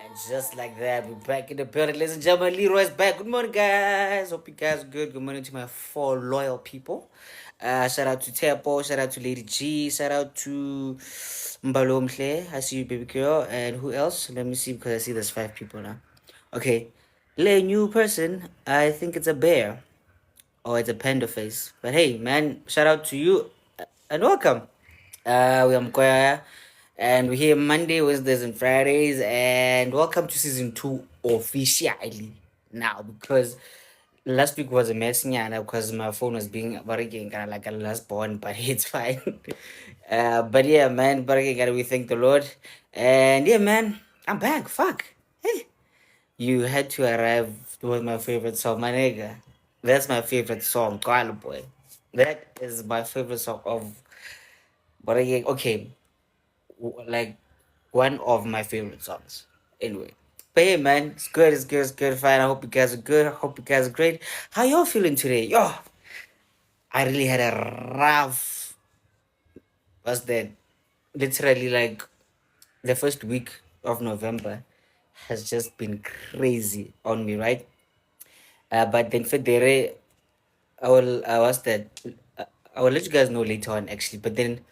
And just like that, we're back in the building. Ladies and gentlemen, Leroy's back. Good morning, guys. Hope you guys are good. Good morning to my four loyal people. Shout out to Tepo, shout out to Lady G, shout out to Mbalomhle. I see you, baby girl. And who else? Let me see because I see there's five people now. Okay. Lay new person. I think it's a bear or it's a panda face. But hey, man, shout out to you and welcome. We are Mkoya, and we're here Monday, Wednesdays, and Fridays. And welcome to season 2 officially now because last week was a mess, yeah, because my phone was being working kind of like a last born, but it's fine. But yeah, man, but again, we thank the Lord. And yeah, man, I'm back. Fuck. Hey, you had to arrive with my favorite song, my nigga. That's my favorite song, Koala Boy. That is my favorite song of. But again, okay, like one of my favorite songs. Anyway, but hey, man, it's good, it's good, it's good. Fine. I hope you guys are good. I hope you guys are great. How y'all feeling today? Yo, I really had a rough. What's that? Literally, like the first week of November has just been crazy on me, right? But then Federe, I will. What's that? Uh, I will let you guys know later on, actually. But then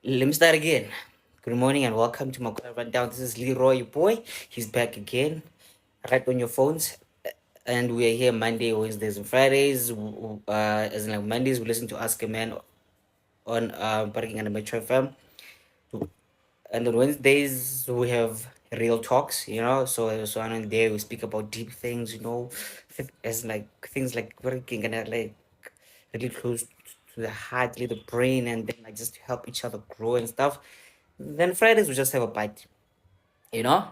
let me start again. Good morning and welcome to my rundown. This is Leroy, your boy. He's back again, right on your phones. And we are here Monday, Wednesdays, and Fridays. As in like Mondays, we listen to Ask a Man on Parking and Metro FM. And on Wednesdays, we have real talks, So on there, we speak about deep things, as like things like working and like really close to the heart, to the brain, and then like just to help each other grow and stuff. Then Fridays, we just have a bite, you know?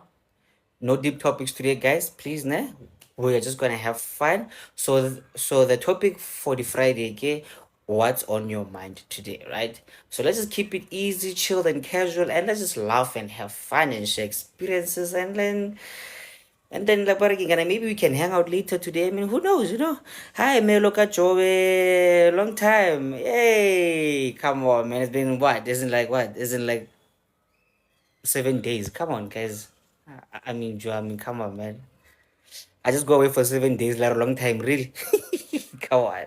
No deep topics today, guys. Please, ne? We are just gonna have fun. So the topic for the Friday, okay? What's on your mind today, right? So let's just keep it easy, chill, and casual, and let's just laugh and have fun and share experiences, and then like maybe we can hang out later today. I mean, who knows, Hi, Meloka Joe, long time. Hey, come on, man. It's been what? Isn't like what? Isn't like 7 days. Come on, guys. I mean, Joe, I mean, come on, man. I just go away for 7 days, like a long time, really. Come on.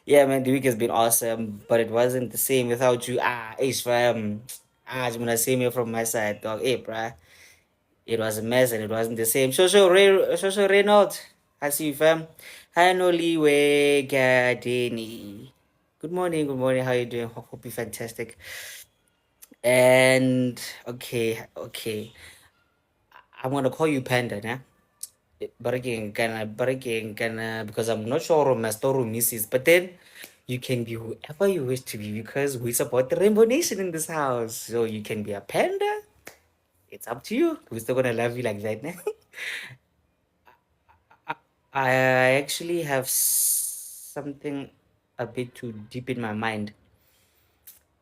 Yeah, man, the week has been awesome, but it wasn't the same without you. Ace fam. I'm gonna say me from my side, dog. Hey, bruh. It was a mess and it wasn't the same. Shosho Reynolds. I see you, fam. Hi, Noliwe Gadeni. Good morning, good morning. How you doing? Hope you're fantastic. And okay. I'm gonna call you Panda, nah? But again, because I'm not sure of my story misses, but then you can be whoever you wish to be because we support the Rainbow Nation in this house. So you can be a panda. It's up to you. We're still gonna love you like that. Nah? I actually have something a bit too deep in my mind.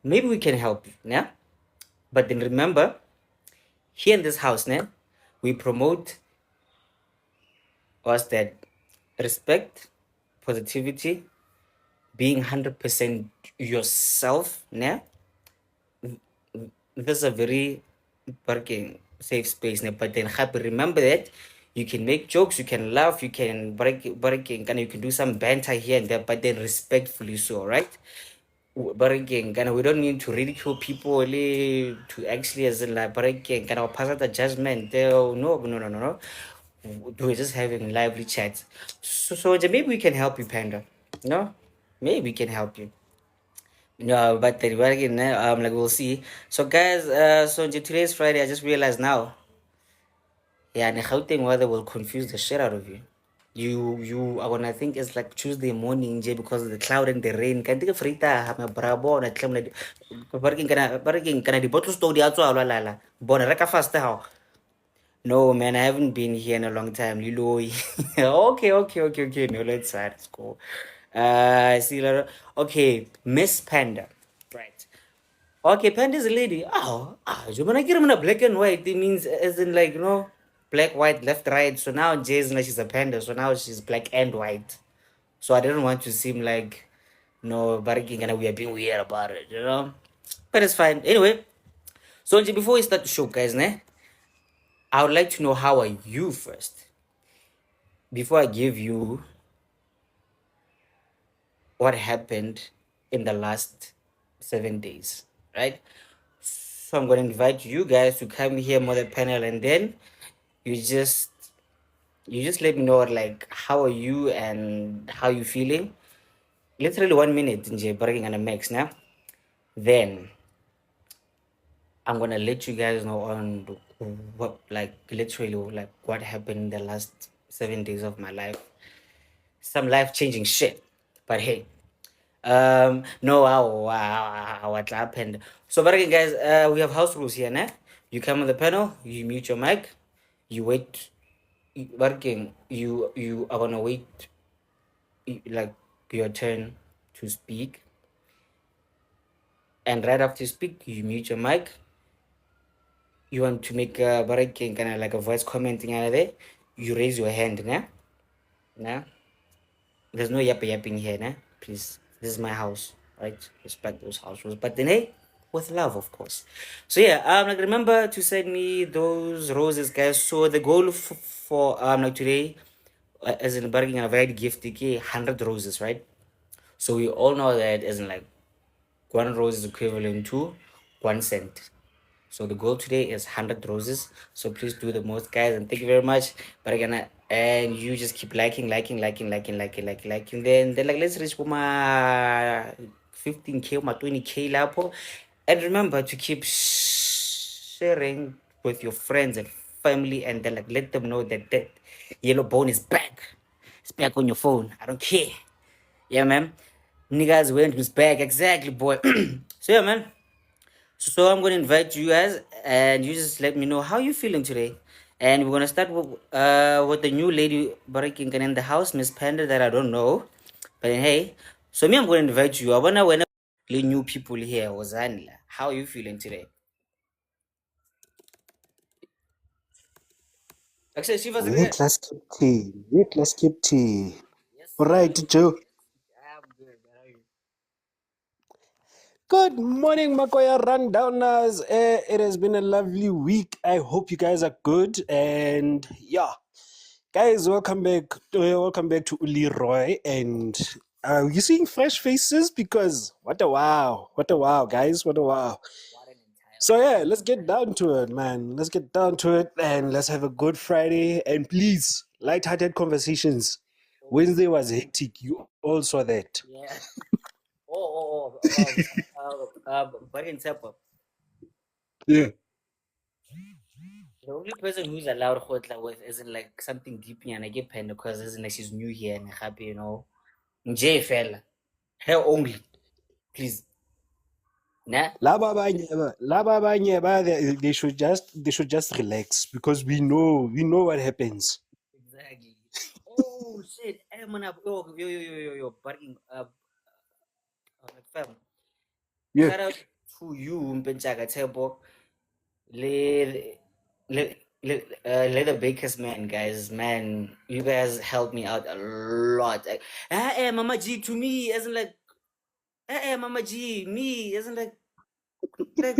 Maybe we can help you, yeah? But then remember, here in this house, nah, we promote what's that? Respect, positivity, being 100% yourself, nah? This is a very working safe space, nah? But then happy remember that you can make jokes, you can laugh, you can breaking, and you can do some banter here and there, but then respectfully so, right? But again, kind of, we don't need to ridicule people to actually as in like, but again, kind of pass out the judgment. No. We're just having lively chats. So maybe we can help you, Panda. No, maybe we can help you. No, but again, like we'll see. So guys, so today's Friday. I just realized now. Yeah, and Gauteng weather will confuse the shit out of you. You when I think it's like Tuesday morning, Jay, because of the cloud and the rain. Can take a frita, have my brabo, and I claim that barking can I the bottle store the outside la. Bon reka fast how. No man, I haven't been here in a long time. Lilo. Okay. No, let's go. I see later. Okay, Miss Panda. Right. Okay, Panda is a lady. So when I get him in a black and white, it means as in like, black, white, left, right. So now Jay's like she's a panda. So now she's black and white. So I didn't want to seem like, barking and we are being weird about it. But it's fine. Anyway, so before we start the show, guys, I would like to know how are you first before I give you what happened in the last 7 days, right? So I'm going to invite you guys to come here more the panel, and then you just you just let me know like how are you and how you feeling. Literally 1 minute nje breaking on a max now. Then I'm gonna let you guys know on what like literally like what happened in the last 7 days of my life. Some life changing shit. But hey, no, what happened? So, but again, guys, we have house rules here, nah? You come on the panel, you mute your mic, you wait. But again, you are gonna wait like your turn to speak, and right after you speak, you mute your mic. You want to make a but again kind of like a voice commenting out of there. You raise your hand, nah? Nah. There's no yapping here, nah? Please, this is my house, right? Respect those house rules. But then, hey, with love, of course. So yeah, like remember to send me those roses, guys. So the goal for like today, as in bargaining a very gift, okay, 100 roses, right? So we all know that as in like 1 rose is equivalent to 1 cent. So the goal today is 100 roses. So please do the most, guys, and thank you very much. But again, and you just keep liking. Then like let's reach my 15K, my 20K lapo. And remember to keep sharing with your friends and family, and then like let them know that that yellow bone is back. It's back on your phone. I don't care. Yeah, man. Niggas went was back. Exactly, boy. So yeah, man. So I'm gonna invite you guys, and you just let me know how you feeling today. And we're gonna start with the new lady breaking in the house, Miss Panda, that I don't know. But hey, so me, I'm gonna invite you. I wanna when new people here, Wazanila. How are you feeling today? Actually, Shiva's again. Let's keep tea. Let's keep tea. Yes, All sir. right, Joe. I'm good. How are you? Good morning, Makoya Rundowners. It has been a lovely week. I hope you guys are good. And yeah, guys, welcome back to Leroy. And you seeing fresh faces? Because what a wow, guys, what a wow. What an entire So yeah, let's get down to it, man. Let's get down to it, and let's have a good Friday. And please, light-hearted conversations. always. Wednesday was hectic. You all saw that. Yeah. But in September. Yeah. The only person who's allowed Khotla with isn't like something deep and I get pen because isn't like she's new here and happy, you know. Nje fella. Her only. Please. Nah? Laba abanye they should just relax because we know what happens. Exactly. Oh shit. Eh, man, yo. Barking like fam. Yeah. Shout out to you, Mpenchaka Tebo. Le le le the Bakers, man, guys. Man, you guys helped me out a lot. Like, Mama G to me isn't like Mama G, me isn't like not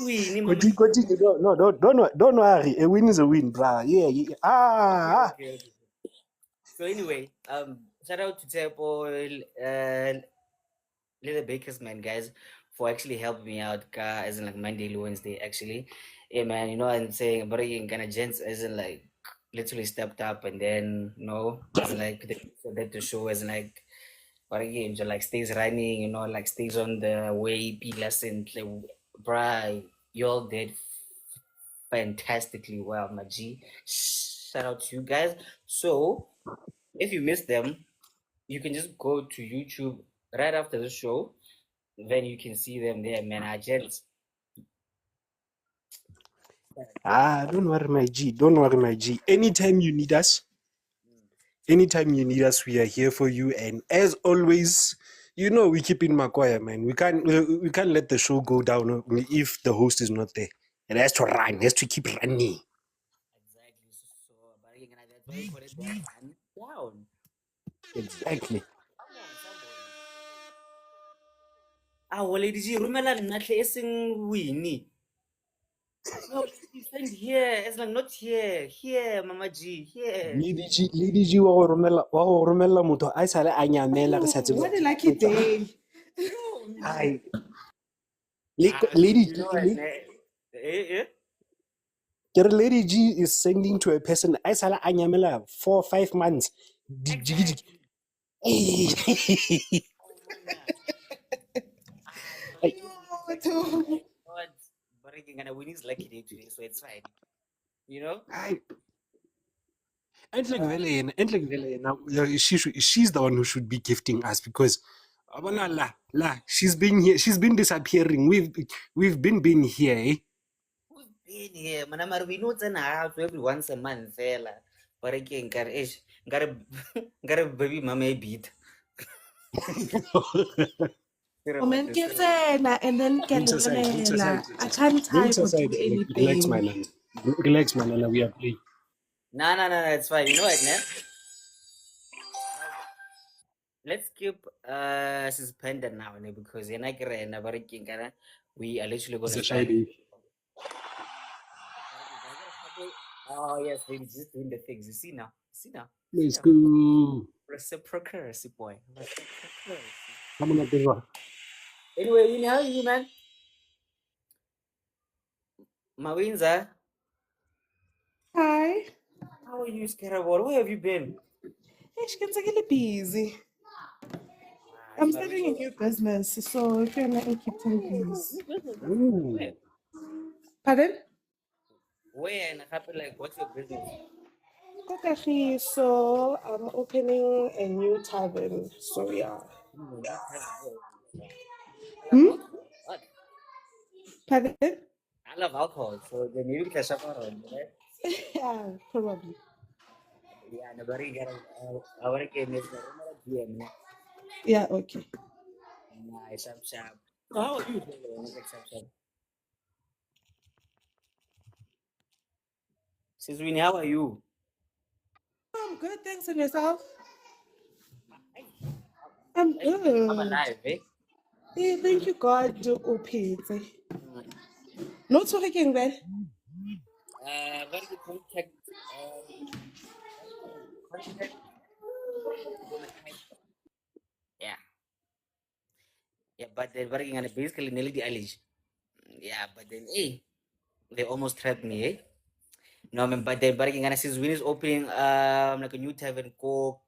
we, ni Mama G. Continue. No, don't worry. A win is a win, brah. Yeah, yeah. Okay. So anyway, shout out to Tepo, Little Bakers, man, guys, for actually helping me out, as in like Monday, Wednesday, actually. Yeah, man, you know what I'm saying? But again, kind of gents, as in like literally stepped up, and then, as in like for that to show, as in like, but again, just like stays running, like stays on the way, P lesson, like, bruh, you all did fantastically well, my G. Shout out to you guys. So, if you missed them, you can just go to YouTube right after the show. Then you can see them there, man. I just Don't worry, my G. Don't worry, my G. Anytime you need us, we are here for you. And as always, we keep in Makwaya, man. We can't let the show go down if the host is not there. It has to run. It has to keep running. exactly so. But again, that's why you call it that run down. Exactly. Come on, somebody. Ah, well, did you remember that? Not listening, Winnie. happened here. It's like not here. Here, Mama G. Here. Lady G wa go romella motho a sale a nyamela re sa tsebe What a gore lucky o etsang. day. No, Ai, so Lady you know what? Lady G is sending to a person a sale a nyamela 4 or 5 months. Jiggy. Exactly. Hey. Oh, man. But Ai, it is Winnie's Oh, lucky day. to- Like, what? But again, gonna Winnie's lucky day today, so it's fine. You know? ai. Endlich vele yena, she's the one who should be gifting us because abona she's been here, she's been disappearing. We've been here, eh? Who's been here? Man, we know it's an house every once a month, fella. But again, got a baby mama beat. Sorry about Moment, this. and then Links aside, links aside, I links aside. can't Links type or do aside, relax, my anything. nana. Relax, my nana. We are playing. No, it's fine. You know what, man? Let's keep suspended now, ne, because you're not gonna we are literally It's gonna a shy start. day. Oh yes, they're just doing the things. You see now. See now. See Let's now. go. Reciprocity, boy. Reciprocity. Come on, Abdullah. Anyway, you know how are you, man? Mawinza, Hi. how are you, Scarabor? Where have you been? Hey, she gets really busy. I'm But we starting a know. new business, so if you're not keep time, Ooh, please. new business. Where? Ooh. Pardon? Where and happen like what's your business? Okay, so I'm opening a new tavern. So yeah. Ooh, you have it. I love Hmm? alcohol. What? Pardon? I love alcohol, so then you can shop around, right? Yeah, probably. Yeah, nobody got I want to get this GM. Yeah, okay. Nice, sharp. So how are you doing? Like sharp, sharp. Says Winnie, how are you? I'm good, thanks, and yourself? Hey, I'm I'm good. alive, eh? Hey, thank you, God, do opete. Mm. Not so again, then. Very good contact. Very good contact. Yeah, yeah, but they're working on basically nearly the alley. Yeah, but then, hey, they almost trapped me, eh? No, I mean, but they're working on since Winnie's opening like a new tavern ko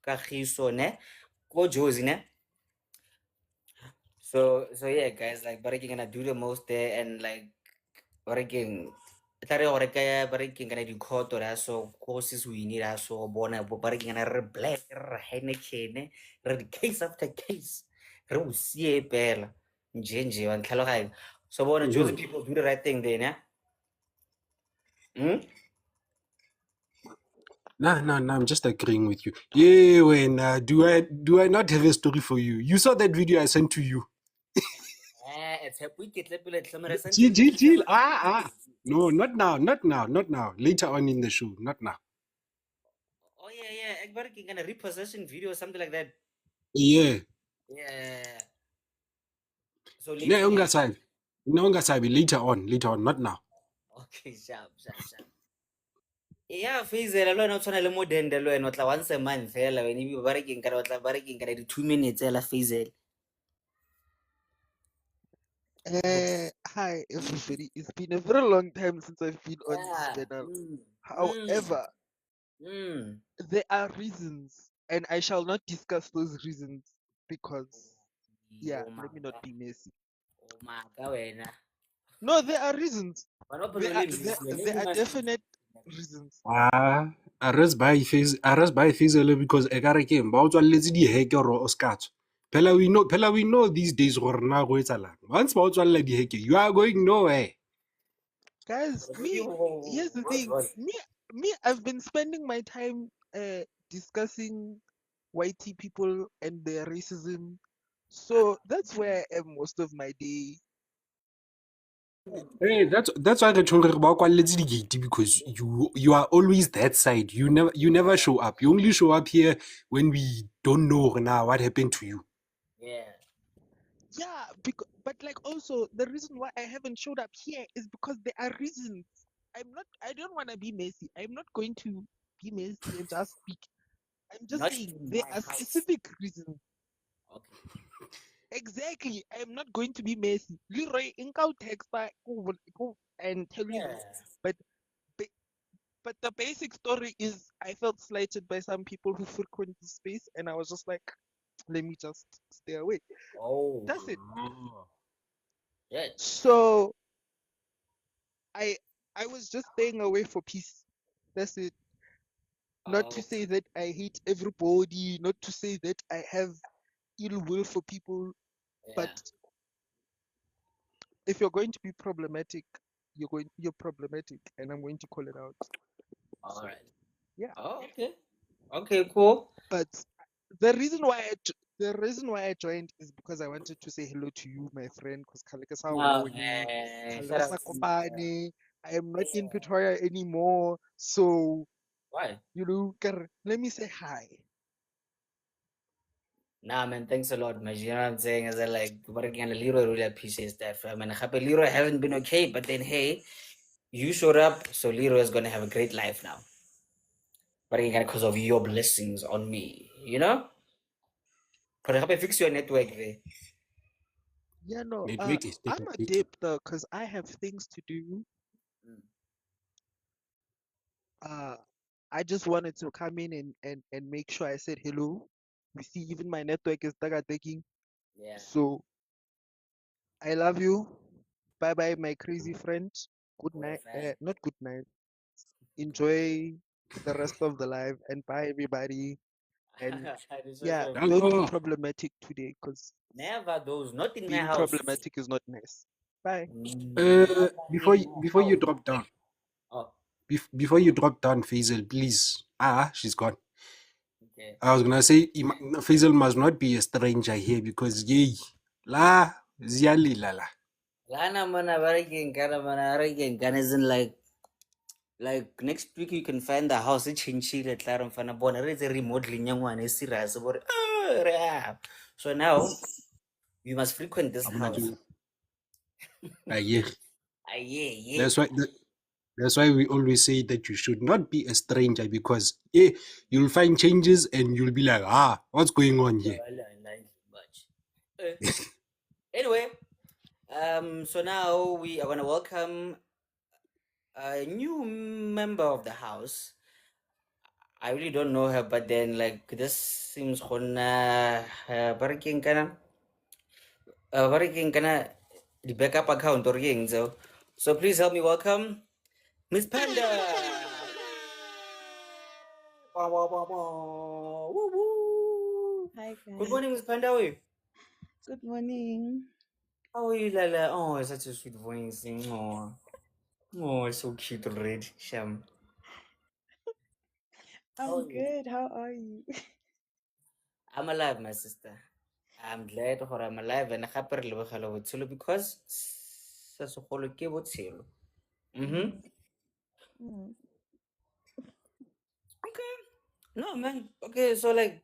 Kagiso, ne? Ko Josie, ne? So yeah, guys, like Baraki gonna do the most there and like Baraki tare ore kaya Baraki gonna do koto ra so courses we need so bona Baraki gonna re black re Heineken re case after case re usie pela njenje wa ntlhaloganyo so bona Josie Mhm. people do the right thing there, ne? Hmm? Nah, I'm just agreeing with you. Yeah, when do I not have a story for you? You saw that video I sent to you. It's a quick get pele tlhomela santse re Chill. fitlha ba- No, not now. Later on in the show, not now. Oh yeah, Baraki gonna repossession video or something like that. Yeah. Yeah. So No, later, yeah. ungasabi. No, ungasabi. Later on, not now. Okay, sharp. Yeah, Faisal, lo wena o tshwana le modende le wena o tla once a month fela wena ebe ba rekeng kana o tla ba rekeng kana di 2 minutes fela Faisal. Hi everybody. It's been a very long time since I've been on this Yeah. panel. Mm. However, Mm. there are reasons, and I shall not discuss those reasons because, yeah, Oh my let me not god. be messy. Oh my god wena. No, there are reasons. Wena o phela There o are le there, busy wena there ebe are must. definite reasons. I rest by face because ekareke ba o tswalletse di heke or oskatso. Phela we know these days gore na go etsalang. Once ba o tswalla di heke, you are going nowhere. Guys, here's the thing. I've been spending my time discussing YT people and their racism. So that's where I am most of my day. Hey, that's why the children ba o kwalletse di gate because you are always that side. You never show up. You only show up here when we don't know now what happened to you. Yeah. Yeah, because but like also the reason why I haven't showed up here is because there are reasons. I don't want to be messy. I'm not going to be messy and just speak. I'm just Not saying in there my are house. specific reasons. Okay. Exactly. I'm not going to be messy. Leroy, inka text go and tell you Yeah. this. But ba- but the basic story is I felt slighted by some people who frequent the space, and I was just like, let me just stay away. Oh. That's it. Yeah. So I I was just staying away for peace. That's it. Not to Oh. say that I hate everybody, not to say that I have ill will for people, but Yeah. if you're going to be problematic, you're problematic, and I'm going to call it out. All So right. yeah. Oh, okay. Okay, cool. But the reason why the reason why I joined is because I wanted to say hello to you, my friend, because No, man. Shout out to you. I am not in Yeah. Pretoria anymore. So, Why? let me say hi. Nah, man, thanks a lot, man. You know what I'm saying? As I like working on Leroy really appreciates that, fam. And Happy Leroy hasn't been okay, but then hey, you showed up, so Leroy is gonna have a great life now. But again, because of your blessings on me, you know? But Happy fix your network there. Yeah, no, Network is I'm taking a it. dip though, because I have things to do. Mm. Uh, I just wanted to come in and make sure I said hello. You see, even my network is taking. Yeah. So I love you. Bye bye, my crazy friend. Good Cool, night. fam. Not good night. Enjoy the rest of the life and bye everybody. And This was yeah, so don't be Dango. problematic today because never those, not in my being house. problematic is not nice. Bye. Never Before in you, my before you house. drop down, Oh, before you drop down, Faisal, please. She's gone. okay. I was gonna say Faisal must not be a stranger here because yay, la ziali la la. Lana mana barigin kana mana barigin kana isn't like next week you can find the house chinchile claro fana bona re a remodeling yangwane serious about so now you must frequent this I'm gonna house. do. Yeah. Yeah, yeah. That's why. That's why we always say that you should not be a stranger because yeah, you'll find changes and you'll be like, what's going on here? I like much. Uh, anyway, so now we are gonna welcome a new member of the house. I really don't know her, but then like this seems baraking kana the backup account or yung so please help me welcome Miss Panda. Wah, wah, wah, wah. Woo, woo. Hi Good guys. morning, Miss Panda. Way. Good morning. How are you, Lala? Oh, it's such a sweet voice. Oh, it's so cute already. Sham. How are I'm you? good. How are you? I'm alive, my sister. I'm glad that I'm alive and happy because sa sekgolo ke botshelo. Mm-hmm. Mm, mm. Okay. No, man. Okay, so like,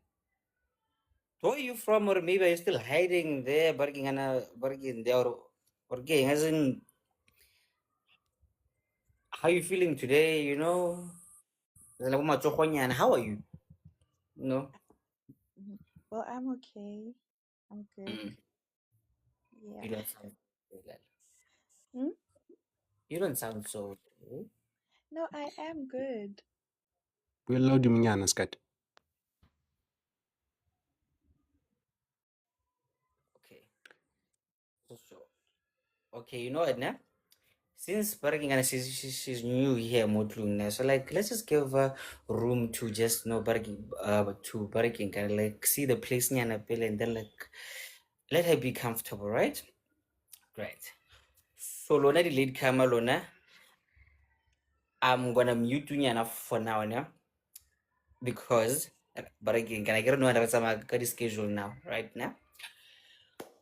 where are you from, or maybe are you still hiding there, barging there, or working? As in, how you feeling today? You know, and how are you? No, Mhm. Well, I'm okay. I'm good. mm, Yeah. you don't sound. Like- Hmm? You don't sound so. Okay. No, I am good. We're loud skat. Okay. So. Okay, you know what, now? Since Barking and she's new here, Motlung, so like let's just give her room to just know Barking to Barking and like see the place near and then like let her be comfortable, right? Great. So Lona the lead camera Lona, I'm gonna mute you enough for now, yeah? Because but again, can I get another schedule now, right now?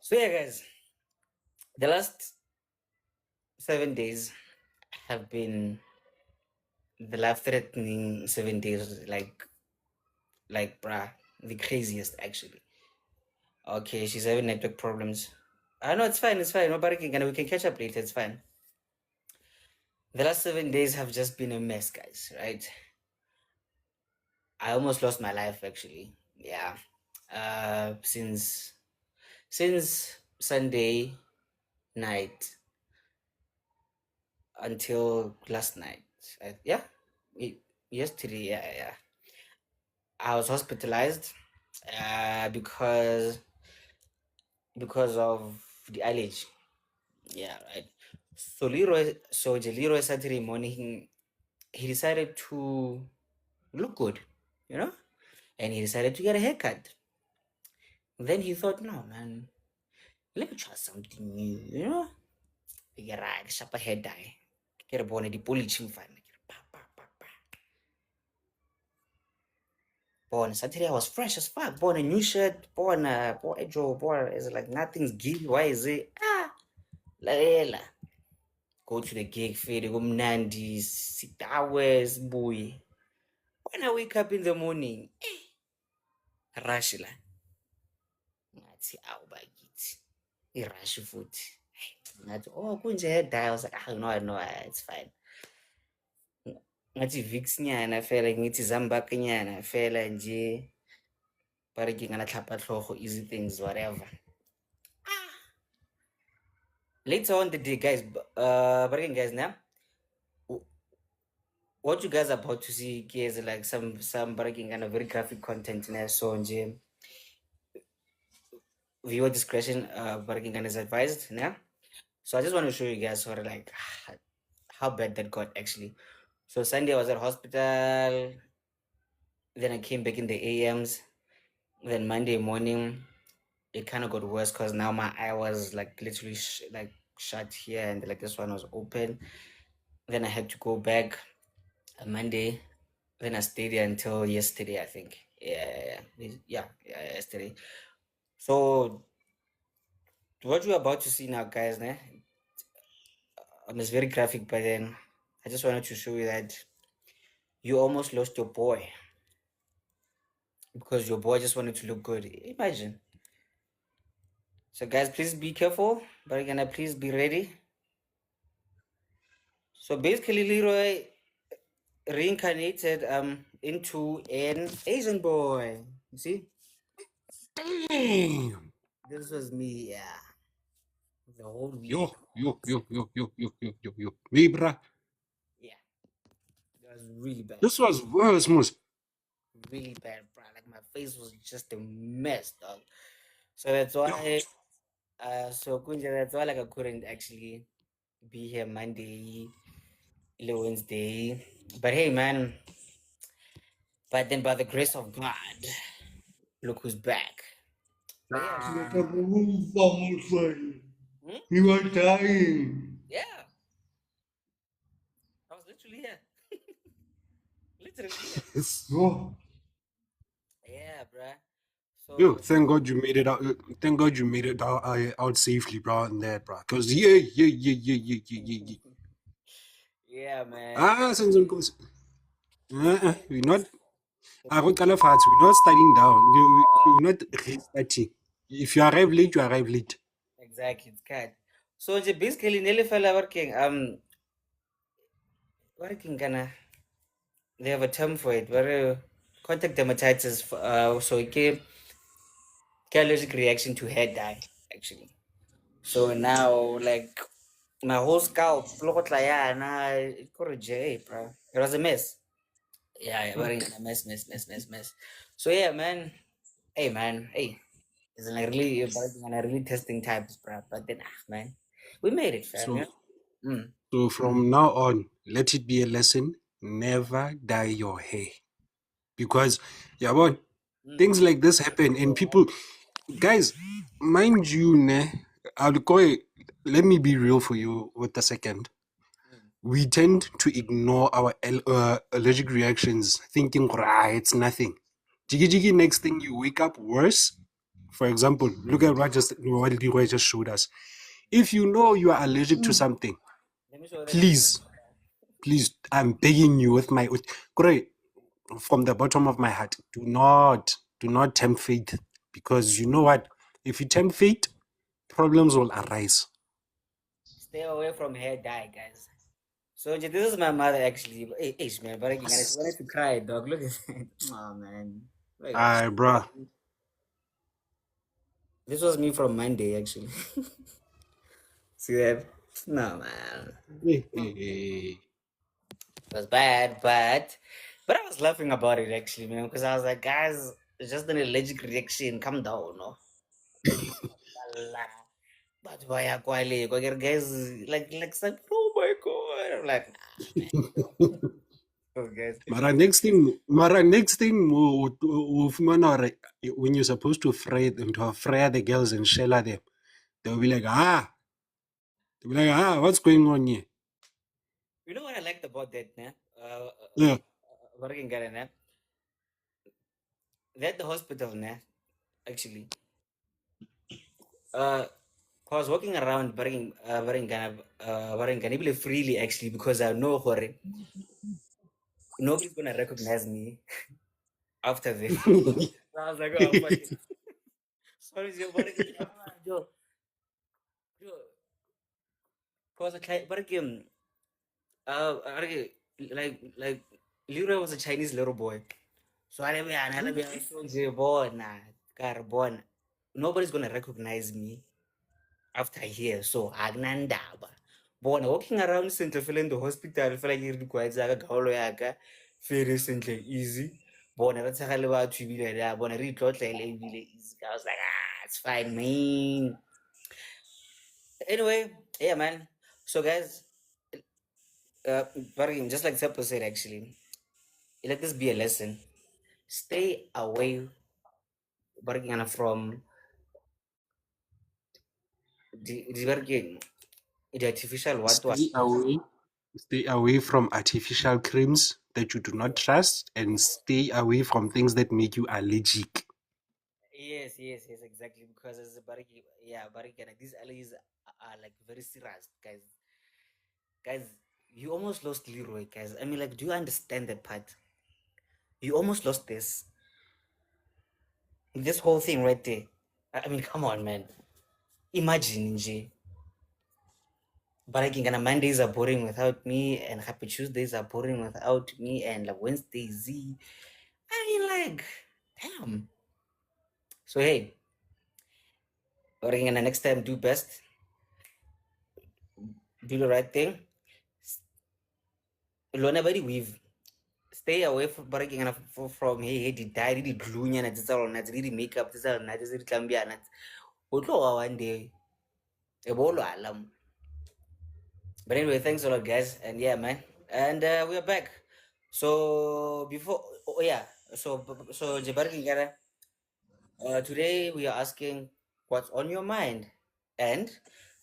So yeah guys, the last 7 days have been the life threatening 7 days, like bruh, the craziest actually. Okay, she's having network problems. No, it's fine, it's fine. Nobody can we can catch up later, it's fine. The last 7 days have just been a mess, guys, right? I almost lost my life actually. Yeah. Since Sunday night until last night. Yeah. Yesterday, yeah. I was hospitalized because of the allergy. Yeah, right. So Leroy Saturday morning, he decided to look good, you know, and he decided to get a haircut. Then he thought, no, man, let me try something new, you know. Get right, shop a hair dye, get a bonnet, the polishing fine. Born Saturday, I was fresh as fuck. Born a new shirt, born a Joe, born is like nothing's giving. Why is it? La. Go to the gig, fade, go Nandi, 6 hours, boy. When I wake up in the morning, rush la. Ngathi awu bakithi. I-rush futhi. Ngathi, oh, kunje hair dye. I was like, no, it's fine. Ngathi Vicks nyana fela, ngithi Zambak nyana fela nje. Pare ke ngana tlhapa tlhogo, easy things, whatever. Later on the day, guys, guys, now, what you guys are about to see is like some breaking kind of very graphic content now. So viewer discretion breaking kind is advised now. So I just want to show you guys sort of like how bad that got actually. So Sunday I was at hospital, then I came back in the AMs, then Monday morning it kind of got worse because now my eye was like literally like shut here and like this one was open. Then I had to go back on Monday. Then I stayed there until yesterday, I think. Yeah, yesterday. So what you're about to see now, guys, it's very graphic, but then I just wanted to show you that you almost lost your boy because your boy just wanted to look good. Imagine. So guys, please be careful, but again, please be ready. So basically, Leroy reincarnated into an Asian boy. You see, Damn. this was me. Yeah, the whole week. Yo. Me, bruh. Yeah, it was really bad. This was worse, Moose. Really bad, bro. Like my face was just a mess, dog. So that's why. So Kunja, that's why like I couldn't actually be here Monday, Wednesday. But hey, man. But then by the grace of God, look who's back. But yeah, You are dying. yeah. I was literally here. Literally here. Yo. Yeah, bruh. Yo, So thank God you made it out. Thank God you made it out safely, bro, in there, bro. Because, yeah. yeah, man. Ah, since we're not. We're not studying down. We're not restarting. If you arrive late, you arrive late. Exactly, it's cat. So basically nearly fella working gonna they have a term for it. Where contact dermatitis so it gave allergic reaction to hair dye, actually. So now like my whole scalp, it got a J, bro. It was a mess. Yeah, wearing a mess. So yeah, man. Hey. It's like really really testing times, bro. But then man, we made it, fam, So, yeah. Mm. so from now on, let it be a lesson. Never dye your hair. Because, yeah, but Mm. things like this happen and people, guys, mind you, I'll go, let me be real for you with a second. We tend to ignore our allergic reactions, thinking, right, it's nothing. Jiggy, next thing you wake up worse. For example, look at what Leroy just showed us. If you know you are allergic to something, Let me show that to please, I'm begging you great, from the bottom of my heart, do not tempt fate, because you know what? If you tempt fate, problems will arise. stay away from hair dye, guys. So this is my mother actually. Hey, hey man, but again, I wanted to cry, dog. Look at that. Oh man. Look at that. Aye, bruh. This was me from Monday actually. See that? No man. Hey. It was bad, but I was laughing about it actually, man, because I was like, guys, it's just an allergic reaction. Calm down, no? Allah. But why are guys like oh my god. I'm like, nah, man. Oh, guys. Mara next thing, when you're supposed to fry the girls and shell at them, they'll be like, what's going on here? You know what I liked about that, nah? Yeah. Working guy, nah? That the hospital, nah? Actually. Uh I was walking around Barrington freely actually because I know Hore, nobody's gonna recognize me after this. So I was like, oh fuck it. Sorry, Joe, Joe, Joe. Cause Barrington, Barrington, like Leroy was a Chinese little boy. So I so born, born. Nobody's gonna recognize me after here. So Agnandaba. Born walking around Central in the hospital, feel like you're quite Zaga Gaulo Yaga, very recently easy. Born at Sakalewa to be there, born a real easy. I was like, it's fine, man. Anyway, yeah, man. So, guys, uh, just like Seppo said, actually, let this be a lesson. Stay away, from the artificial what. Stay away. Stay away from artificial creams that you do not trust, and stay away from things that make you allergic. Yes, exactly. Because as a bariki, yeah, bariki, like these allergies are like very serious, guys. Guys, you almost lost Leroy, guys. I mean, like, do you understand that part? You almost lost this whole thing right there. I mean, come on, man. Imagine, Nje. Bariki, and Mondays are boring without me, and Happy Tuesdays are boring without me, and like Wednesday Z. I mean, like, damn. So hey, bariki, and next time do best, do the right thing. Lona bari weave. Stay away from barking and from hey the diary the glue and it's all not really makeup this all not it can be an utlo one day a bolo alam. But anyway, thanks a lot guys, and yeah man, and we're back. So before oh yeah, so Jabarking today we are asking what's on your mind, and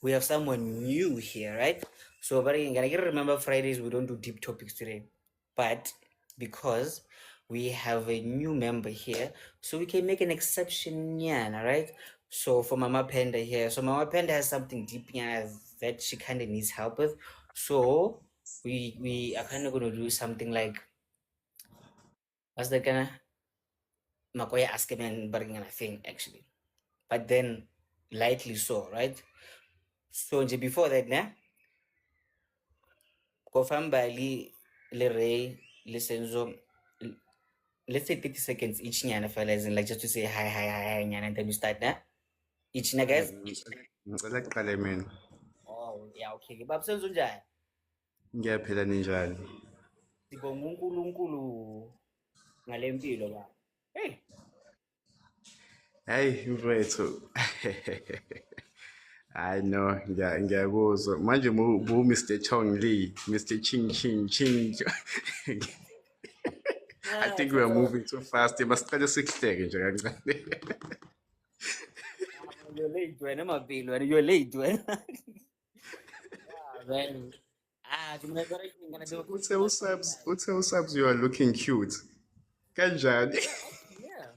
we have someone new here, right? So, but again, I remember Fridays we don't do deep topics today, but because we have a new member here, so we can make an exception, yeah, all right? So for Mama Panda here, so Mama Panda has something deep yeah, that she kind of needs help with. So we are kind of gonna do something like what's that kind of Makoya ask him and bringing a thing actually. But then lightly so, right? So before that, nah, Kofam Bali, Ray, Lisenzo, let's say 30 seconds each nyana fellas and like just to say hi nyana and then we start nah. Each na guys. Ngicela kuqale mina. Oh yeah, okay. Bab senzo njani? Ngiyaphila ninjani? Sibonga uNkulunkulu ngale mpilo ba. Hey, Hayi mfowethu. Hayi no, ngiyakuzwa. Manje Mr. Chong Lee, Mr. Ching Ching Ching. I think we are moving too fast. Masicela sikuhleke nje kancane. you're late when I'm a bill when you're late when. Yeah, man. Tumekuwa ngana do. Uthe usabs you are looking cute. Kanjani? Yeah,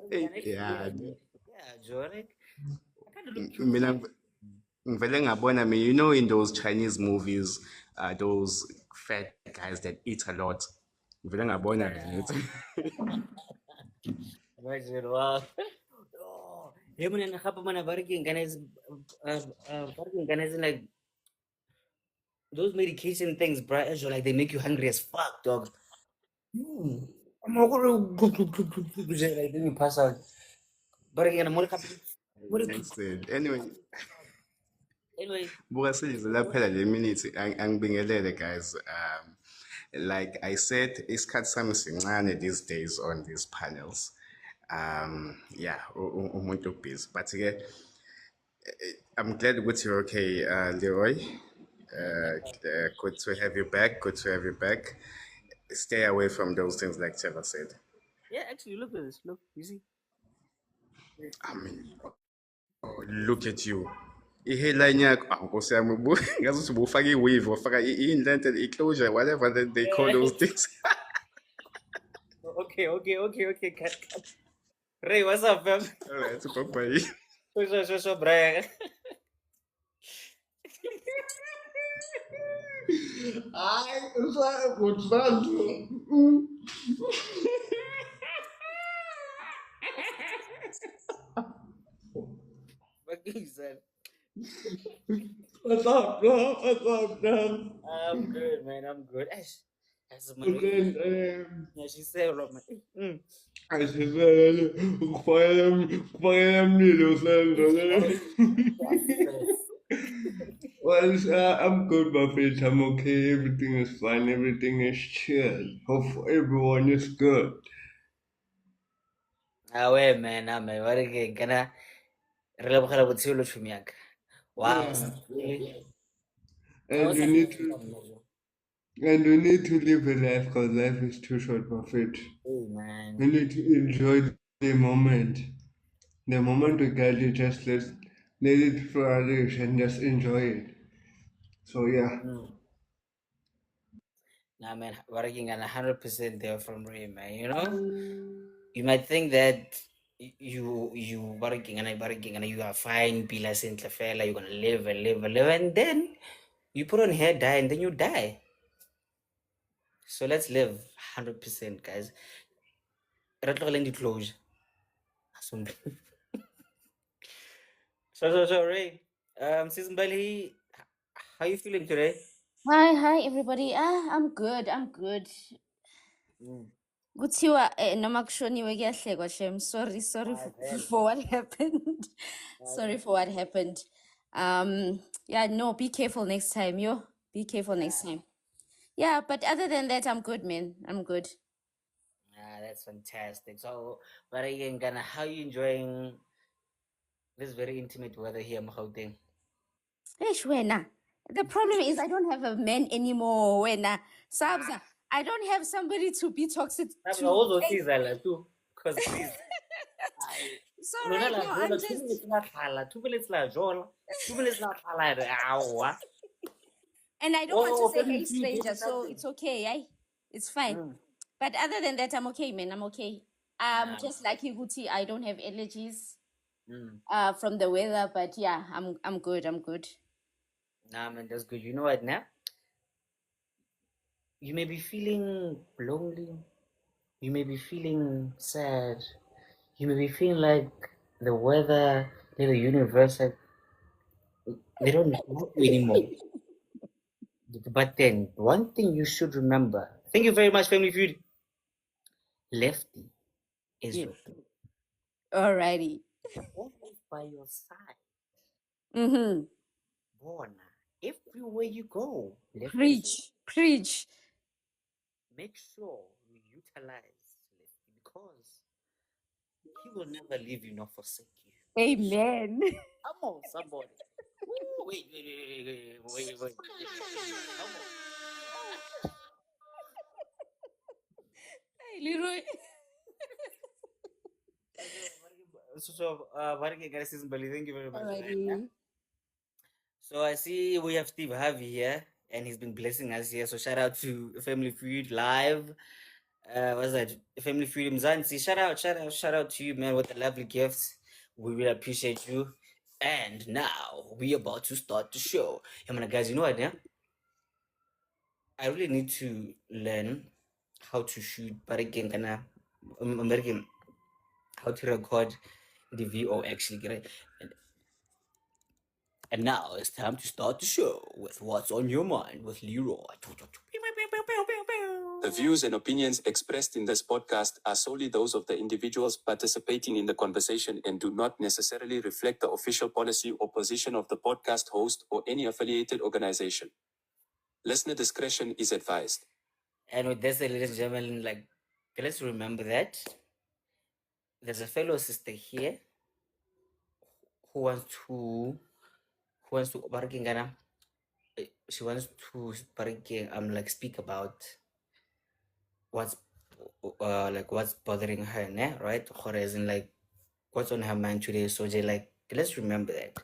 actually, yeah. Hey, Yeah, yeah. Joe, like, I kind of look cute. Mina ngivele ngabona me, you know in those Chinese movies, those fat guys that eat a lot. Ngivele ngabona Imagine, wow. Oh, yeah, man, and hapa man, barking, and is like those medication things, bro, like they make you hungry as fuck, dog. I'm not gonna like then you pass out. But again, I'm gonna Excellent. Anyway, anyway. buka seyidlula phela le minute angibingelele guys. Like I said, isikhathi sami sincane these days on these panels. Yeah, umuntu busy. But again, I'm glad with you okay, Leroy. Good to have you back. Good to have you back. Stay away from those things like Trevor said. Yeah, actually, look at this. Look, you see? I mean, oh, look at you. I-headline yakho nkosi yami ngazuthi ubufaka i-wave wafaka i-indented i-closure whatever that they call Yeah. those things. Okay. Cut. Ray, what's up, fam? All right, bye-bye. So, Brian. Ai, what's that? Fucking son. What's up, bro? What's up, man? I'm good, man. I'm good. Ash, that's my Okay, yeah, she said, "Rob, man." I said, fire them needles, well, I'm good, Buffett. I'm okay. Everything is fine. Everything is chill. Hope everyone is good. Ah, wait, man. What again? Gonna relabogela botshelo tšhomi yaka. Wow. Yeah. Really? I And was you like, need to live a life because life is too short, Buffett. hey, man. You need to enjoy the moment. The moment we get it, just let it flourish and just enjoy it. So yeah. Nah, man. Working on 100% there from Ray, man. You know, you might think that you working and you are fine, be like fella, you're gonna live and then you put on hair dye and then you die. So let's live 100%, guys. Ratlogelang di-closure. So Ray, Sis Mbali, how you feeling today? Hi, everybody. I'm good. Kuthiwa noma kushoniwe kuyahlekwa shem. Sorry for what happened. Sorry for what happened. Yeah, no, be careful next time, yo. Be careful next time. Yeah, but other than that, I'm good, man. I'm good. That's fantastic. So, but again, Ghana, how you enjoying this very intimate weather here in Gauteng? Hey, Shwena. The problem is I don't have a man anymore, Wena. Sabza, I don't have somebody to be toxic I to. also see that too, because please, So lona right la now, I'm jola, 2 minutes just. la khala, 2 minutes la jola, 2 minutes la khala, awa. And I don't want to Oh, say, family hey, feud, stranger, maybe so something. it's okay. It's fine. But other than that, I'm okay, man. I'm okay. Just like Iguti, I don't have allergies from the weather, but yeah, I'm good. I'm good. Nah, man, that's good. You know what, now? You may be feeling lonely. You may be feeling sad. You may be feeling like the weather, the universe, like, they don't love you anymore. But then, one thing you should remember. Thank you very much, Family Feud. Lefty is your Alrighty. always by your side. Mm-hmm. Bona, everywhere you go, Lefty is. Preach. Make sure you utilize Lefty because he will never leave you nor forsake you. Amen. Come on, somebody. Ooh, wait. Come on. Hey, Leroy. Guys, thank you very much for that. Alrighty. So I see we have Steve Harvey here, and he's been blessing us here. So shout out to Family Feud Live. What's that? Family Feud Mzansi. Shout out to you, man, with the lovely gifts. We really appreciate you. And now we about to start the show. Yeah, man, guys, you know what? Yeah, I really need to learn how to shoot, but again, American, how to record the VO actually, right? And now it's time to start the show with What's on Your Mind with Leroy. The views and opinions expressed in this podcast are solely those of the individuals participating in the conversation and do not necessarily reflect the official policy or position of the podcast host or any affiliated organization. Listener discretion is advised. And with this, ladies and gentlemen, like, let's remember that there's a fellow sister here who wants to, barking, she wants to, like, speak about what's, what's bothering her, né? Right? Or as in, like, what's on her mind today. So, like, let's remember that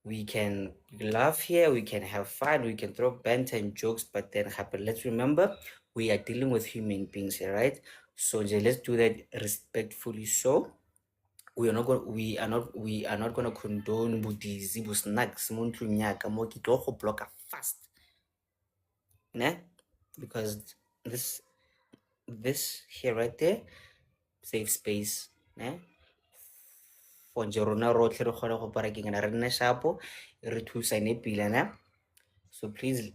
we can laugh here, we can have fun, we can throw banter and jokes, but then happen. Let's remember we are dealing with human beings here, right? So let's do that respectfully. So we are not gonna condone budizi busnacks montunyaka mo ke tlo go block fast. Ne? Because this here right there, safe space, ne? For nje rona rotlhe re kgone go parakeng re nne shapo re thusane pila, ne? So please,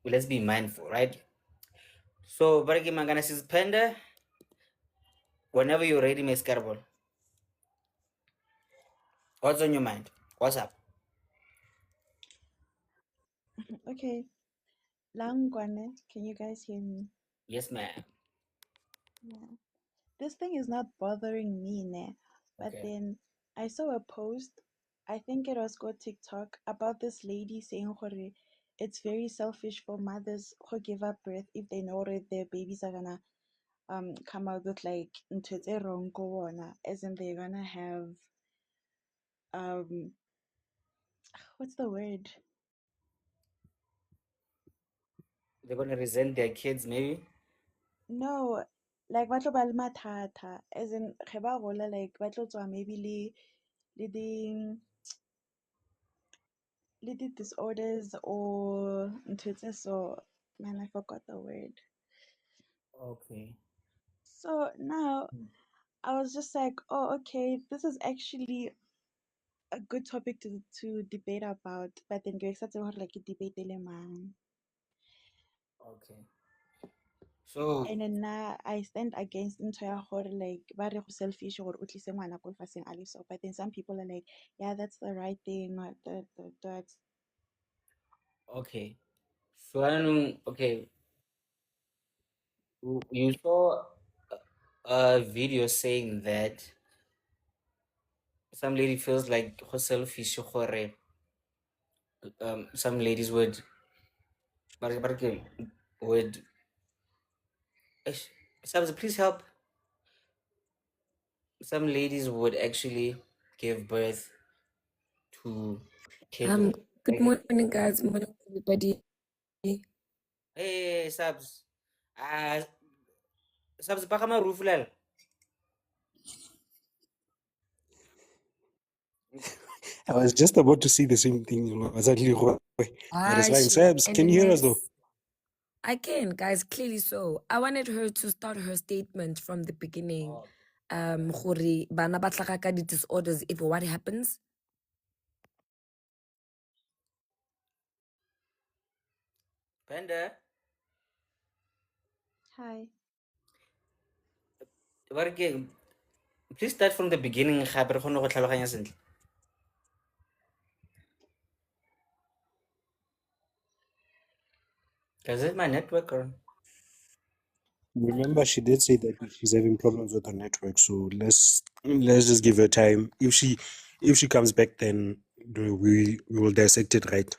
let's be mindful, right? So, Baraki Mangana says, Panda, whenever you're ready, Miss Carbon. What's on your mind? What's up? Okay. Langwane, can you guys hear me? Yes, ma'am. Yeah. This thing is not bothering me, ne? But Okay. then I saw a post, I think it was go TikTok, about this lady saying hore it's very selfish for mothers who give up birth if they know that their babies are gonna come out with like ntho tse wrong ko bona, as in they're gonna have um what's the word? They're going to resent their kids, maybe? No, like ba tlo ba le mathata, as in ge ba gola, like ba tlo tswa maybe le the disorders or ntho tse so, man, I forgot the word. Okay. So now I was just like, oh, okay, this is actually a good topic to debate about, but then you start to like debate le man. Okay. So, And then now I stand against entire horror, like very selfish or utlise ngwana ko lefatsheng a le so. But then some people are like, yeah, that's the right thing, or that's okay. So, I don't know. Okay. You saw a video saying that some lady feels like her selfish, some ladies would, Eish, Sabzi, please help. Some ladies would actually give birth to kids. Good morning, guys. Morning, everybody. Hey, Sabs. Ah, Sabs, baka ma-roof lal. I was just about to see the same thing. Was that Leroy? That is Hi, fine. Sheila. Sabs, And can the you hear us though? next, I can, guys, clearly so. I wanted her to start her statement from the beginning. Gore bana ba tlhaga ka di-disorders if what happens. Panda, hi. please start from the beginning. Gape re kgone go tlhaloganya sentle. Is it my network or? Remember, she did say that she's having problems with her network, so let's just give her time. If she comes back, then we will dissect it right.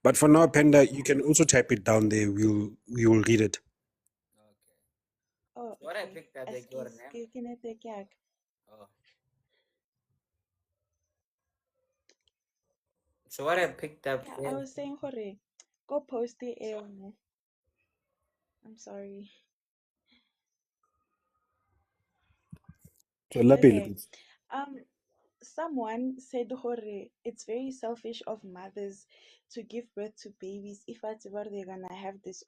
But for now, Panda, you can also type it down there. We will read it. Okay. Oh, So what I okay. picked up, like your Askis, name. ke network yak. Oh. So what I picked up Yeah, I here. was saying hore, go post the air on it. I'm sorry. So, lapel, Okay. Um, someone said hore it's very selfish of mothers to give birth to babies if at ever they're gonna have this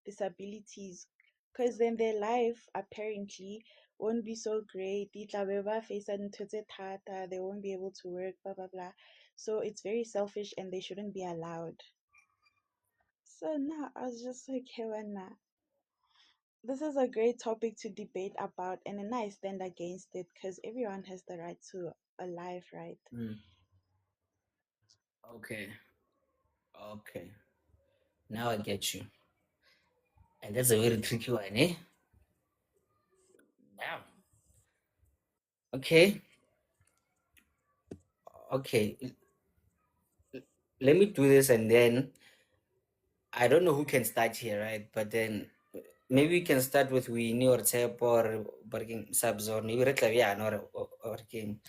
disabilities, because then their life apparently won't be so great. Di tla be ba face ntho tse thata, they won't be able to work, blah blah blah. So it's very selfish and they shouldn't be allowed. So now I was just like, hey, this is a great topic to debate about, and then I stand against it because everyone has the right to a life, right? Okay. Okay. Now I get you. And that's a very tricky one, eh? Now. Okay. Okay. Let me do this and then I don't know who can start here, right? But then maybe we can start with Winnie or Tep or working subs or maybe Retlavian or working.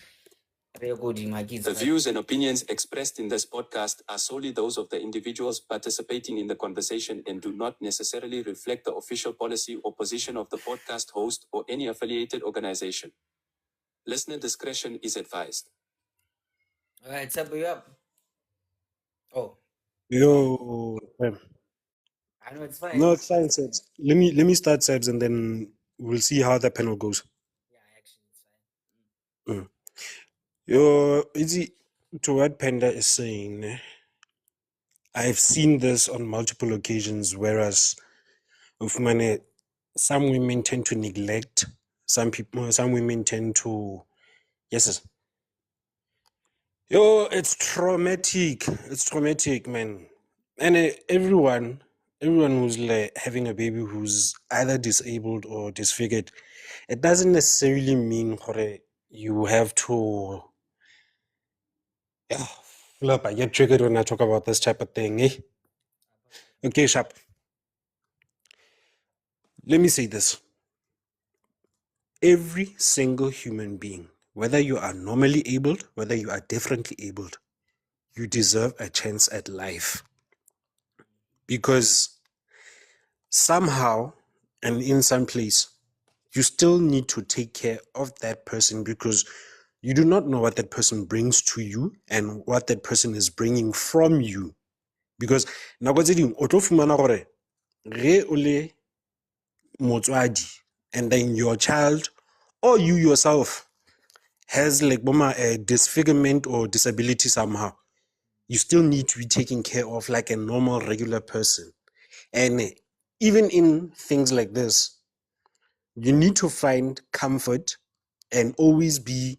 The views and opinions expressed in this podcast are solely those of the individuals participating in the conversation and do not necessarily reflect the official policy or position of the podcast host or any affiliated organization. Listener discretion is advised. All right, Tep, you up? Oh, Yo, I know it's fine. no, it's fine, Sebs. Let me start, Sebs, and then we'll see how the panel goes. Yeah, actually, it's fine. Yo, Izzy, to what Panda is saying, I've seen this on multiple occasions, whereas of money, some women tend to neglect, some women tend to, yes. Yo, it's traumatic. It's traumatic, man. And everyone who's like having a baby who's either disabled or disfigured, it doesn't necessarily mean you have to. Yeah, look, I get triggered when I talk about this type of thing, eh? Okay, Sharp. Let me say this. Every single human being, whether you are normally abled, whether you are differently abled, you deserve a chance at life. Because somehow and in some place, you still need to take care of that person because you do not know what that person brings to you and what that person is bringing from you. Because nako tse dingwe o tlo fumana gore ge o le motswadi and then your child or you yourself has like a disfigurement or disability somehow, you still need to be taken care of like a normal regular person. And even in things like this, you need to find comfort and always be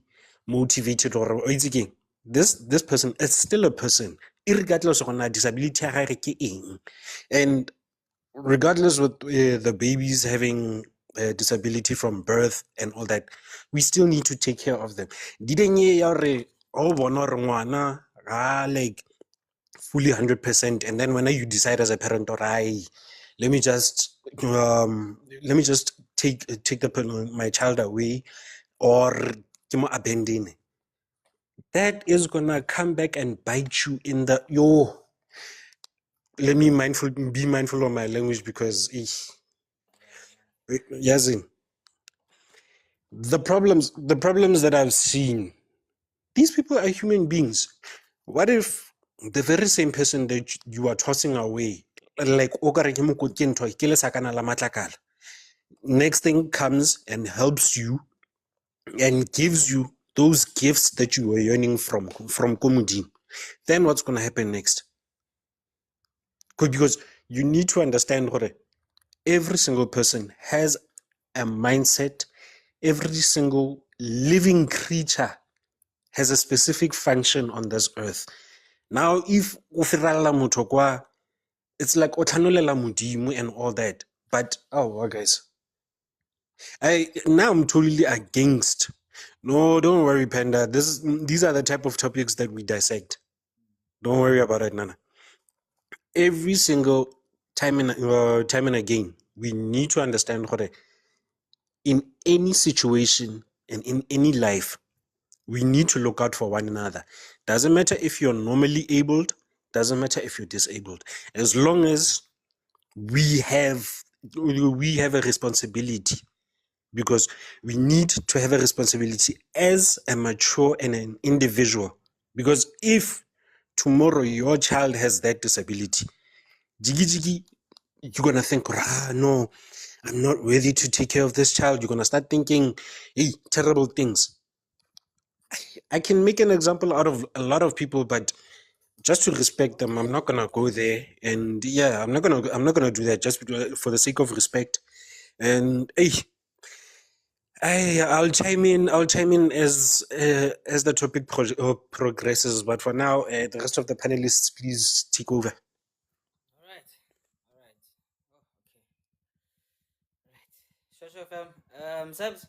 motivated or it's again this person is still a person regardless of disability ya gagwe ke eng. And regardless with the babies having disability from birth and all that, we still need to take care of them. Didn't ya re o bona re ngwana ga like fully 100%, and then when you decide as a parent, or let me just take my child away or ke mo abandon, that is gonna come back and bite you in the let me be mindful of my language because yes, the problems that I've seen, these people are human beings. What if the very same person that you are tossing away, like next thing comes and helps you and gives you those gifts that you were yearning from Komudi, then what's going to happen next? Because you need to understand what every single person has a mindset. Every single living creature has a specific function on this earth. Now, if it's like otlhanolela modimo and all that. But guys, I'm totally against. No, don't worry, Panda. These are the type of topics that we dissect. Don't worry about it, Nana. Every single time and again, we need to understand what in any situation and in any life, we need to look out for one another. Doesn't matter if you're normally abled, doesn't matter if you're disabled. As long as we have a responsibility, because we need to have a responsibility as a mature and an individual. Because if tomorrow your child has that disability, jiggy jiggy, you're gonna think, no, I'm not worthy to take care of this child. You're gonna start thinking, hey, terrible things. I can make an example out of a lot of people, but just to respect them, I'm not gonna go there. And yeah, I'm not gonna do that just for the sake of respect. And hey, I'll chime in. I'll chime in as the topic progresses. But for now, the rest of the panelists, please take over. All right. All right. Oh, okay. Right. Sure, fam. Subs.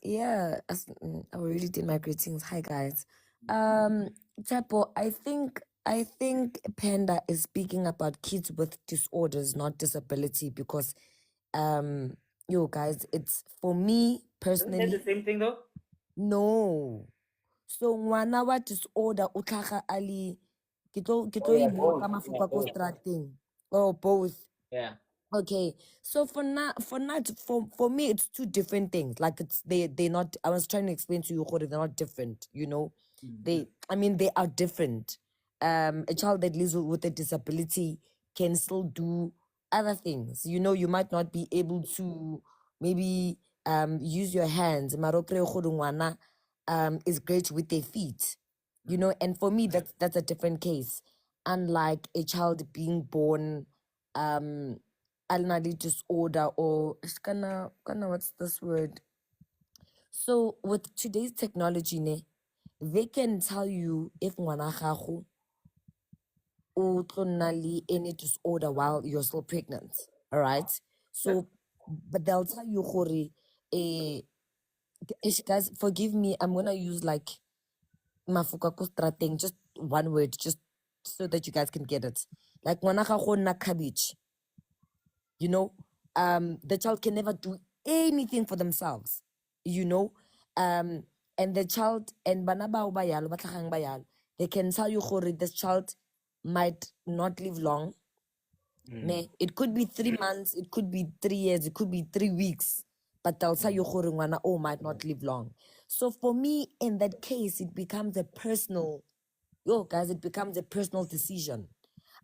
Yeah, I already did my greetings. Hi guys. Chapo, I think Panda is speaking about kids with disorders, not disability, because yo guys, it's for me Isn't that the personally, same thing though? no. So ngwana wa disorder o tlhaga a le ke tlo e bua ka Yeah, mafoko ko both. strateng. Oh, both. Yeah. Okay, so for me, it's two different things. Like they're not. I was trying to explain to you, Khore, they're not different. You know, I mean, they are different. A child that lives with a disability can still do other things. You know, you might not be able to maybe use your hands. Maropre Khore ngwana, is great with their feet. You know, and for me, that's a different case. Unlike a child being born already disorder, or it's gonna what's this word? So with today's technology, ne, they can tell you if ngwana gago o tlo nna le any disorder while you're still pregnant. All right. So, but they'll tell you, Hori, guys, forgive me, I'm gonna use like mafuka ko strateng, just one word, just so that you guys can get it. Like ngwana gago na cabbage. You know, the child can never do anything for themselves, you know. And the child and bana bao ba yalo, ba tlhagang ba yalo, they can tell you gore this child might not live long. Ne, it could be 3 months, it could be 3 years, it could be 3 weeks, but they'll tell you gore ngwana oh might not live long. So for me, in that case, it becomes a personal, yo guys, it becomes a personal decision.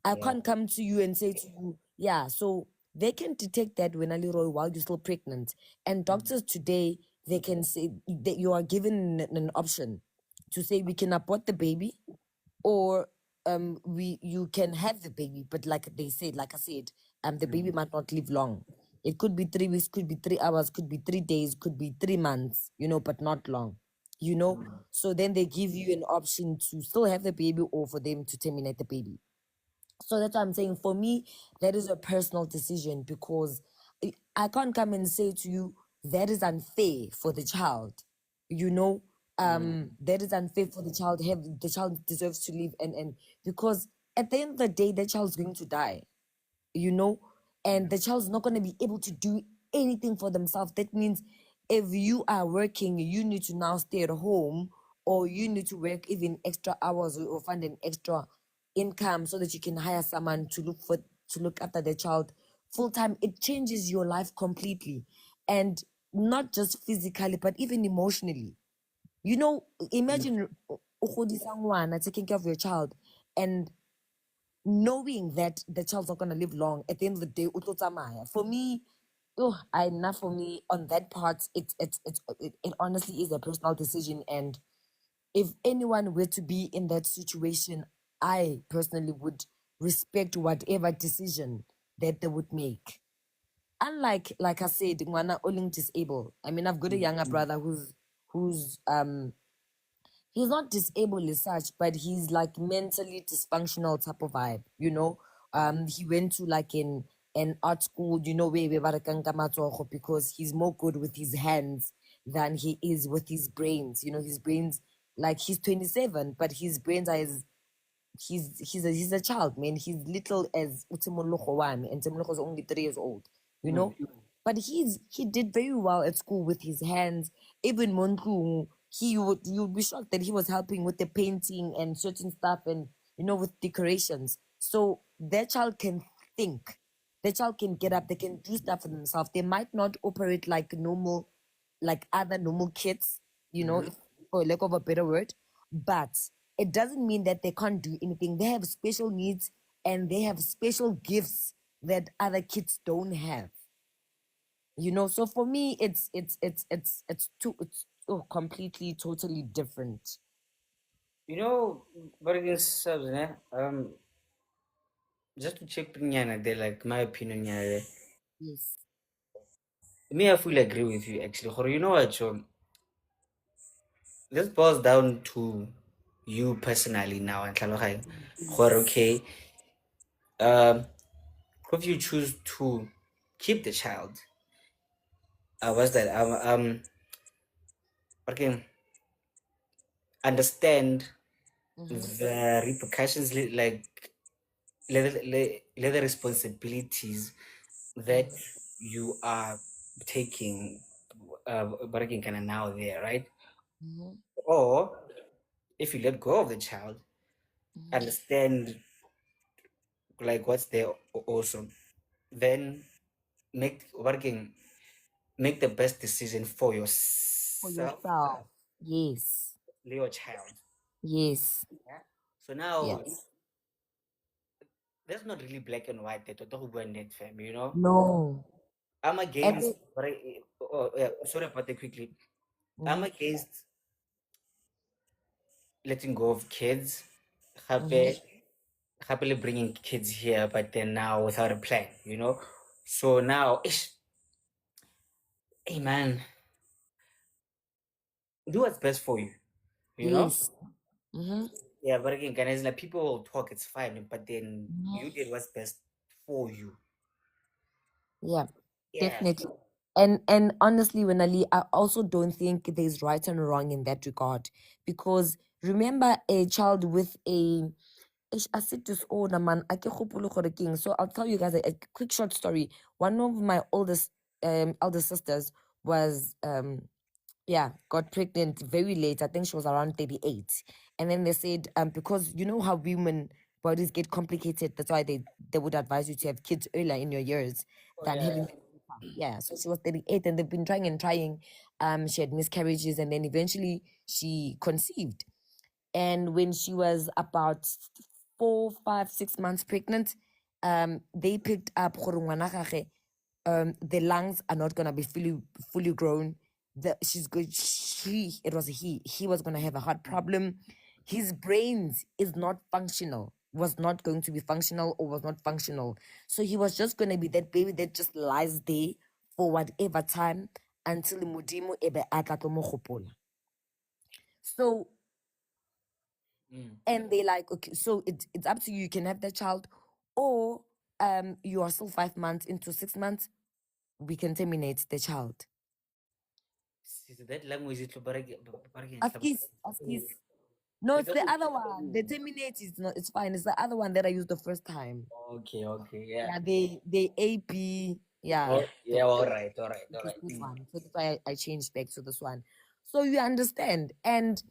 I can't come to you and say to you, yeah, so they can detect that when Leroy while you're still pregnant. And doctors today, they can say that you are given an option to say we can abort the baby, or you can have the baby, but like they said, like I said, the baby might not live long. It could be 3 weeks, could be 3 hours, could be 3 days, could be 3 months, you know, but not long. You know, so then they give you an option to still have the baby or for them to terminate the baby. So that's why I'm saying for me, that is a personal decision, because I can't come and say to you that is unfair for the child. You know, that is unfair for the child. The child deserves to live, and because at the end of the day, the child's going to die. You know, and the child's not going to be able to do anything for themselves. That means if you are working, you need to now stay at home, or you need to work even extra hours, or find an extra income so that you can hire someone to look after the child full time. It changes your life completely, and not just physically but even emotionally. You know, imagine taking care of your child and knowing that the child's not gonna live long. At the end of the day, o tlo tsamaya. For me, enough for me on that part. It honestly is a personal decision, and if anyone were to be in that situation, I personally would respect whatever decision that they would make. Unlike, like I said, ngwana oling disabled. I mean, I've got a younger brother who's he's not disabled as such, but he's like mentally dysfunctional type of vibe, you know. He went to like an art school, you know, where because he's more good with his hands than he is with his brains. You know, his brains, like he's 27, but his brains are as he's a child, man. He's little as Utimoloko one, and Timoloko is only 3 years old, you know. But he did very well at school with his hands. Even Monku, you'd be shocked that he was helping with the painting and certain stuff, and you know, with decorations. So that child can think. The child can get up. They can do stuff for themselves. They might not operate like normal, like other normal kids, you know, for lack of a better word. But it doesn't mean that they can't do anything. They have special needs and they have special gifts that other kids don't have. You know, so for me, it's completely, totally different. You know, but against subs, just to check Pinyana, they like my opinion. Yeah, Yes. me, I fully agree with you actually. Or you know what, so this boils down to you personally now and Yes. okay, um, if you choose to keep the child, what's that? Okay, understand Mm-hmm. the repercussions, like the responsibilities that you are taking, working kind of now there, right? Mm-hmm. Or if you let go of the child, Mm-hmm. understand like what's there also, then make working make the best decision for For yourself, yourself. Yes. your child. Yes. Yeah. So now Yes. there's not really black and white that net fam, you know. No. I'm against Every. but yeah, sorry about that quickly. I'm Mm-hmm. against letting go of kids. Mm-hmm. Happily bringing kids here, but then now without a plan, you know. So now, hey man, do what's best for you, you know. Yes. Mm-hmm. Yeah, but again, guys, like people will talk, it's fine, but then Mm-hmm. you did what's best for you. Yeah, Yeah. definitely. And honestly, when I also don't think there's right and wrong in that regard, because remember a child with a acid disorder, man. I ke kgopole gore ke eng. So I'll tell you guys a quick short story. One of my oldest elder sisters was yeah, got pregnant very late. I think she was around 38. And then they said, because you know how women bodies get complicated, that's why they would advise you to have kids earlier in your years Oh than yeah. having them later. Yeah. So she was 38 and they've been trying and trying. She had miscarriages and then eventually she conceived. And when she was about 4, 5, 6 months pregnant, they picked up gore ngwana gagwe, the lungs are not gonna be fully grown. She's good. It was he was gonna have a heart problem. His brains is not functional. Was not going to be functional or was not functional. So he was just gonna be that baby that just lies there for whatever time until Modimo ebe a tla tlo mo gopola. So and they like, okay, so it's up to you. You can have that child, or you are still 5 months into 6 months, we can terminate the child. That language is Askis. No, it's the other one. The terminate is not. It's fine. It's the other one that I used the first time. okay, yeah. Yeah, the AP. Yeah, Oh, yeah, all right, this one. So that's why I changed back to this one. So you understand. And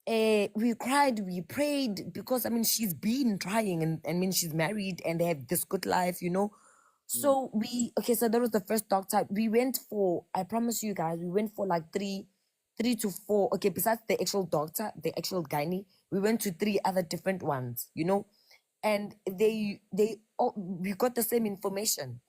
we cried, we prayed because I mean she's been trying and I mean she's married and they have this good life, you know. So so that was the first doctor. We went for, I promise you guys, we went for like three to four. Okay, besides the actual doctor, the actual gynae, we went to three other different ones, you know, and they all, we got the same information.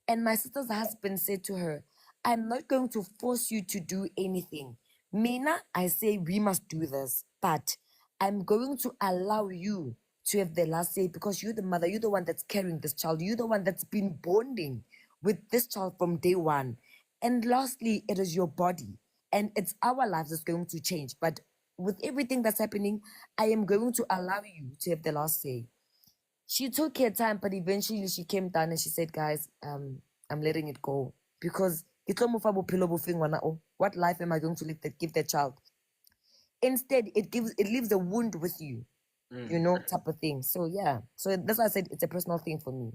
And my sister's husband said to her, I'm not going to force you to do anything. Mina, I say we must do this, but I'm going to allow you to have the last say because you're the mother, you're the one that's carrying this child, you're the one that's been bonding with this child from day one. And lastly, it is your body and it's our lives that's going to change. But with everything that's happening, I am going to allow you to have the last say. She took her time, but eventually she came down and she said, guys, I'm letting it go. Because what life am I going to give that child? Instead, it leaves a wound with you, you know, type of thing. So yeah. So that's why I said it's a personal thing for me.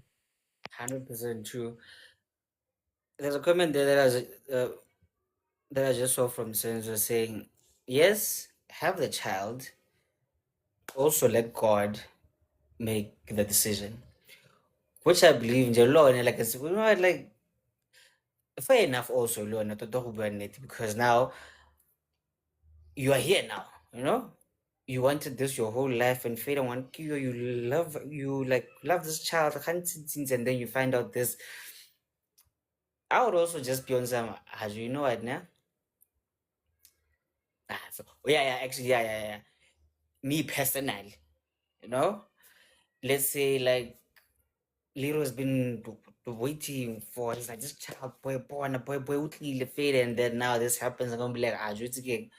100% true. There's a comment there that I just saw from Senzo saying, yes, have the child, also let God make the decision. Which I believe in the law and like you know what, like fair enough also law not to talk about it because now you are here now, you know? you wanted this your whole life and fate want you love this child, and then you find out this. I would also just be on some, as you know what now. Actually, yeah. Me personally, you know, let's say like Lero has been waiting for, it's like this child boy born, a boy would the fate, and then now this happens. I'm gonna be like, it's again.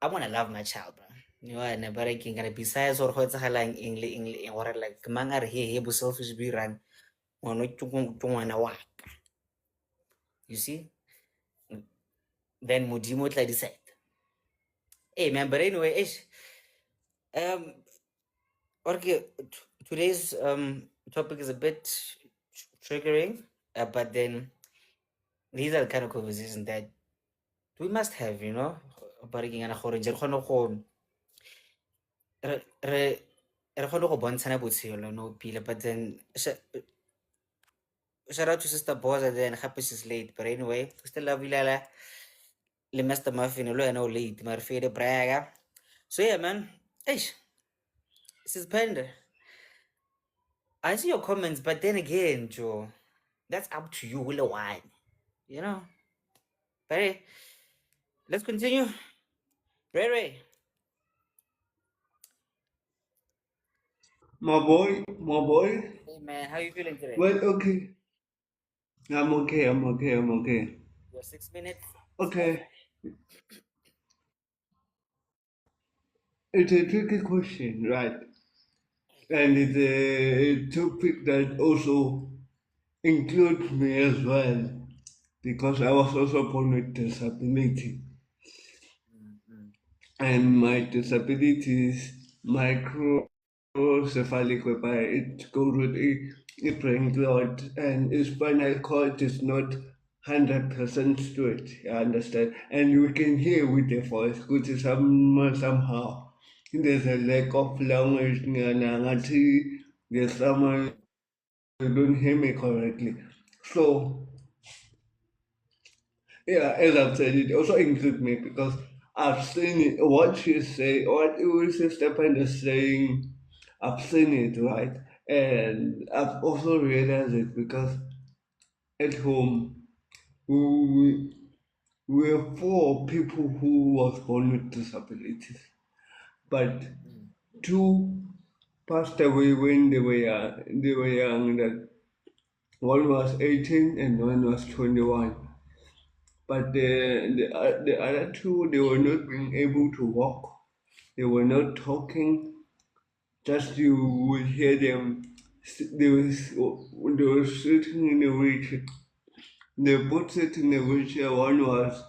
I wanna love my child, bro. You know, and but I can besides or what's like English or like mangar he selfish be run. You see? Then Mujimo like decide. Hey man, but anyway, um okay, today's topic is a bit triggering, but then these are the kind of conversations that we must have, you know. Barking and a horror, re kgone go bontshana botshelo no pila, but then shout out to Sister Boza, then happy she's late, but anyway, still love you, Lala. Le Mr. Muffin, lo no late, my favorite braga. So yeah, man. Hey, this is Panda. I see your comments, but then again, Joe, that's up to you, Willow Wine. You know. But hey, let's continue. Ray. My boy. Hey man, how you feeling today? Well, okay. I'm okay. Your 6 minutes. Okay. It's a tricky question, right? And it's a topic that also includes me as well, because I was also born with disability. And my disability is microcephalic, whereby it goes with a brain clot, and its spinal cord is not 100% straight. I understand, and we can hear with the voice, which is somehow there's a lack of language. There's someone you don't hear me correctly. So yeah, as I've said, it also includes me because I've seen it, what she's saying, what Ulysses Stephen is saying, I've seen it, right? And I've also realized it because at home, we, we're four people who was born with disabilities, but two passed away when they were young. That one was 18 and one was 21. But the other two, they were not being able to walk. They were not talking. Just you would hear them. They were sitting in a wheelchair. They both sit in a wheelchair. One was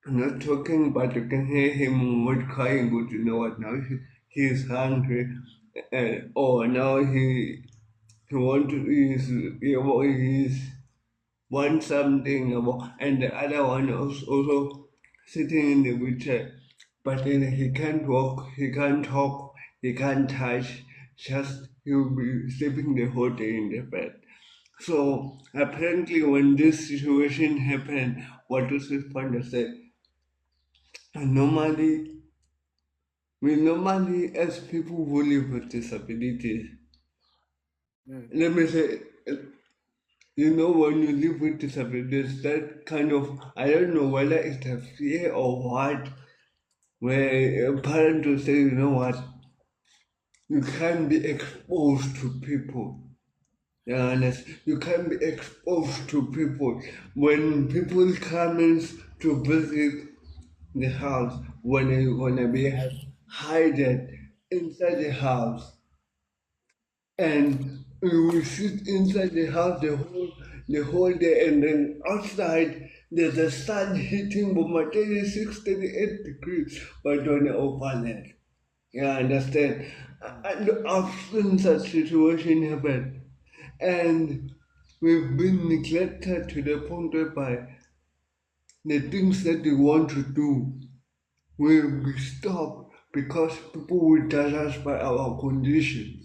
not talking, but you can hear him what crying. But you know what? Now he is hungry, and now he want to he's want something about, and the other one is also sitting in the wheelchair, but then he can't walk, he can't talk, he can't touch, just he'll be sleeping the whole day in the bed. So apparently when this situation happened, what was his point of said, and normally as people who live with disabilities, let me say, you know, when you live with disabilities, that kind of, I don't know whether it's a fear or what, where a parent will say, you know what, you can't be exposed to people. Yeah, honest, you can't be exposed to people. When people come in to visit the house, when they wanna be hidden inside the house, and we will sit inside the house the whole day, and then outside there's the sun hitting about 36, 38 degrees, but on the overland. Yeah, I understand. And often such situation happen, and we've been neglected to the point whereby the things that we want to do will be stopped because people will judge us by our conditions.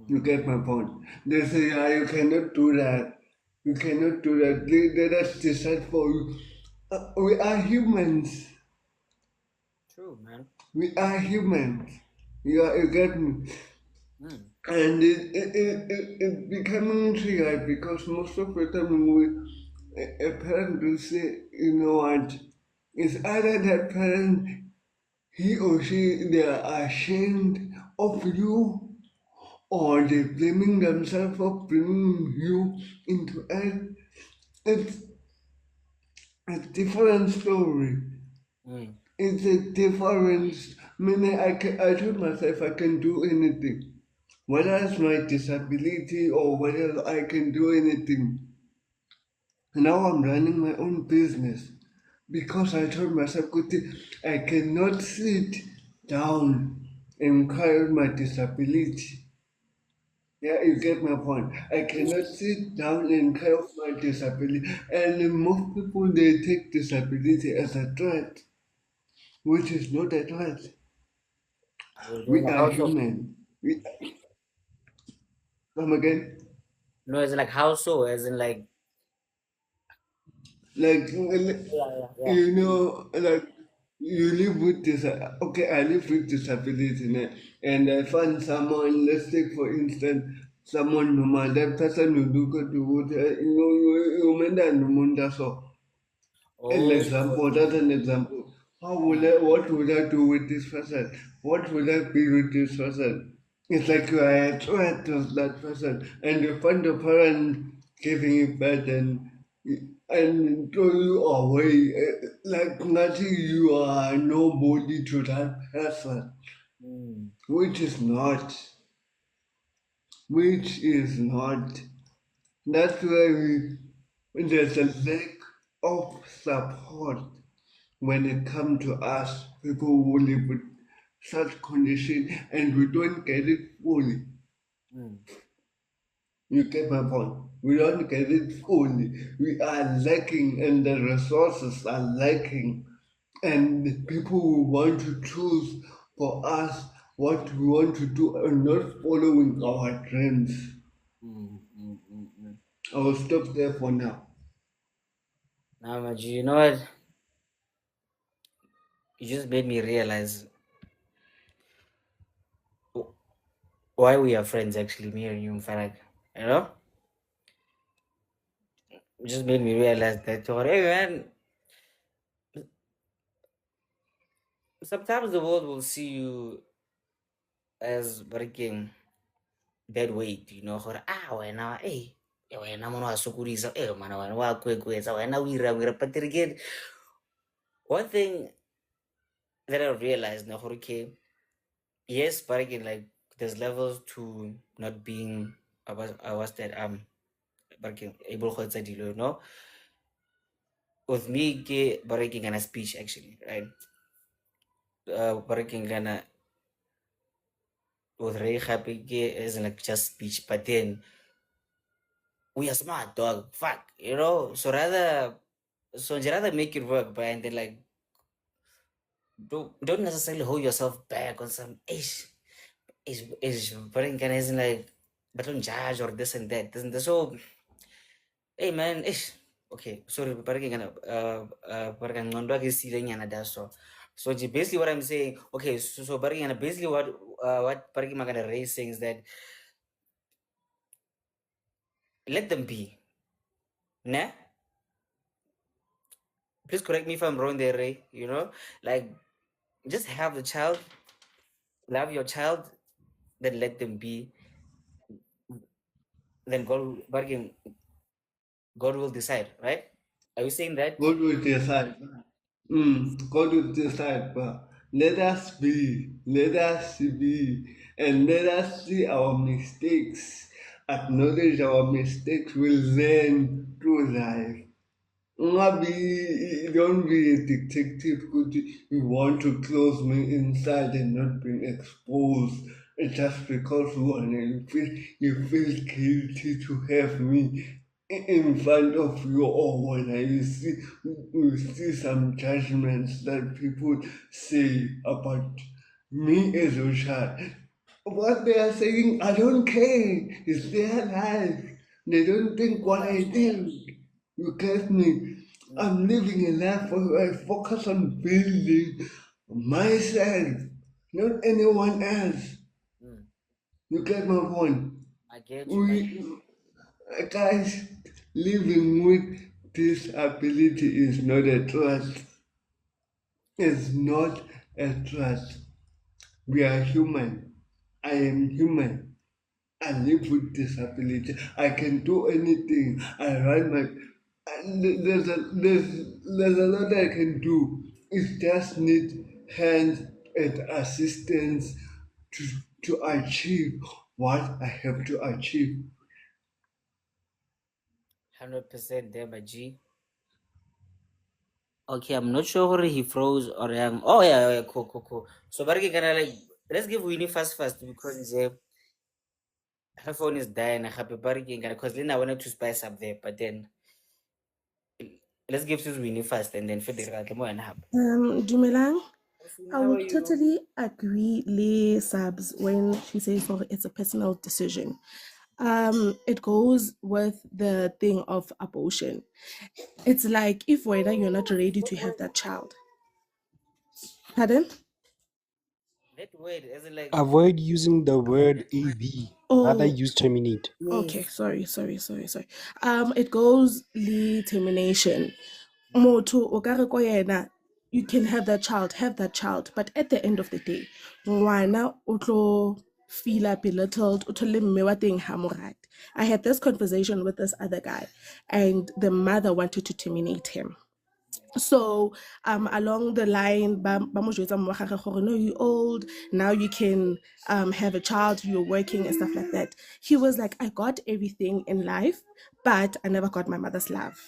You get my point? They say, you cannot do that. You cannot do that. Let us decide for you. we are humans. True, man. We are humans. You get me? Mm. And it's becoming tricky because most of the time a parent will say, you know what, it's either that parent, he or she, they are ashamed of you, or they blaming themselves for bringing you into it. It's a different story. Mm. It's a difference. Meaning, I told myself I can do anything. Whether it's my disability or whether I can do anything. Now I'm running my own business because I told myself, "Kuti, I cannot sit down and cry out my disability." Yeah, you get my point. I cannot sit down and cry out my disability. And most people, they take disability as a threat, which is not a threat. We Like are how so? human. We come again. No, it's like how so? As in like, Like, yeah, yeah, you know, like you live with this. Okay, I live with disability now, and I find someone. Let's take for instance, someone normal. That person will look at you. You know, you mean that no so. An oh, example, that's an example. What would I do with this person? What would I be with this person? It's like you are a threat to that person, and you find the parent giving it back and throw you away like nothing. You are nobody to that person, mm, which is not, which is not. That's why there's a lack of support when it comes to us, people who live with such condition, and we don't get it fully. mm, You get my point? We don't get it fully. We are lacking, and the resources are lacking, and people who want to choose for us what we want to do are not following our dreams. mm. I will stop there for now. Now, Maji, you know what? You just made me realize why we are friends. Actually, me and you, Farag. You know, it just made me realize that. Hey, man, sometimes the world will see you as breaking dead weight. You know, when hey. Wena mwana wa sokodisa mana wena wa kwekweetsa wena o ira but then again one thing that I realized na gore okay, yes, but again, like there's levels to not being I was that but again, able to dilo, you know. With me ke breaking kind of speech actually, right? Breaking kind of with Ray happy isn't like just speech, but then we are smart dog. Fuck, you know. So rather make it work, but and then like don't necessarily hold yourself back on some ish breaking kind of isn't like but don't judge or this and that. This and that. So hey man, ish. Okay, sorry, parang ngondwa ke sileng yana da so. So basically what I'm saying, okay, so parang basically what parang magana Ray saying is that let them be. Nah, please correct me if I'm wrong there, Ray. You know, like just have the child, love your child, then let them be. Then God will decide, right? Are you saying that? God will decide. God will decide, but let us be, and let us see our mistakes, acknowledge our mistakes, we'll learn through life. Maybe don't be a detective because you want to close me inside and not being exposed. It's just because you feel guilty to have me in front of you, or when you see some judgments that people say about me as a child. What they are saying, I don't care. It's their life. They don't think what I think. You get me? I'm living a life where I focus on building myself, not anyone else. Mm. You get my point? I get you, but We guys living with disability is not a trust. It's not a trust. We are human. I am human. I live with disability. I can do anything. I run my. There's a lot I can do. It just need hands and assistance to to achieve what I have to achieve. 100% there, my G. Okay, I'm not sure whether he froze or oh yeah, cool. So but can I like let's give Winnie first because her phone is dying. Happy birthday, because then I wanted to spice up there, but then let's give this Winnie first and then Federa and Hub. Dumelang. I How are would you? totally agree, Lee Sabs, when she says it's a personal decision. It goes with the thing of abortion. It's like if whether you're not ready to have that child. Pardon? That word as in like Avoid using the word AV. Rather Oh, use terminate. okay. Yes. Sorry. It goes Lee termination. Moto okare ko yena, you can have that child, but at the end of the day, ngwana o tlo feel belittled, o thole mme wa teng ha mo rate. I had this conversation with this other guy, and the mother wanted to terminate him. So along the line ba mo jwetsa mme wa gagwe gore, no, you're old now, you can have a child, you're working and stuff like that. He was like, I got everything in life, but I never got my mother's love.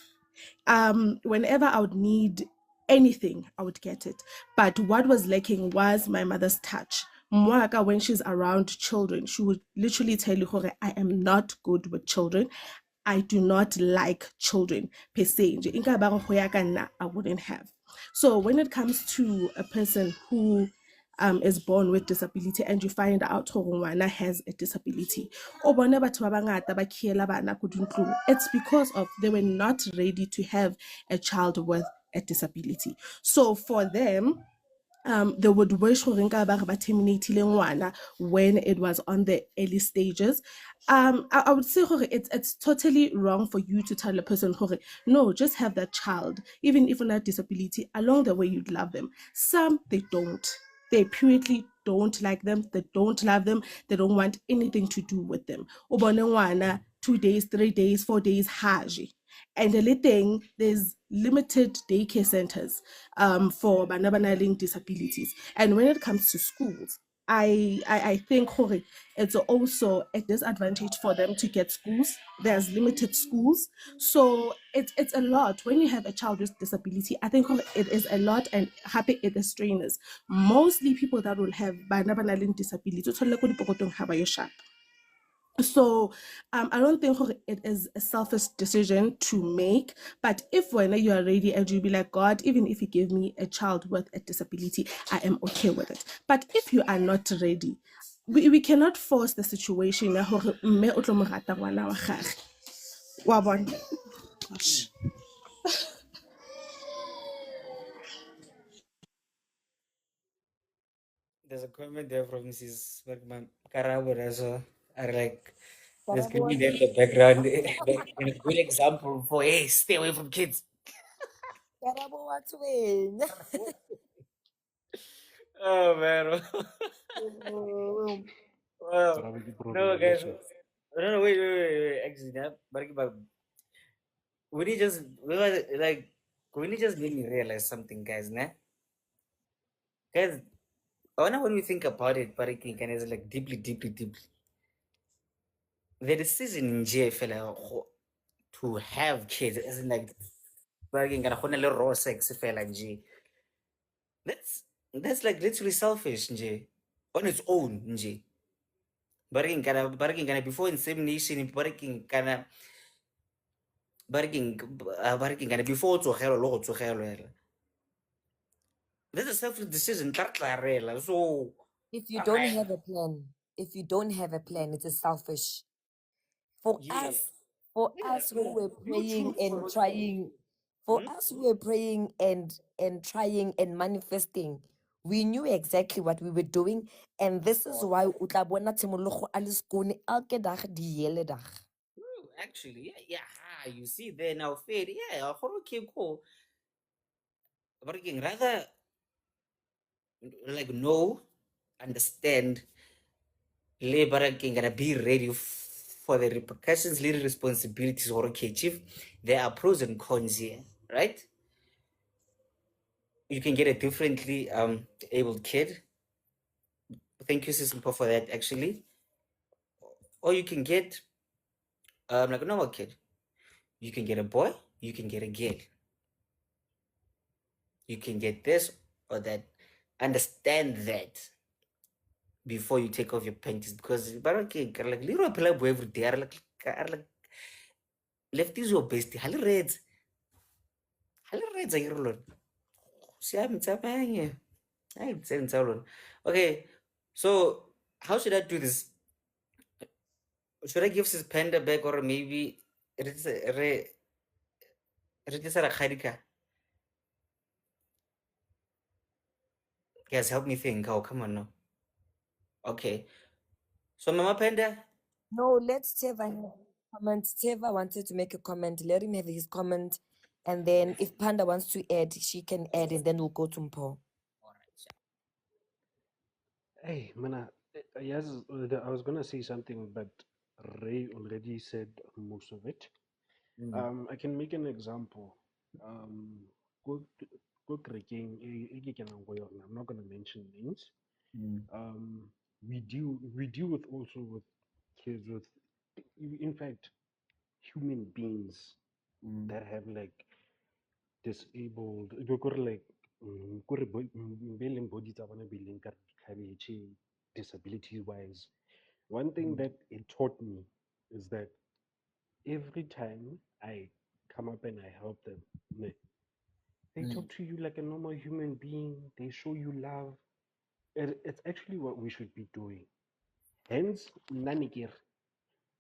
Whenever I would need anything, I would get it. But what was lacking was my mother's touch. Mwaka, when she's around children, she would literally tell you, "Hore, I am not good with children. I do not like children per se. Nje, inka ba re ho ya ka nna, I wouldn't have." So when it comes to a person who is born with disability and you find out hore ngwana has a disability, o bone batho ba bangata ba khiela bana ko dintlong, it's because of they were not ready to have a child with a disability. So for them, they would wish gore nka ba re ba terminatile ngwana when it was on the early stages. I would say gore it's totally wrong for you to tell a person gore, no, just have that child, even if on a disability. Along the way, you'd love them. Some they don't. They purely don't like them. They don't love them. They don't want anything to do with them. O bone ngwana 2 days, 3 days, 4 days, haji. And the little thing, there's limited daycare centers for bana ba nang le disabilities. And when it comes to schools, I think hore it's also a disadvantage for them to get schools. There's limited schools, so it's a lot when you have a child with disability. I think hore it is a lot, and happy it is strainers. Mostly people that will have bana ba nang le disability, o thole ko dipokotong ha ba yo sharp. So I don't think it is a selfish decision to make. But if when you are ready and you be like, God, even if you give me a child with a disability, I am okay with it. But if you are not ready, we cannot force the situation ya hore mme o tlo mo rata ngwana wa gagwe. Wa bona? Gosh. there's a comment there from Mrs. Bergman Karabura, so I like there's Karabo gonna wa be there in the background like a good example for hey, stay away from kids. Karabo wa tweng. Oh man. Wow. No guys. No, wait. Actually, that but we were like we just made me realize something, guys, nah? Guys, I wonder when we think about it, but it can is like deeply. The decision in JFL to have kids isn't like but can a raw sex fela nje. That's that's like literally selfish nje. On its own nje. Barking kana before insemination, barking kana before tsogelo lo go tsogelo hela. That's a selfish decision. So If you I'm don't like, have a plan, it is selfish. For yeah. us, for Yeah, us who so were you praying choose and for trying For us who were praying and trying and manifesting, we knew exactly what we were doing, and this is why o tla bona tshimologo a le skoon elke dag die hele dag. True, actually, yeah. You see there now, fair, yeah. Okay, cool. But again, rather like know, understand, labor again, gotta be ready for the repercussions, little responsibilities, or okay, chief. There are pros and cons here, right? You can get a differently abled kid. Thank you, Sisimpo, for that actually. Or you can get like a normal kid. You can get a boy, you can get a girl. You can get this or that. Understand that before you take off your panties, because but okay, like little play every day. Like left is your bestie. Hali reds. Hali reds are your see, I'm tapping. I'm saying so. Okay, so how should I do this? Should I give this panda back or maybe Guys, help me think. Oh, come on now. Okay. So Mama Panda, No, let's Teva have a comment. Teva wanted to make a comment. Let him have his comment. And then if Panda wants to add, she can add, and then we'll go to Mpo. all right. Hey, mana, yes, I was gonna say something, but Ray already said most of it. I can make an example. Um, go go kerekeng e ke kenang go yona. I'm not gonna mention names. Um, we deal with also with kids with, in fact, human beings that have like disabled, like body tsa bona di leng ka cabbage disability wise. One thing that it taught me is that every time I come up and I help them, they talk to you like a normal human being. They show you love. It's actually what we should be doing. Hence, nanikir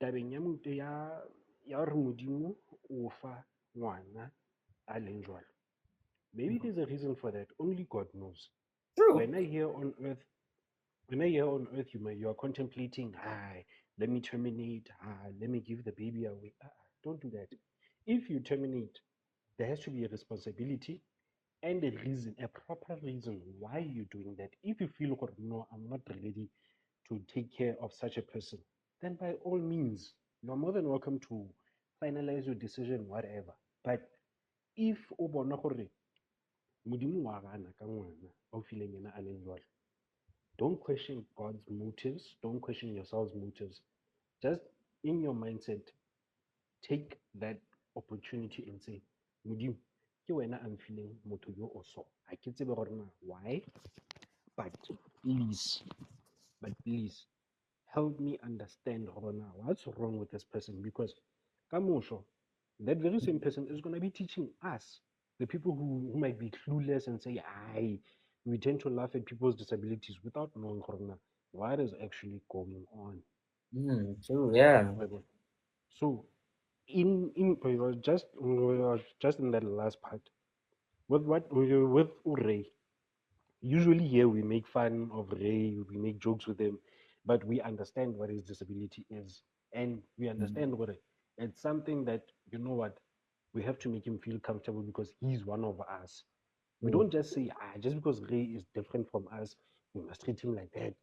tabeng ya ya hore Modimo o fa ngwana a leng jwalo. Maybe there's a reason for that. Only God knows. True. When I hear on earth, when I hear on earth, you are contemplating, let me terminate, let me give the baby away. Don't do that. If you terminate, there has to be a responsibility and a reason, a proper reason why you're doing that. If you feel, "Oh, no, I'm not ready to take care of such a person," then by all means, you're more than welcome to finalize your decision, whatever. But if o bona gore Modimo wa gana ka ngwana o fileng yena a leng jwalo, don't question God's motives, don't question yourselves motives. Just in your mindset, take that opportunity and say, Modimo, ke wena a mfileng motho yo o so. Ha ke tsebe gore na why, but please, help me understand gore na what's wrong with this person, because kamoso, that very same person is going to be teaching us, the people who might be clueless and say, I, we tend to laugh at people's disabilities without knowing gore na what is actually going on. True, yeah. Right? So, we were just in that last part with with Ure. Usually here we make fun of Ray, we make jokes with him, but we understand what his disability is, and we understand what it's something that, you know what, we have to make him feel comfortable because he's one of us. We don't just say, just because Ray is different from us, we must treat him like that.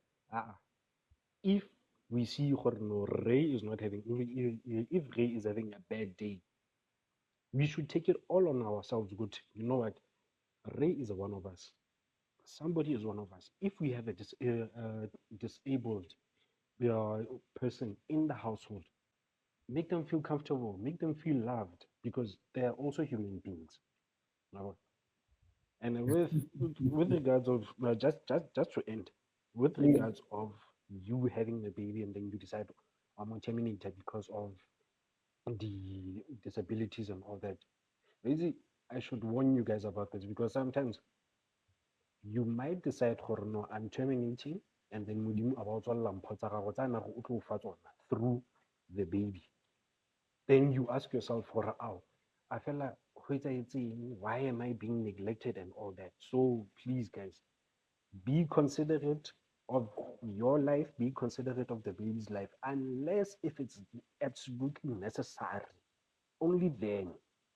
If we see no, Ray is not having, if Ray is having a bad day, we should take it all on ourselves. Good, you know what, Ray is one of us. Somebody is one of us. If we have a disabled uh, person in the household, make them feel comfortable, make them feel loved, because they are also human beings. Now, and with regards of just to end, with regards of you having a baby and then you decide, I'm gonna terminate it because of the disabilities and all that. Basically, I should warn you guys about this, because sometimes you might decide, no, I'm terminating, and then Modimo about through the baby. Then you ask yourself, I feel like why am I being neglected and all that? So please, guys, be considerate of your life, be considerate of the baby's life, unless if it's absolutely necessary. Only then,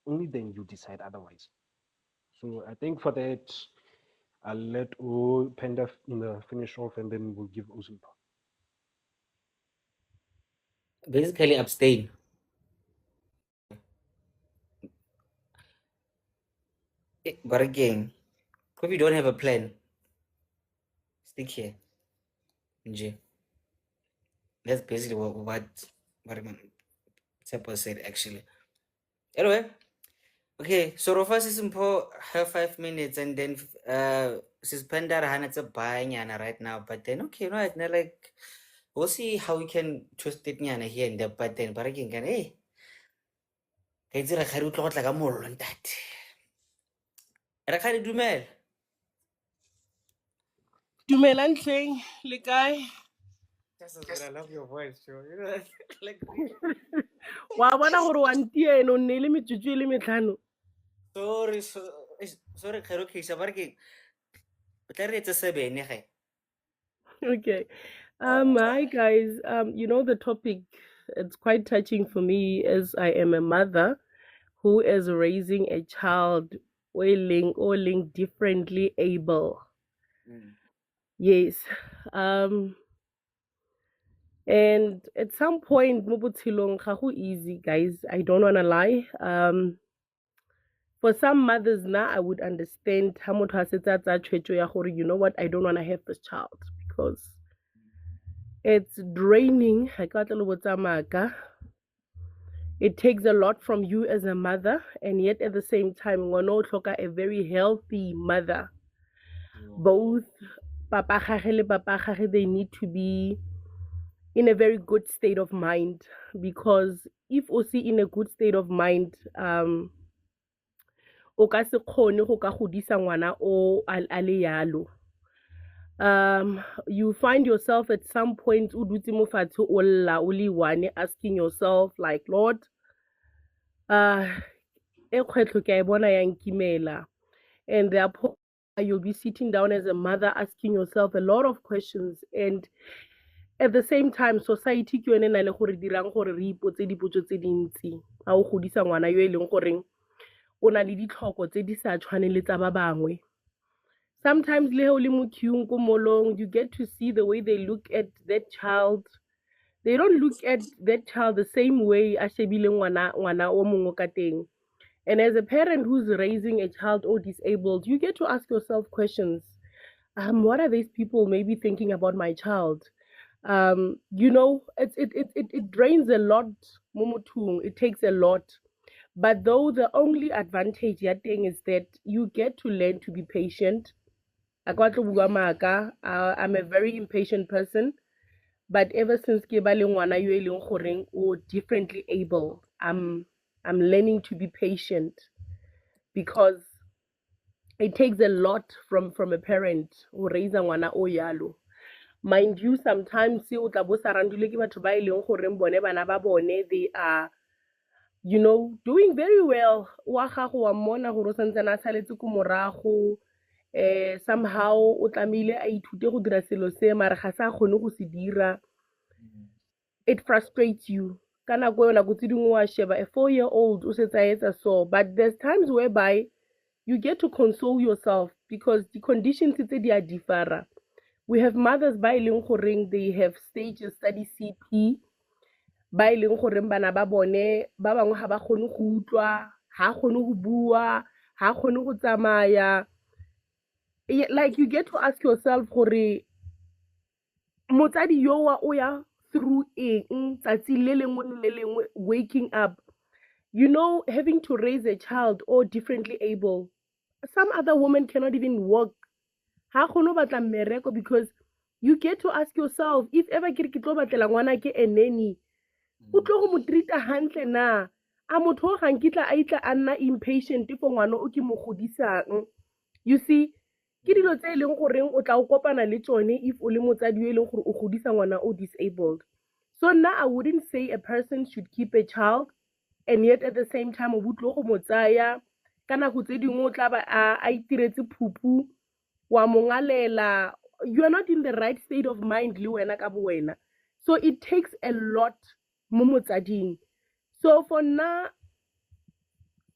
only then you decide otherwise. So I think for that, I'll let Panda finish off, and then we'll give Uzumpa. Basically, abstain. But again, if you don't have a plan, stick here. Nje. That's basically what Tsepo said, actually. Anyway, okay, so Rofa Simpo have 5 minutes, and then suspender Hana Nyana right now, but then okay, right now, like, we'll see how we can twist it Nyana here and there, but then, but again, hey, it's like I would like a more on that. Rakari Dumel. Dumelang hleng, le kae? I love your voice, Joe. You know, like really. Wa bona gore wa ntia eno nne le metsotso e le metlhano. Sorry, Khero Kisha, but again, but it's a 7, hey. Okay. Hi guys. You know the topic, it's quite touching for me as I am a mother who is raising a child oiling differently able. Yes. And at some point, mo botshelong ga go easy, guys. I don't wanna lie. For some mothers now, I would understand how much has you know what, I don't wanna have this child because it's draining. It takes a lot from you as a mother, and yet at the same time, a very healthy mother. Both papa they need to be in a very good state of mind, because if also in a good state of mind, o ka se kgone go ka godisa ngwana o a le yalo. You find yourself at some point o dutse mo fatshe o lla o le one, asking yourself like, Lord, e kgwetlho ke a e bona ya nkimela. And therefore you'll be sitting down as a mother asking yourself a lot of questions, and at the same time society ke yone na le gore dirang gore re ipotse dipotso tse dintsi ga o godisa ngwana yo e leng goreng o na le ditlhoko tse di sa tshwaneng le tsa ba bangwe. Sometimes le o le mo queuing ko molong, you get to see the way they look at that child. They don't look at that child the same way a shebile ngwana o mongwe ka teng. And as a parent who's raising a child or disabled, you get to ask yourself questions. What are these people maybe thinking about my child? You know, it drains a lot, Momotung. It takes a lot. But though the only advantage thing is that you get to learn to be patient. I'm a very impatient person. But ever since ke ba le ngwana yo e leng goreng o differently able, I'm learning to be patient, because it takes a lot from a parent who raise ngwana o yalo. Mind you, sometimes o tla bo sa randule ke batho ba e leng goreng bone bana ba bone, they are, you know, doing very well. Wa gago wa mona gore o santsana a saletse ko morago. Somehow o tlamile a ithute go dira selo se mara ga sa kgone go se dira. It frustrates you. Kana go yona go tse dingwe wa sheba a 4-year-old o setsa etsa so, but there's times whereby you get to console yourself because the conditions tse di a differa. We have mothers ba e leng goreng they have stages study CP, ba e leng goreng bana ba bone ba bangwe ga ba kgone go utlwa, ha kgone go bua, ha kgone go tsamaya. Like you get to ask yourself gore motsadi yo wa o ya through eng tsatsi le lengwe waking up, you know, having to raise a child or differently able. Some other women cannot even walk, ha kgone batla mmereko, because you get to ask yourself, if ever ke tlo batlela ngwana ke eneni, o tlo go mo treata hantle na, a motho o ga nkitla a itla a nna impatient for ngwana o ke mo godisang. You see, ke dilo tse e leng goreng o tla o kopana le tsone if o le motsadi yo e leng gore o godisa ngwana o disabled. So now I wouldn't say a person should keep a child and yet at the same time o butlo go mo tsaya ka nako tse dingwe o tla ba a itiretse phupu wa mo ngalela. You are not in the right state of mind le wena ka bo wena. So it takes a lot mo motsading. So for now,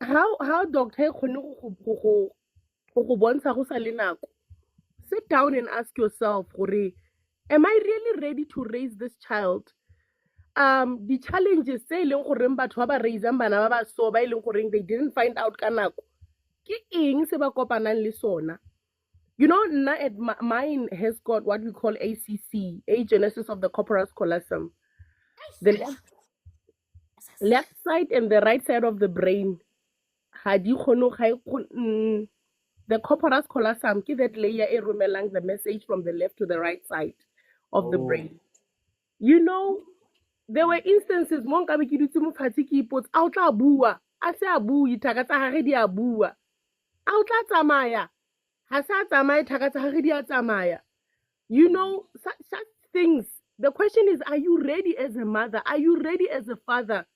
how doctor e kgone go bontsha go sa le nako, sit down and ask yourself gore, am I really ready to raise this child? The challenges tse e leng goreng batho ba ba raisang bana ba ba so ba e leng goreng they didn't find out ka nako, ke eng se ba kopanang le sona? You know, mine has got what we call ACC, agenesis of the corpus callosum. The left side and the right side of the brain, the corpus callosum, ke that layer e romelang the message from the left to the right side of the brain. You know, there were instances mo nka be ke dutse mo fatshe ke ipotsa a o tla bua, a se a bue, thaka tsa gage di a bua. A o tla tsamaya, ha sa tsamaya, thaka tsa gage di a tsamaya. You know, such things. The question is, are you ready as a mother? Are you ready as a father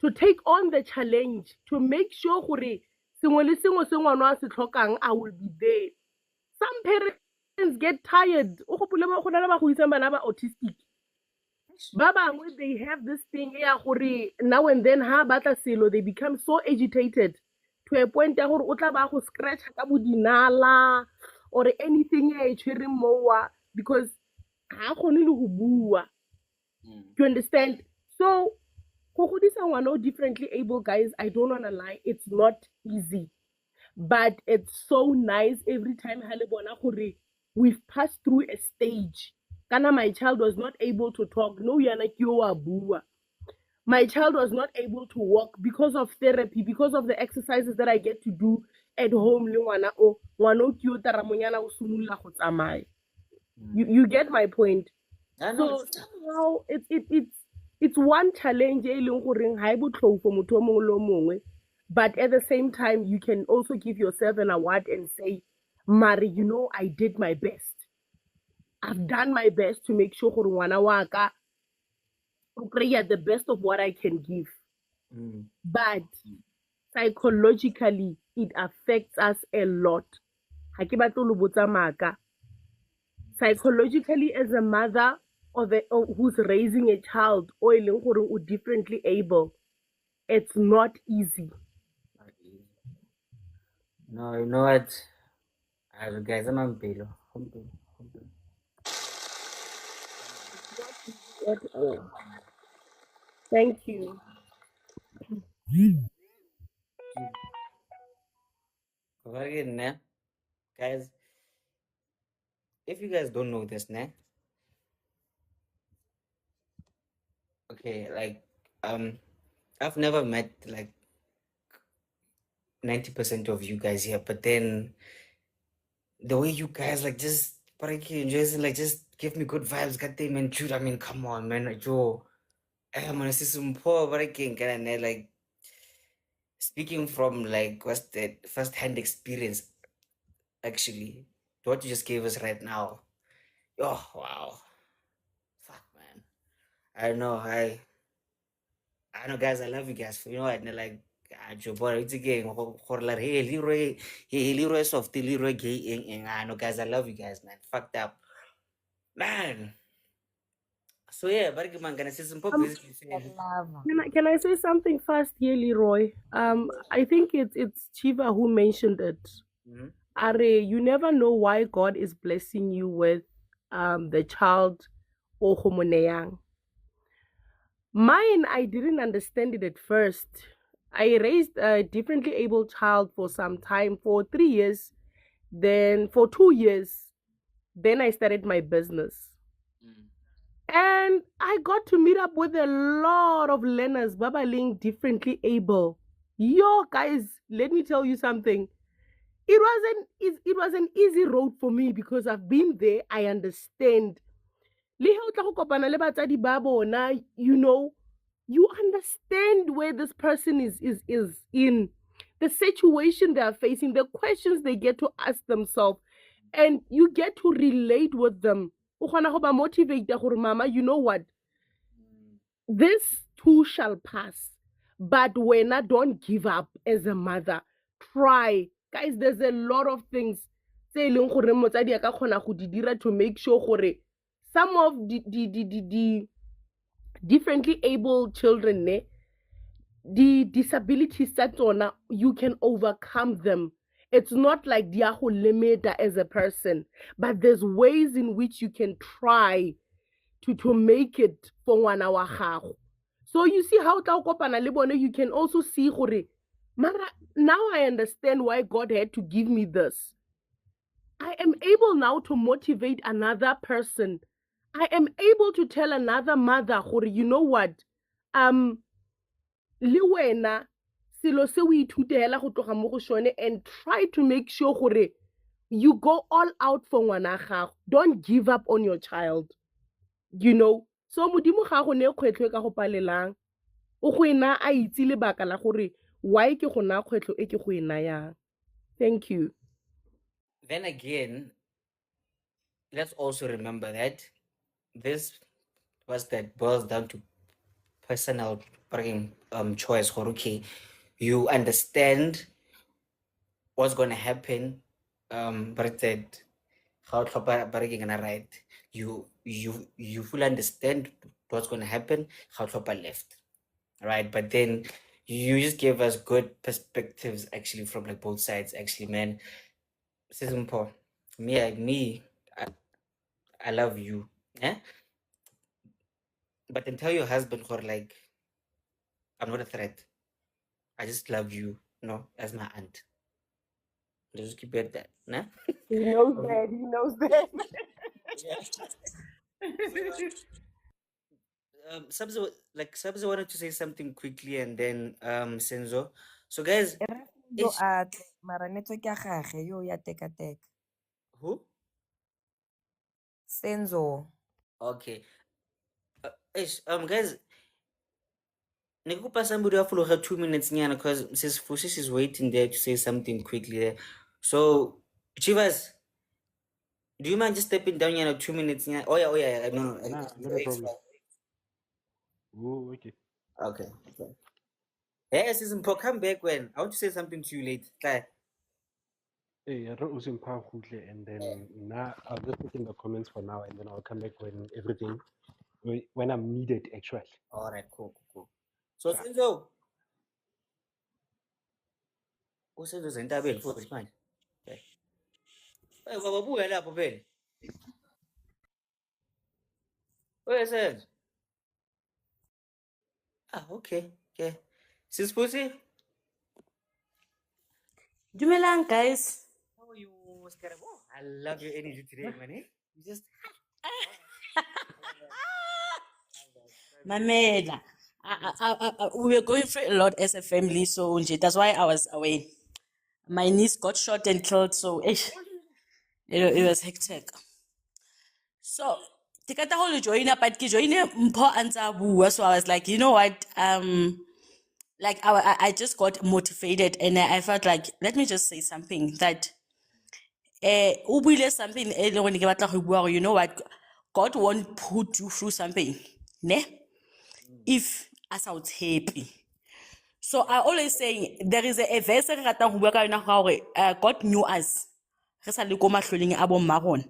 to take on the challenge, to make sure gore sengwe le sengwe se ngwana a se tlhokang, I will be there. Some parents get tired. O gopole ba go na le ba go isang bana ba autistic. Ba bangwe, they have this thing ya gore now and then ha batla selo, they become so agitated to a point ya gore o tla ba go scratch ka bodinala or anything ya e tshwereng mowa because ha kgone le go bua. You understand? So go godisa ngwana differently able, guys, I don't want to lie, it's not easy, but it's so nice every time ha le bona gore we've passed through a stage. Kana, my child was not able to talk. No, yana kiwa bua. My child was not able to walk because of therapy, because of the exercises that I get to do at home. You get my point? So somehow it's one challenge, but at the same time, you can also give yourself an award and say, Mari, you know, I did my best. I've done my best to make sure ngwana wa ka o kry-a the best of what I can give. But psychologically, it affects us a lot. Ha ke batle lo botsa maaka. Psychologically, as a mother or who's raising a child o e leng gore o differently able, it's not easy. No, you know what? Guys, I'm on pelo. At all. Thank you. Guys, if you guys don't know this, okay, like I've never met like 90% of you guys here, but then the way you guys like just give me good vibes, goddamn, man, dude. I mean, come on, man, Joe. I'm gonna see some poor, but I can't get in like speaking from like what's the first-hand experience, actually, what you just gave us right now. Oh wow, fuck, man. I know, guys. I love you guys. You know what? Like, Joe, boy, it's again. Like, hey, Leroy, soft, Leroy, gay, I know, guys. I love you guys, man. Fucked up, man. So yeah, but I'm gonna say some basically saying. Can I say something first here, Leroy? I think it's Chiva who mentioned it. Are you never know why God is blessing you with the child or homoneyang. Mine, I didn't understand it at first. I raised a differently able child for some time, for 3 years, then for 2 years, then I started my business. And I got to meet up with a lot of learners, babaling differently able. Yo, guys, let me tell you something. It was an easy road for me because I've been there. I understand. You know, you understand where this person is in, the situation they are facing, the questions they get to ask themselves, and you get to relate with them. Motivate mama, you know what? This too shall pass. But when I don't give up as a mother, try. Guys, there's a lot of things tse e leng gore motsadi a ka kgona go di dira to make sure gore some of the differently able children ne, the disabilities tsa tsona, you can overcome them. It's not like di a go limita as a person, but there's ways in which you can try to make it for ngwana wa gago. So you see how tla o kopana le bone, you can also see gore mara now I understand why God had to give me this. I am able now to motivate another person. I am able to tell another mother gore you know what, le wena selo se o ithutela go tloga mo go sone, and try to make sure gore you go all out for ngwana gago. Don't give up on your child, you know. So modimo ga go ne kgwetlho e ka go palelang, o go ena a itse lebaka la gore why ke go na kgwetlho e ke go e nayang. Thank you. Then again, let's also remember that this was that boils down to personal choice. Okay, you understand what's gonna happen, but that how right. You fully understand what's gonna happen, how left. Right, but then you just gave us good perspectives actually from like both sides actually, man. Simple. I love you. Yeah. But then tell your husband for like, I'm not a threat. I just love you, as my aunt. Just keep it that, nah? He knows that. He knows that. Sabzi wanted to say something quickly, and then Senzo. So guys, Yo at mara network ya gage yo ya teka. who? Senzo. Okay. Guys, Nikupa somebody a follow her 2 minutes nyana because Mrs. Fusis is waiting there to say something quickly there. So Chivas, do you mind just stepping down 2 minutes? Oh yeah. No. Nah, not a problem. Oh, okay. Okay. Yes, it's important. Come back when I want to say something to you late. Okay. Hey, I wrote Usim Pahutle, and then now I'll just put in the comments for now, and then I'll come back when everything, when I'm needed actually. All right, cool. So Sure. Senzo, usenzo zentabeni futhi manje. Babuya lapho phela. Senzo. Okay. Sis Pussy, Dumelang guys. how are you, Scarabo? I love your energy today, man. You just Mamela. We were going through a lot as a family, so that's why I was away. My niece got shot and killed, so it was hectic. So tikata go le joina but ke joine mpho antsa bua, so I was like, you know what, like I just got motivated and I felt like let me just say something that o buile something e le gore ke batla go bua gore, you know what, God won't put you through something ne if as I was happy. So I always say there is a verse re ratang go bua ka yona gore God knew us re sa le ko mahloleng a bo mma rona.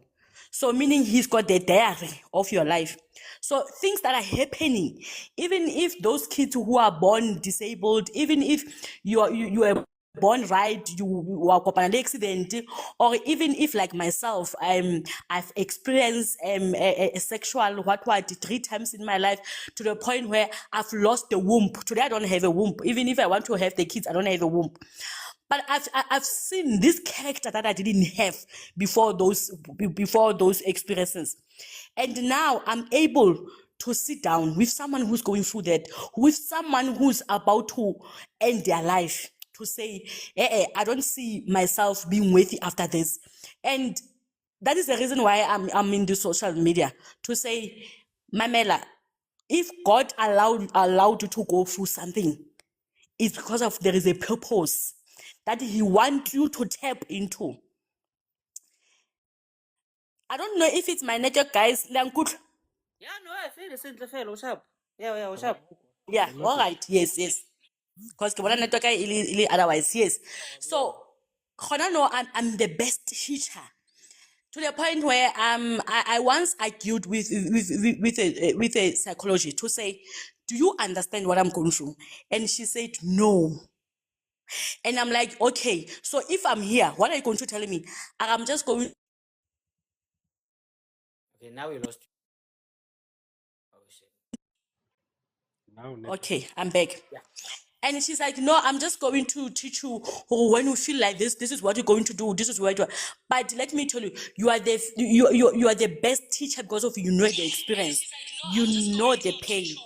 So meaning he's got the diary of your life. So things that are happening, even if those kids who are born disabled, even if you are born right, you are an accident, or even if like myself, I've experienced a sexual what 3 times in my life, to the point where I've lost the womb. Today I don't have a womb. Even if I want to have the kids, I don't have a womb. But I've seen this character that I didn't have before those experiences. And now I'm able to sit down with someone who's going through that, with someone who's about to end their life, to say, I don't see myself being worthy after this. And that is the reason why I'm in the social media, to say, Mamela, if God allowed you to go through something, it's because of there is a purpose that he wants you to tap into. I don't know if it's my network, guys. Yeah, no, I feel the same. What's up? Yeah, what's up? Yeah, all right. Yes. Because network otherwise, yes. So khona no, I'm the best teacher. To the point where I once argued with a psychologist to say, do you understand what I'm going through? And she said no. And I'm like, okay, so if I'm here, what are you going to tell me? I'm just going. Okay, now we lost you. Oh shit. Now network. Okay, I'm back. Yeah. And she's like, no, I'm just going to teach you, oh, when you feel like this is what you're going to do. This is what you are. But let me tell you, you are the best teacher because of you know the experience. You know the pain.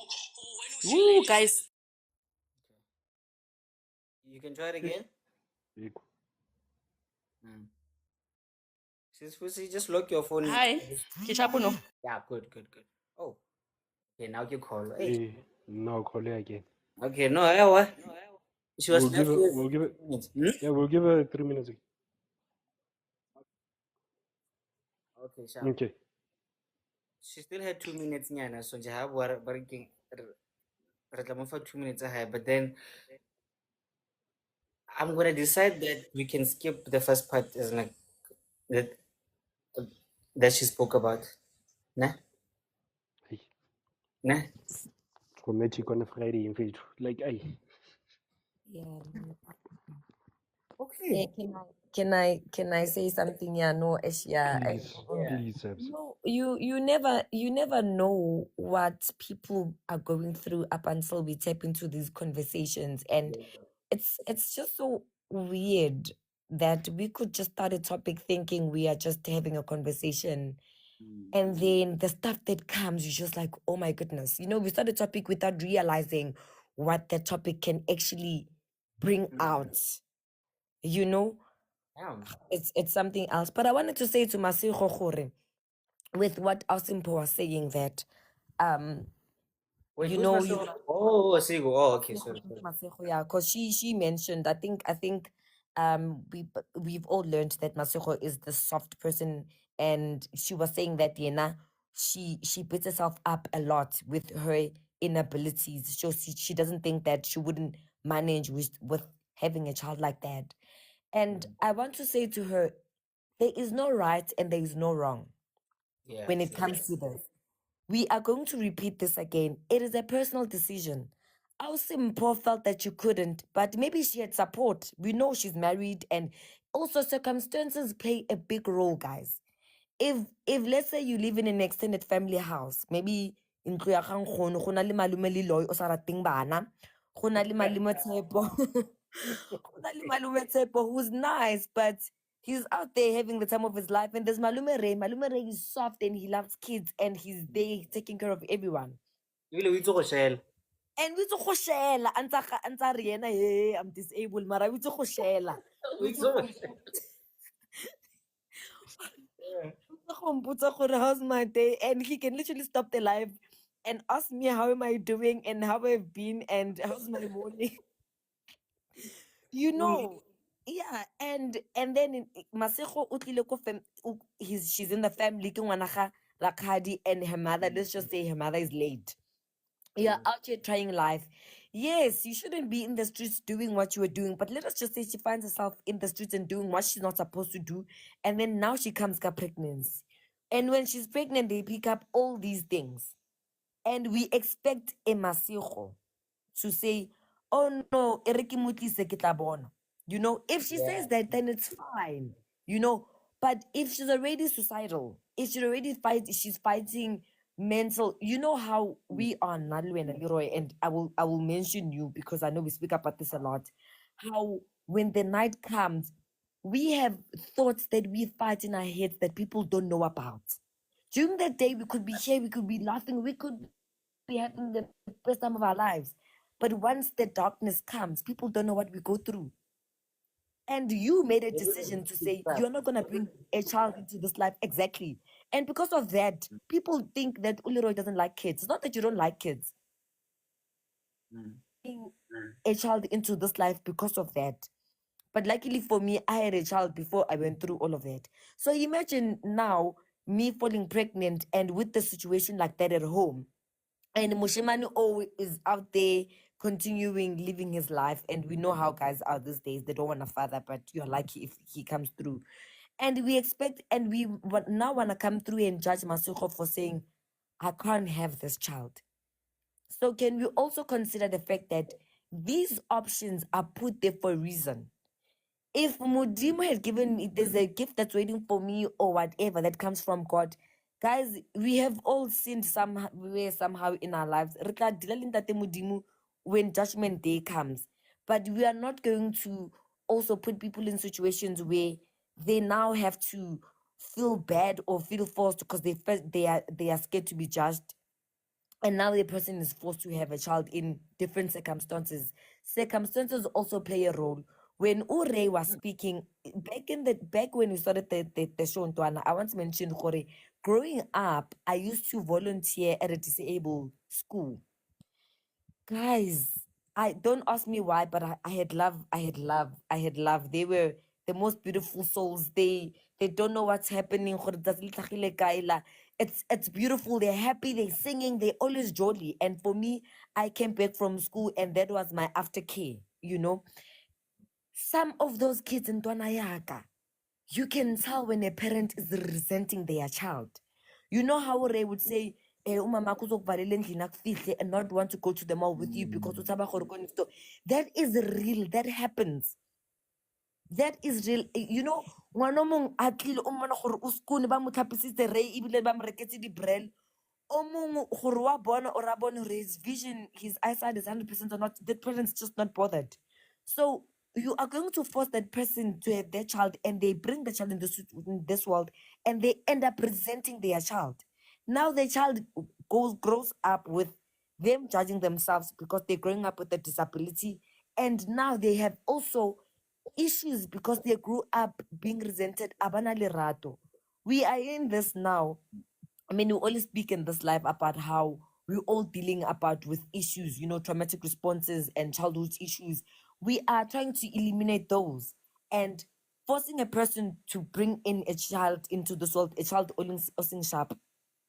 Ooh, guys. You can try it again. Big. Mm. Sis, just lock your phone. Hi. Kichapuno. Yeah, good. Oh, okay, now you call. Hey. Now call her again. Okay, no, what? She was left with We'll give it. minutes. Yeah, we'll give her 3 minutes. Okay, sure. Okay. She still had 2 minutes, nyana, so you have working. For 2 minutes ahead, but then I'm gonna decide that we can skip the first part as like that that she spoke about. Nah, Hey, nah. romantic on a Friday in Facebook. Like, ay. Yeah. Okay. Can I say something? Yeah, no, Asia. Please, Sabs. No, you never know what people are going through up until we tap into these conversations, and it's just so weird that we could just start a topic thinking we are just having a conversation, and then the stuff that comes, you're just like, oh my goodness, we start a topic without realizing what the topic can actually bring out. Damn. It's something else. But I wanted to say to Masigo Gore, with what Asimpo was saying, that Wait, you who's know Masego? Oh, Sigo. Oh, okay, sorry. Masego, yeah, because she mentioned, I think we've all learned that Masego is the soft person, and she was saying that she beats herself up a lot with her inabilities. So she doesn't think that she wouldn't manage with having a child like that. And I want to say to her, there is no right and there is no wrong Yeah, when it sure. comes to this. We are going to repeat this again. It is a personal decision. Our Simpo felt that you couldn't, but maybe she had support. We know she's married, and also circumstances play a big role, guys. If let's say you live in an extended family house, maybe ntlo ya gang kgono, go na le malome Leeloy o sa rateng bana, go na le malome Tshepo, go na le malome Tshepo who's nice, but he's out there having the time of his life. And there's Malume Ray. Malume Ray is soft and he loves kids and he's there taking care of everyone. Ebile o itse go shela. And we go shela, anta re yena, hey, I'm disabled, mara we go shela. O itse go shela. How's my day? And he can literally stop the live and ask me how am I doing and how I've been and how's my morning. Yeah, and then Masego o tlile ko she's in the family ke ngwana ga Rakgadi, and her mother, let's just say her mother is late. You're out here trying life. Yes, you shouldn't be in the streets doing what you were doing, but let us just say she finds herself in the streets and doing what she's not supposed to do, and then now she comes got pregnancy. And when she's pregnant, they pick up all these things. And we expect a Masigo to say, oh no, if she says that, then it's fine, but if she's already suicidal, if she's fighting mental, how we are, Natalie and Leroy, and I will mention you because I know we speak about this a lot, how when the night comes, we have thoughts that we fight in our heads that people don't know about. During the day, we could be here, we could be laughing, we could be having the best time of our lives. But once the darkness comes, people don't know what we go through. And you made a decision to say you're not going to bring a child into this life. Exactly. And because of that, people think that Uleroy doesn't like kids. It's not that you don't like kids. Bring a child into this life because of that. But luckily for me, I had a child before I went through all of that. So imagine now me falling pregnant and with the situation like that at home. And Mushimani is out there continuing living his life. And we know how guys are these days. They don't want a father, but you're lucky if he comes through. And we expect, and now want to come through and judge Masuko for saying, I can't have this child. So can we also consider the fact that these options are put there for a reason? If Mudimo had given me, there's a gift that's waiting for me or whatever that comes from God, guys, we have all sinned somewhere, somehow in our lives. Re tla dira le Ntate Modimo when judgment day comes. But we are not going to also put people in situations where they now have to feel bad or feel forced because they are scared to be judged, and now the person is forced to have a child in different circumstances. Circumstances also play a role. When Ure was speaking back when we started the show, Ntwana, I want to mention Gore. Growing up, I used to volunteer at a disabled school. Guys, I don't ask me why, but I had love. I had love. I had love. They were the most beautiful souls. They don't know what's happening. It's beautiful. They're happy. They're singing. They're always jolly. And for me, I came back from school, and that was my aftercare. You know, some of those kids in Tonayaka, you can tell when a parent is resenting their child. You know how Ray would say, umama kuzokuvalela endlini akufihle and not want to go to the mall with you because uthaba gore kone store. That is real. That happens. That is real. You know, ngwana o mong a tlile o mmona gore o skone ba mo tlhapisitse Ray ebile ba mo reketse di-brand. O mong gore wa bona or a bone hore his vision, his eyesight is 100% or not, that parent's just not bothered. So you are going to force that person to have their child, and they bring the child in this world, and they end up resenting their child. Now the child grows up with them judging themselves because they're growing up with a disability, and now they have also issues because they grew up being resented. Abana lerato. We are in this now. I mean, we always speak in this life about how we're all dealing about with issues, you know, traumatic responses and childhood issues. We are trying to eliminate those, and forcing a person to bring in a child into this world, a child osing sharp,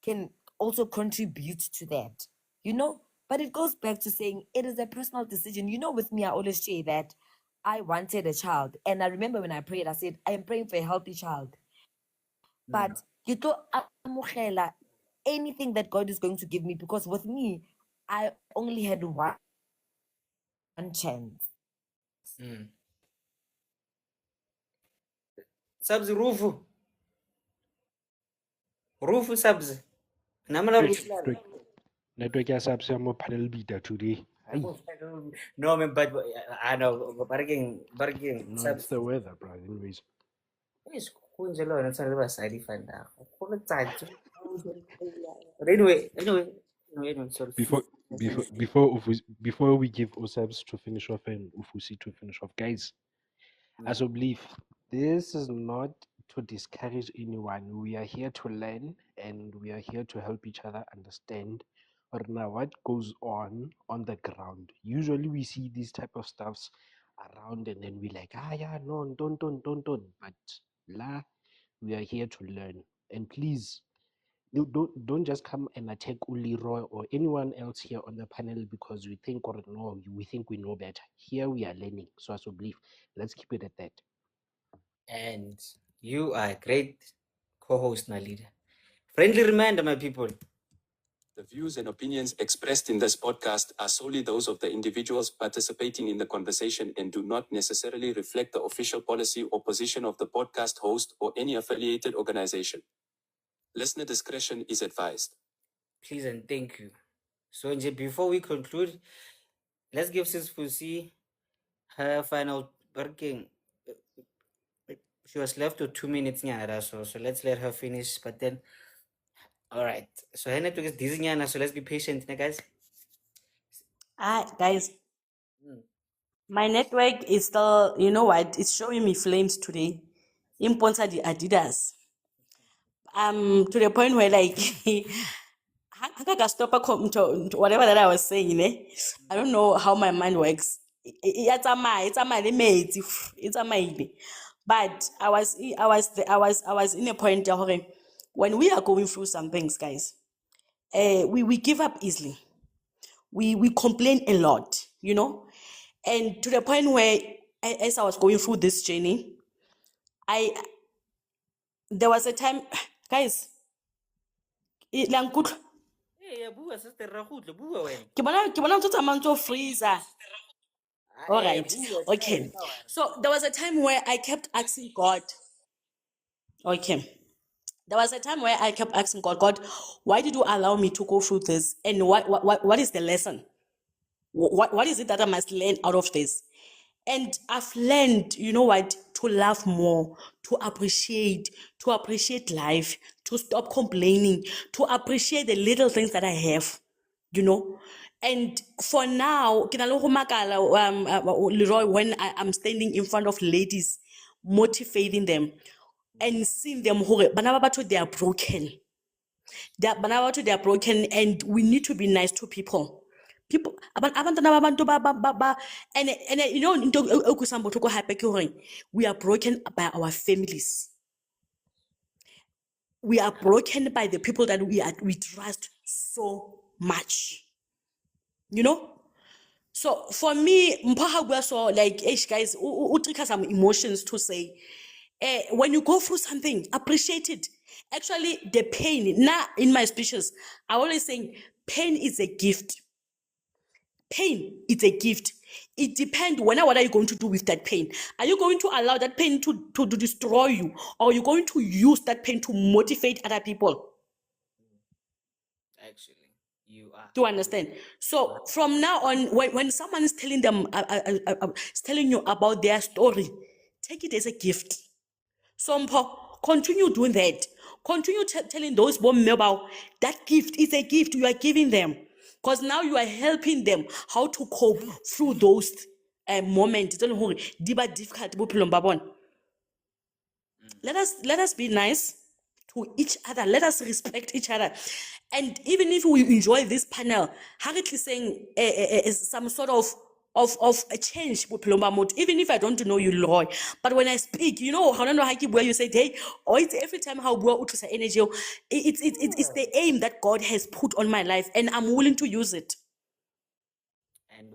can also contribute to that, you know. But it goes back to saying it is a personal decision. You know, with me, I always say that I wanted a child, and I remember when I prayed, I said, I am praying for a healthy child. But you to amogela anything that God is going to give me, because with me, I only had one chance. Subs Rufu. Rufu subs. Namala Rufu. Network ya subs mo panel beta today. No, man, but I know. Bargain No, it's subs. the weather, bro. Anyways. Is kunjalo na tsana ba side fan na. Go le tsatsi. But anyway, sorry. Before we give Osabs to finish off and Ufusi to finish off, guys, as a belief, this is not to discourage anyone. We are here to learn, and we are here to help each other understand or now what goes on the ground. Usually we see these type of stuffs around, and then we like, yeah, no, don't. But la, we are here to learn. And please, don't just come and attack Leroy or anyone else here on the panel because we think or no, we think we know better. Here we are learning. So as a belief, let's keep it at that. And you are a great co-host, Nalida. Friendly reminder, my people. The views and opinions expressed in this podcast are solely those of the individuals participating in the conversation and do not necessarily reflect the official policy or position of the podcast host or any affiliated organization. Listener discretion is advised. Please and thank you. So, before we conclude, let's give Sis Fusi her final working. She was left with 2 minutes, so let's let her finish. But then, all right. So her network is dizzy, so let's be patient, guys. Guys, my network is still, you know what, it's showing me flames today. Imponsa the Adidas. To the point where like I got stop whatever that I was saying, eh? I don't know how my mind works. It's a limit. It's a mind. But I was in a point where when we are going through some things, guys, we give up easily. We complain a lot. you know. And to the point where, as I was going through this journey, there was a time, guys, la nkutlwa? Yeah, bua sister Rahutlo, bua when. Ke bona ntho tsa mantso freezer. All right. Bua, Okay. So there was a time where I kept asking God. Okay. There was a time where I kept asking God, God, why did you allow me to go through this? And what is the lesson? What is it that I must learn out of this? And I've learned, you know what, to love more, to appreciate life, to stop complaining, to appreciate the little things that I have, you know. And for now, ke na le go makala, Leroy, when I'm standing in front of ladies, motivating them and seeing them, bana ba batho, they are broken. They are broken, and we need to be nice to people. Abantwana babantu and you know, into kusang botlhoko hape ke hore we are broken by our families. We are broken by the people that we trust so much. You know? So for me, so like, guys, trigger some emotions to say, when you go through something, appreciate it. Actually, the pain, now in my speeches, I always saying pain is a gift. Pain is a gift. It depends what are you going to do with that pain. Are you going to allow that pain to destroy you, or are you going to use that pain to motivate other people? Actually, you are. Do you understand? So from now on, when someone is telling them, is telling you about their story, take it as a gift. So continue doing that. Continue telling those women about that gift is a gift you are giving them, because now you are helping them how to cope through those moments. Di ba difficult bophelong ba bona. Let us be nice to each other. Let us respect each other. And even if we enjoy this panel, hardly saying some sort of a change, even if I don't know you, Leroy. But when I speak, you know, where you say, hey, or it's every time how energy, it's the aim that God has put on my life, and I'm willing to use it. And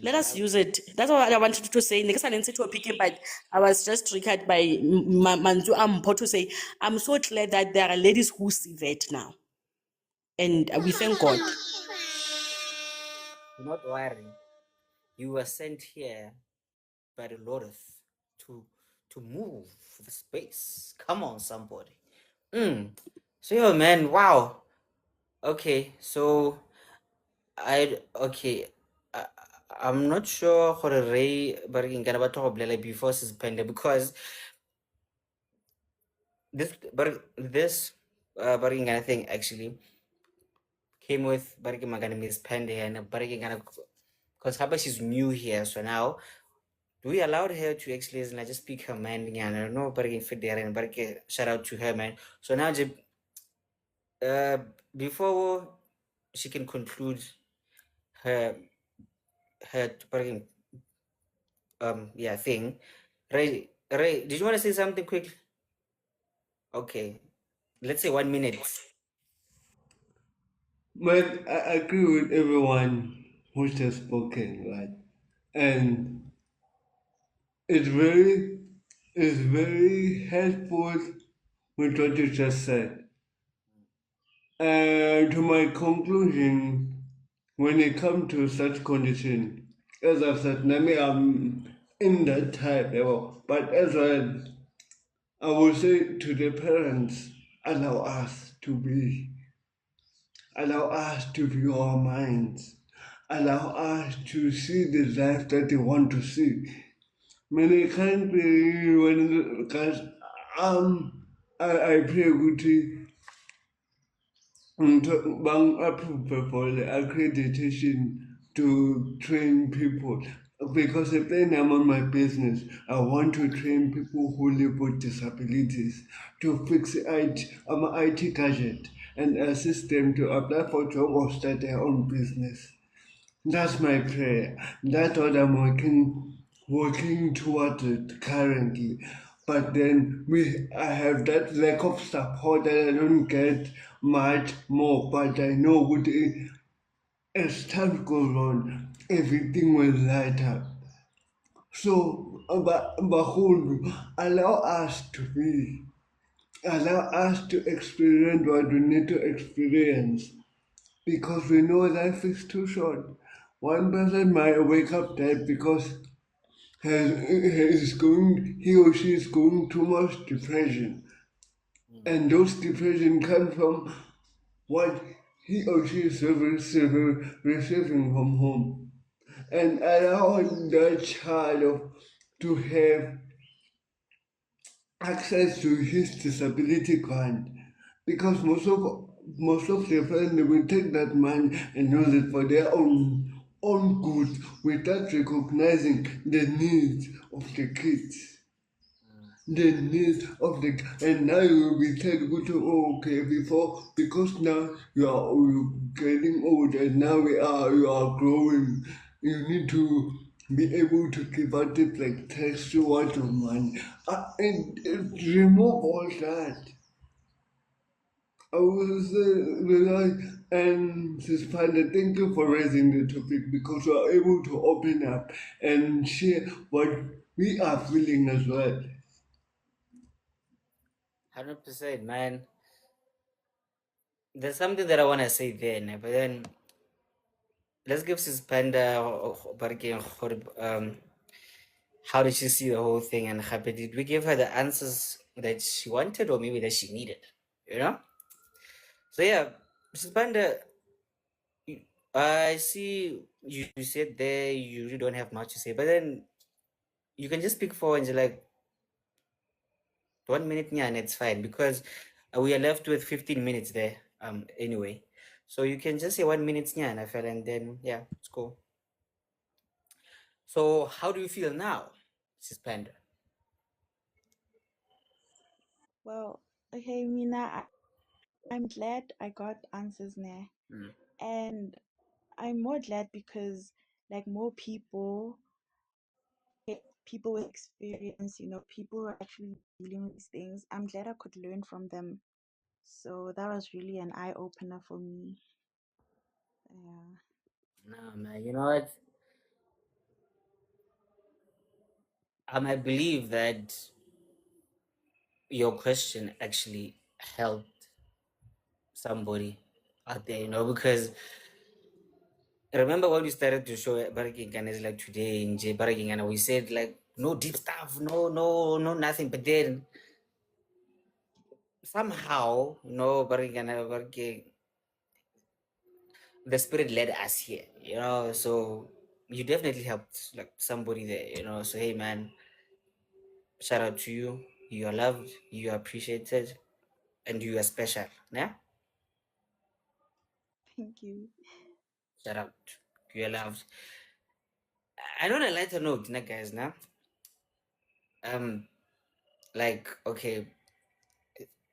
Let us use it. That's what I wanted to say. Next, I didn't say to a picking, but I was just triggered by Manzu Ampo to say, I'm so glad that there are ladies who see that now. And we thank God. Do not worry. You were sent here by the Lord to move the space. Come on, somebody. So yo, man, wow. Okay, so I, I'm not sure how to Ray but before suspended because this thing actually came with Magana Miss Pende and because Haba she's new here, so now we allowed her to actually just speak her mind and I don't know and shout out to her, man. So now before she can conclude her her thing. Ray, did you want to say something quick? Okay, let's say 1 minute. But I agree with everyone who has spoken, right? And it's very helpful with what you just said. To my conclusion, when it comes to such condition, as I've said, maybe I'm in that type level, but as I will say to the parents, allow us to be our minds, allow us to see the life that they want to see. Many can't be when because I pray good bang approve for the accreditation to train people because then I'm on my business. I want to train people who live with disabilities to fix IT. I'm an IT gadget and assist them to apply for job or start their own business. That's my prayer. That's what I'm working towards it currently. But then I have that lack of support that I don't get much more. But I know as time goes on, everything will light up. So, Bahulu, allow us to experience what we need to experience because we know life is too short. One person might wake up dead because he or she is going too much depression, and those depression come from what he or she is receiving from home, and allow that child to have access to his disability grant because most of their family will take that money and use it for their own good without recognizing the needs of the kids. The needs of the and now you will be told go to okay before because now you're getting old and now you are growing. You need to be able to give out it like text you want of money. And remove all that. I was and Sister thank you for raising the topic because you are able to open up and share what we are feeling as well. 100%, man. There's something that I want to say then, but then let's give Sis Panda how did she see the whole thing, and did we give her the answers that she wanted or maybe that she needed? You know? So yeah, Mrs. Panda, I see you said there you really don't have much to say, but then you can just speak for and you're like 1 minute, yeah, and it's fine because we are left with 15 minutes there. Anyway, so you can just say 1 minute, yeah, and I felt, and then yeah, it's cool. So how do you feel now, Mrs. Panda? Well, okay, Mina, I'm glad I got answers now. And I'm more glad because like more people with experience, people who are actually dealing with these things, I'm glad I could learn from them. So that was really an eye opener for me. Yeah. No, man, you know what? I believe that your question actually helped somebody out there, because remember when we started to show Baraking and it's like today in J Baraking and we said like no deep stuff, no nothing, but then somehow, Baraking, the spirit led us here, so you definitely helped like somebody there, so hey man, shout out to you. You are loved, you are appreciated, and you are special. Yeah, Thank you. shout out. You are loved. I on a lighter note, guys. Now, like, okay,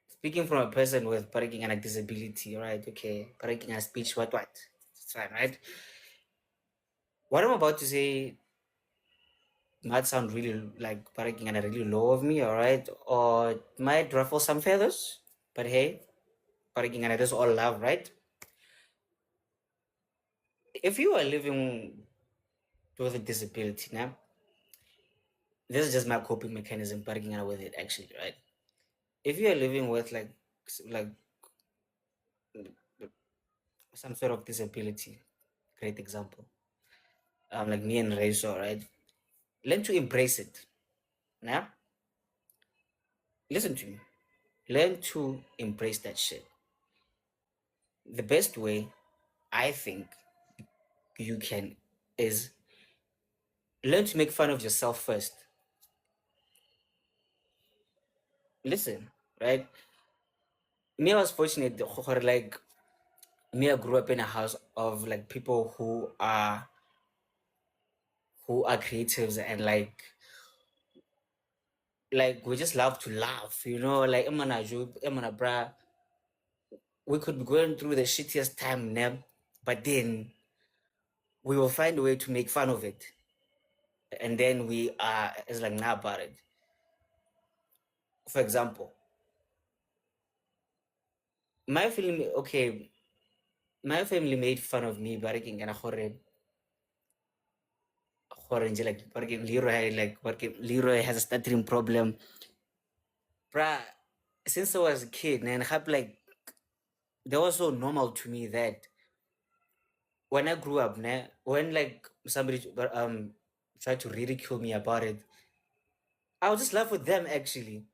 speaking from a person with parking and a disability, right? Okay, parking and speech, what? It's fine, right? What I'm about to say might sound really like parking and a really low of me, all right, or it might ruffle some feathers, but hey, parking and it is all love, right? If you are living with a disability now, this is just my coping mechanism, parking out with it actually, right? If you are living with like some sort of disability, great example, like me and Rachel, right? Learn to embrace it. Now, listen to me. Learn to embrace that shit. The best way I think you can is learn to make fun of yourself first. Listen, right? Me, I was fortunate, like me, I grew up in a house of like people who are creatives and like we just love to laugh, like Emana Job, Emana Bra. We could be going through the shittiest time, but then we will find a way to make fun of it. And then we are it's like nah about it. For example, my family, okay, my family made fun of me, Baraking and Ahore, orange like fucking Leroy has a stuttering problem. Bruh, since I was a kid, and like that was so normal to me that when I grew up, when like somebody tried to ridicule me about it, I would just laugh with them actually.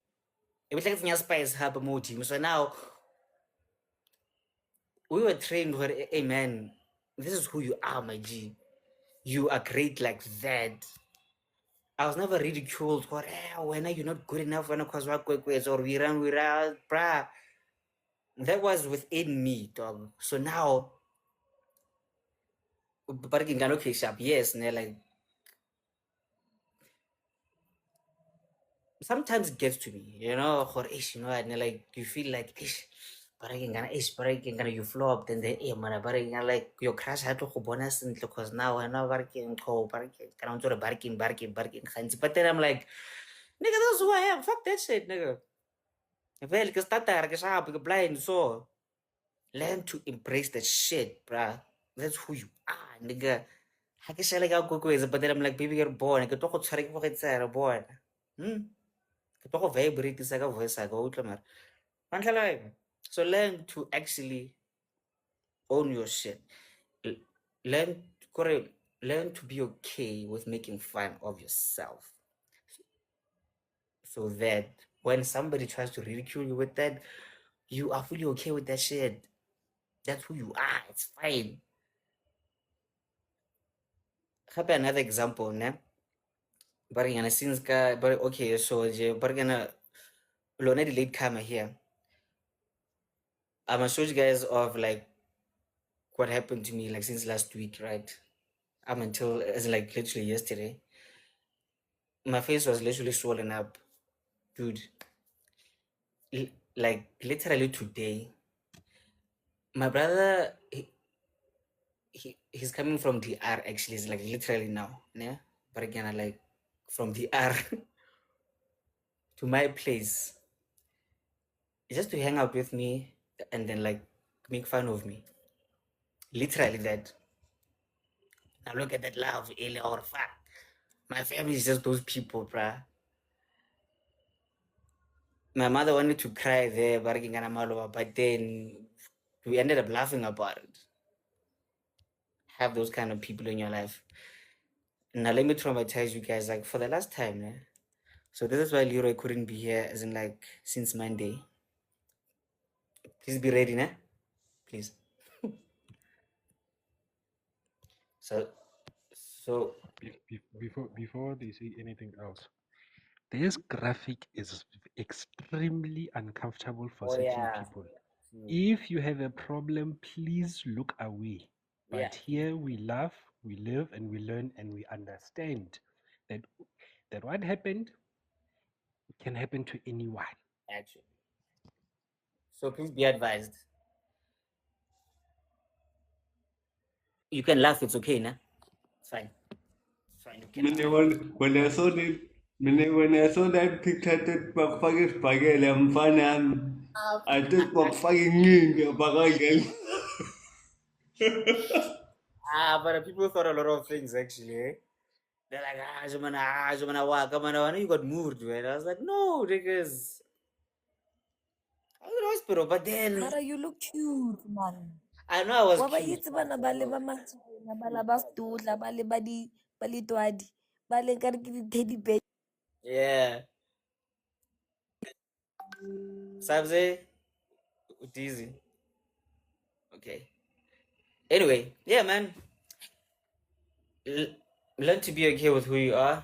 It was like spice happen more team. So now we were trained where, hey man, this is who you are, my G. You are great like that. I was never ridiculed for when are you not good enough when cause or we run, bruh. That was within me, dog. So now but okay, sharp, yes, like sometimes it gets to me, or ish, and like you feel like ish, but I can gonna you flop, then the man, but like your crash had to bonus because now I know barking, can to barking, but then I'm like, nigga, that's who I am. Fuck that shit, nigga. Well, because that blind, so learn to embrace that shit, bruh. That's who you are, nigga. Ha ke shale ka kokwetsa, but then I'm like, baby, you're born. Ke to go tshware ke go tsaya born. Ke to go vibrate sa ka voice ka utlwa mara. Mantlhala. So learn to actually own your shit. L- Learn kore learn to be okay with making fun of yourself. So that when somebody tries to ridicule you with that, you are fully okay with that shit. That's who you are. It's fine. Gape another example, ne? But since but okay, so but lona the late comer here. I'm gonna show you guys of like what happened to me like since last week, right? Up until as like literally yesterday. My face was literally swollen up, dude. Like literally today. My brother he's coming from DR actually, it's like literally now, yeah. But again, I like from DR to my place just to hang out with me and then like make fun of me. Literally that. Now look at that love, Eli or fuck. My family is just those people, bruh. My mother wanted to cry there, but then we ended up laughing about it. Have those kind of people in your life. Now let me traumatize you guys like for the last time, yeah. So this is why Leroy couldn't be here, as in like since Monday. Please be ready, nah? Please. So so Before they say anything else, this graphic is extremely uncomfortable for oh certain yeah. people. If you have a problem, please look away. Yeah, But here we laugh, we live, and we learn, and we understand that what happened can happen to anyone. actually. So please be advised. You can laugh, it's okay, nah? It's fine. It's fine. You can laugh. When I saw that picture, that fucking spaghetti, I'm fine. I took fucking in But people thought a lot of things actually, eh? They're like, you got moved, man. I was like, no, niggas. I was in the hospital, but then Mara, you look cute, man. I know I was Wa ba cute. itse bana ba le ba matshwenya, ba la ba stutla, ba le ba ditwadi, ba leng ka re ke di-teddy bear. Yeah. Sabze, easy. Okay. Anyway, yeah, man. Learn to be okay with who you are.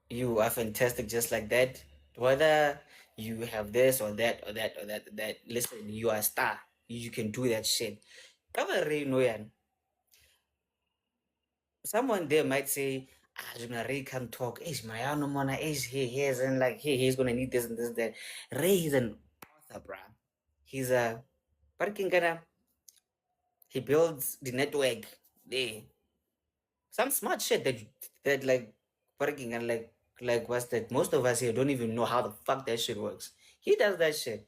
You are fantastic just like that. Whether you have this or that or that or that or that. Listen, you are a star. You can do that shit. Cover no yan. Someone there might say, Ray can talk. Mayano Mona is he is and like he's gonna need this and this and that. Ray is an author, bruh. He's a parking gonna he builds the network there. Some smart shit that like parking and like what's that? Most of us here don't even know how the fuck that shit works. He does that shit.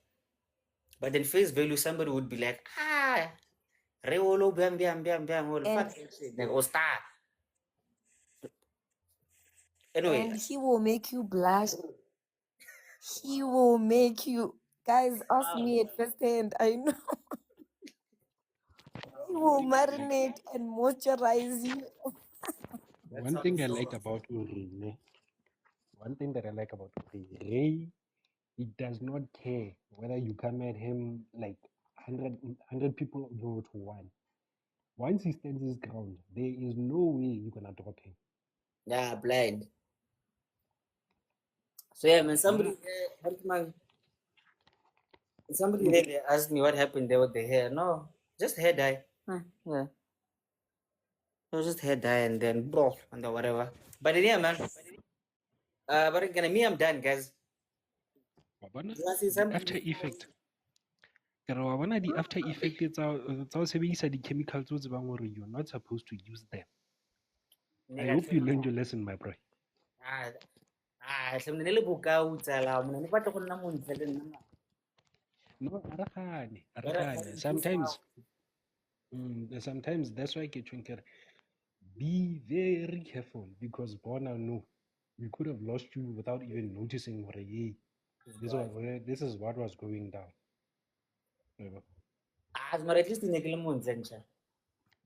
But then face value, somebody would be like, Ray Olo bam bam bam bam. Well, And fuck that shit. Like, oh star. Anyway, And he will make you blush. He will make you. Guys, ask me at first hand. I know. He will marinate and moisturize you. One thing I like about Uri, one thing that I like about Uri, he does not care whether you come at him like 100 people go to one. Once he stands his ground, there is no way you're gonna drop him. yeah, blind. So yeah, man, Mara, somebody really asked me what happened there with the hair. No, just hair dye. Yeah. It was just hair dye and then blah and then whatever. But yeah, man. But again, me, I'm done, guys. Wabona You wanna see the something? after effect. Ke re wa bona the after effect tsa ho sebedisa di-chemicals tse o tsebang hore you're not supposed to use them. I hope you learned your lesson, my bro. Hle mna le bokao tsala mna ne batla go nna montle le nna. No, aragane. Sometimes, sometimes that's why I get you. Be very careful because Bona, no, we could have lost you without even noticing what this is what was going down. Yebo. Mara at least ne ke le montle ntsha.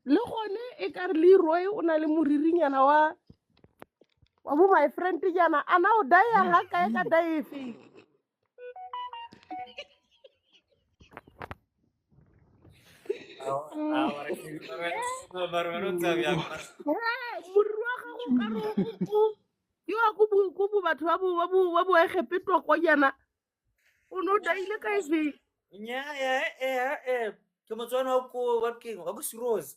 Le gone e ka re Leroy o na le moririnyana wa bo my friend jana ana o daya ha kae ka daya efe. Moriri wa gago ka re ke wa ko bo batho ba bo egepetwa kwa jana o no daile ka efe. Nya ke motswana wa ko wa keng wa go serious.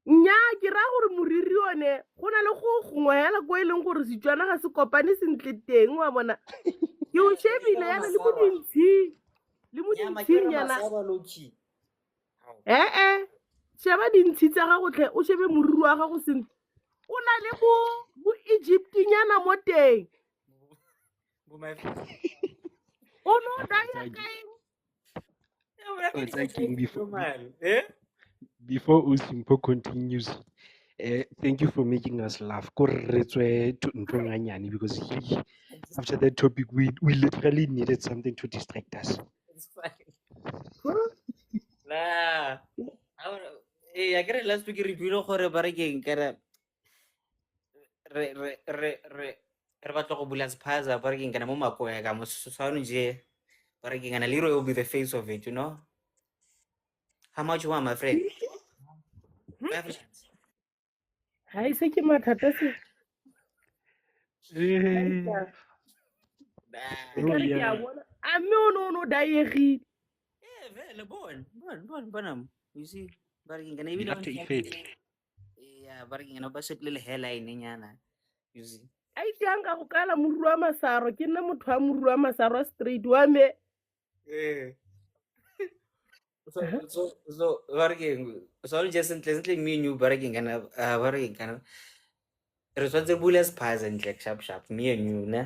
Nnyaa ke ra gore moriri one go na le go gongwe hela ko e leng gore Setswana ga se kopane sentle teng wa bona ke o shebile yana le mo dintshing yana sheba dintshi tsa gago tlhe o shebe moriri wa gago sentle o na le bo Egyptinyana mo teng o no daya kaeng Before Usimpo continues, thank you for making us laugh. Because after that topic, we literally needed something to distract us. It's fine. Nah. I get last week review gore ba re keng kere re batla go bula spaza ba re keng kana mo makoya ka mo sosano je ba re keng kana Leroy will be the face of it, you know. How much you want, my friend? 5 cents. ha ise ke mathata se Nah. ke a bona a mme o no dayegile Vele bonam. You see, ba re keng kana The ebile after effect. yeah, ba re keng kana ba shepile le hairline nyana. You see. a iteang ka go kala moriri wa masaro ke nna motho wa moriri wa masaro wa straight wa me So barking so just sentle me and you barking kana barking kana re swatse bula spaza ntle sharp me and you ne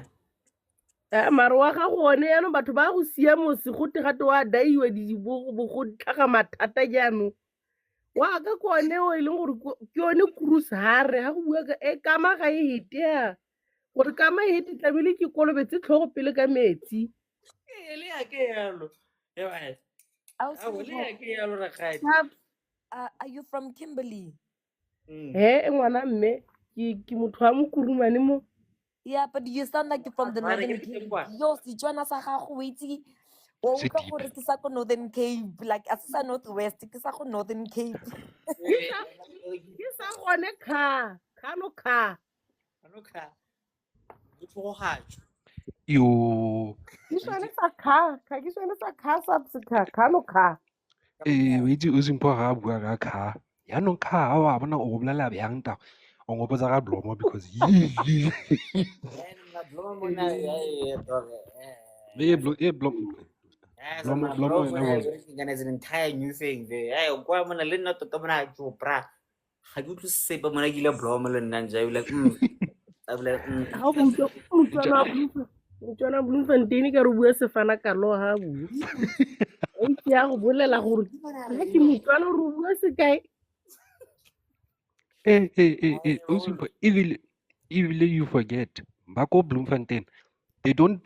mare wa gago one yaanong batho ba go sia mosi go te gate wa daiwa go tlhaga mathata jaanong wa ka ko one o e leng gore ke yone cruise hare ga go bua ka e kama ga e hetea gore kama e hete tlamehile ke kolobetse tlhogo pele ka metsi le ya ke yalo Are you from Kimberley? Ngwana mme ke motho wa mokurumane mo. Yeah, but you sound like you're from the Northern Cape. Yo, Setswana sa gago o itse o utlwa gore ke sa ko Northern Cape, like a sa Northwest, ke sa go Northern Cape. Ke sa gone kano kha. Yo. Ke sone sa kha ke sone sa kha sa kano kha. O itse Usimpo ga a bua ka kha. Yaanong kha a wa bona o bolela bjang ta. O ngopotsa ka blomo because blomo is an entire new thing there. Hey, kwa mona le nna tota mona jopra. Ga ke utlwe sepa mona ke ile blomo le nna nja like I was like Ha bo Motswana Bloemfontein ka re bua sefana ka lo ha bu. Ke ya go bolela gore ha ke Motswana re bua se kae. Usimpo Even you forget, back up Bloemfontein, they don't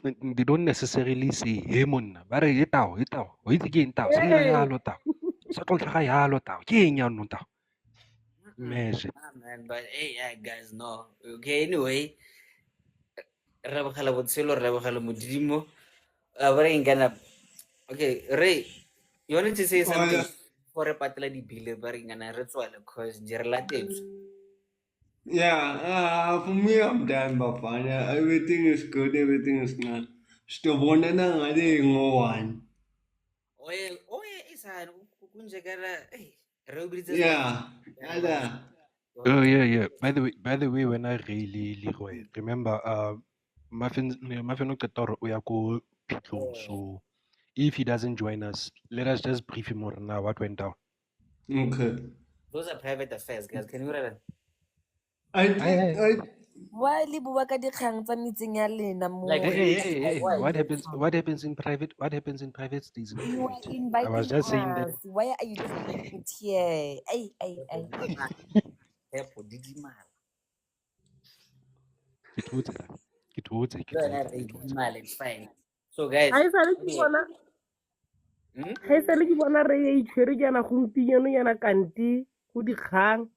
necessarily say, hey monna, ba re etao, o itse ke eng tao, sa dira yalo tao, sa tlo tlhaga yalo tao, ke eng yaanong tao? Measure. Man, but hey, yeah, guys, no. Okay, anyway, Rabakhala Botshelo, Rabakhala Modimo. But ain't gonna. Okay, Ray, you wanted to say Oh, something yeah. for a patla di bile, but ain't gonna ritual because you're related. Yeah, for me, I'm done, Papa. Yeah, everything is good, everything is not. Still wondering, I didn't know one. Oye, isa, kunja kara, hey, Robert Spanish. Yeah, ada. Oh yeah. By the way, when I really Leroy, remember, Muffin Okator Oyako Pitlo. So if he doesn't join us, let us just brief him more now what went down. Okay. Those are private affairs, guys. Can you read it? I Aye, think, aye. Why le bua ka dikgang tsa metseng ya lena Like, mo Hey. why? What happens in private? What happens in private stays in you are private. I was inviting just saying that. us? Why are you triggering it here? Ay. Tepo, Digimala. You're not Digimala, it's fine. So, guys, Ha e sale ke anyway, bona hmm? ha e sale ke bona re ya itshwere jaana gompieno yana kante go dikgang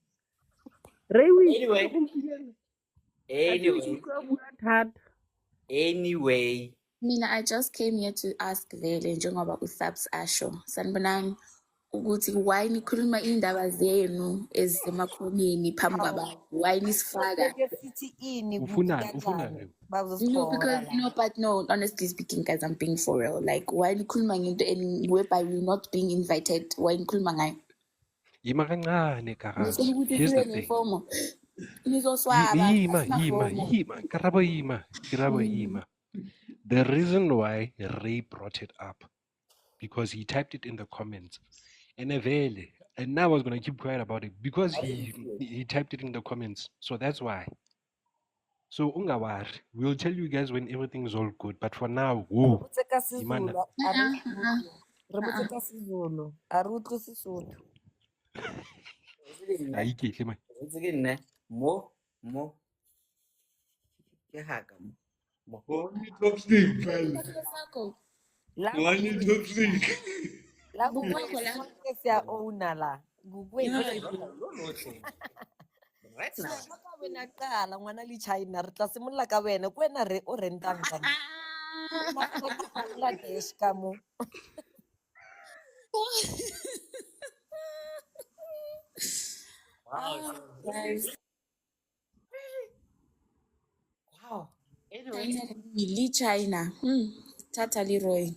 re o itshwere Anyway, gompieno a ke o ke anyway, utlwa bua thata. anyway. Mina, I just came here to ask vele njengoba uSabs asho. Sanibonani ukuthi why nikhuluma indaba zenu ezisemakhoneni phambi kwabantu? Why nisifaka? Take sithi ini Ufuna. kanjani No, bazosipora because la. no, but no, honestly speaking, guys, I'm being for real. Like, why nikhuluma ngento and whereby we're not being invited? Why nikhuluma ngayo? Yima kancane Nifuna Karabo. ukuthi Here's the sibe thing. nefomo. Nizoswaba, asinafomo. Yima. Karabo yima. The reason why Ray brought it up because he typed it in the comments. And now I was gonna keep quiet about it because I didn't he see it. he typed it in the comments. So that's why. So ungawar, we'll tell you guys when everything's all good. But for now, Re whoa, botse ka Imana. Sizulu, a re re botse ka Sizulu, a re utlwe Sesotho. Is it in there? Aike, man. Is it in there? Mo. Ke haka mo. Mo. one top stick, fella. La One top stick. Bukwakho la. sonke siya owner la. Gukwethu. Lo lotlhe. Right So now. ka ka wena qala ngwana le China re tla simolola ka wena ke wena re o rentang ka mo. Bangladesh ka mo. Wow. Guys, Wow. Anyway. China really China. Tata Leroy.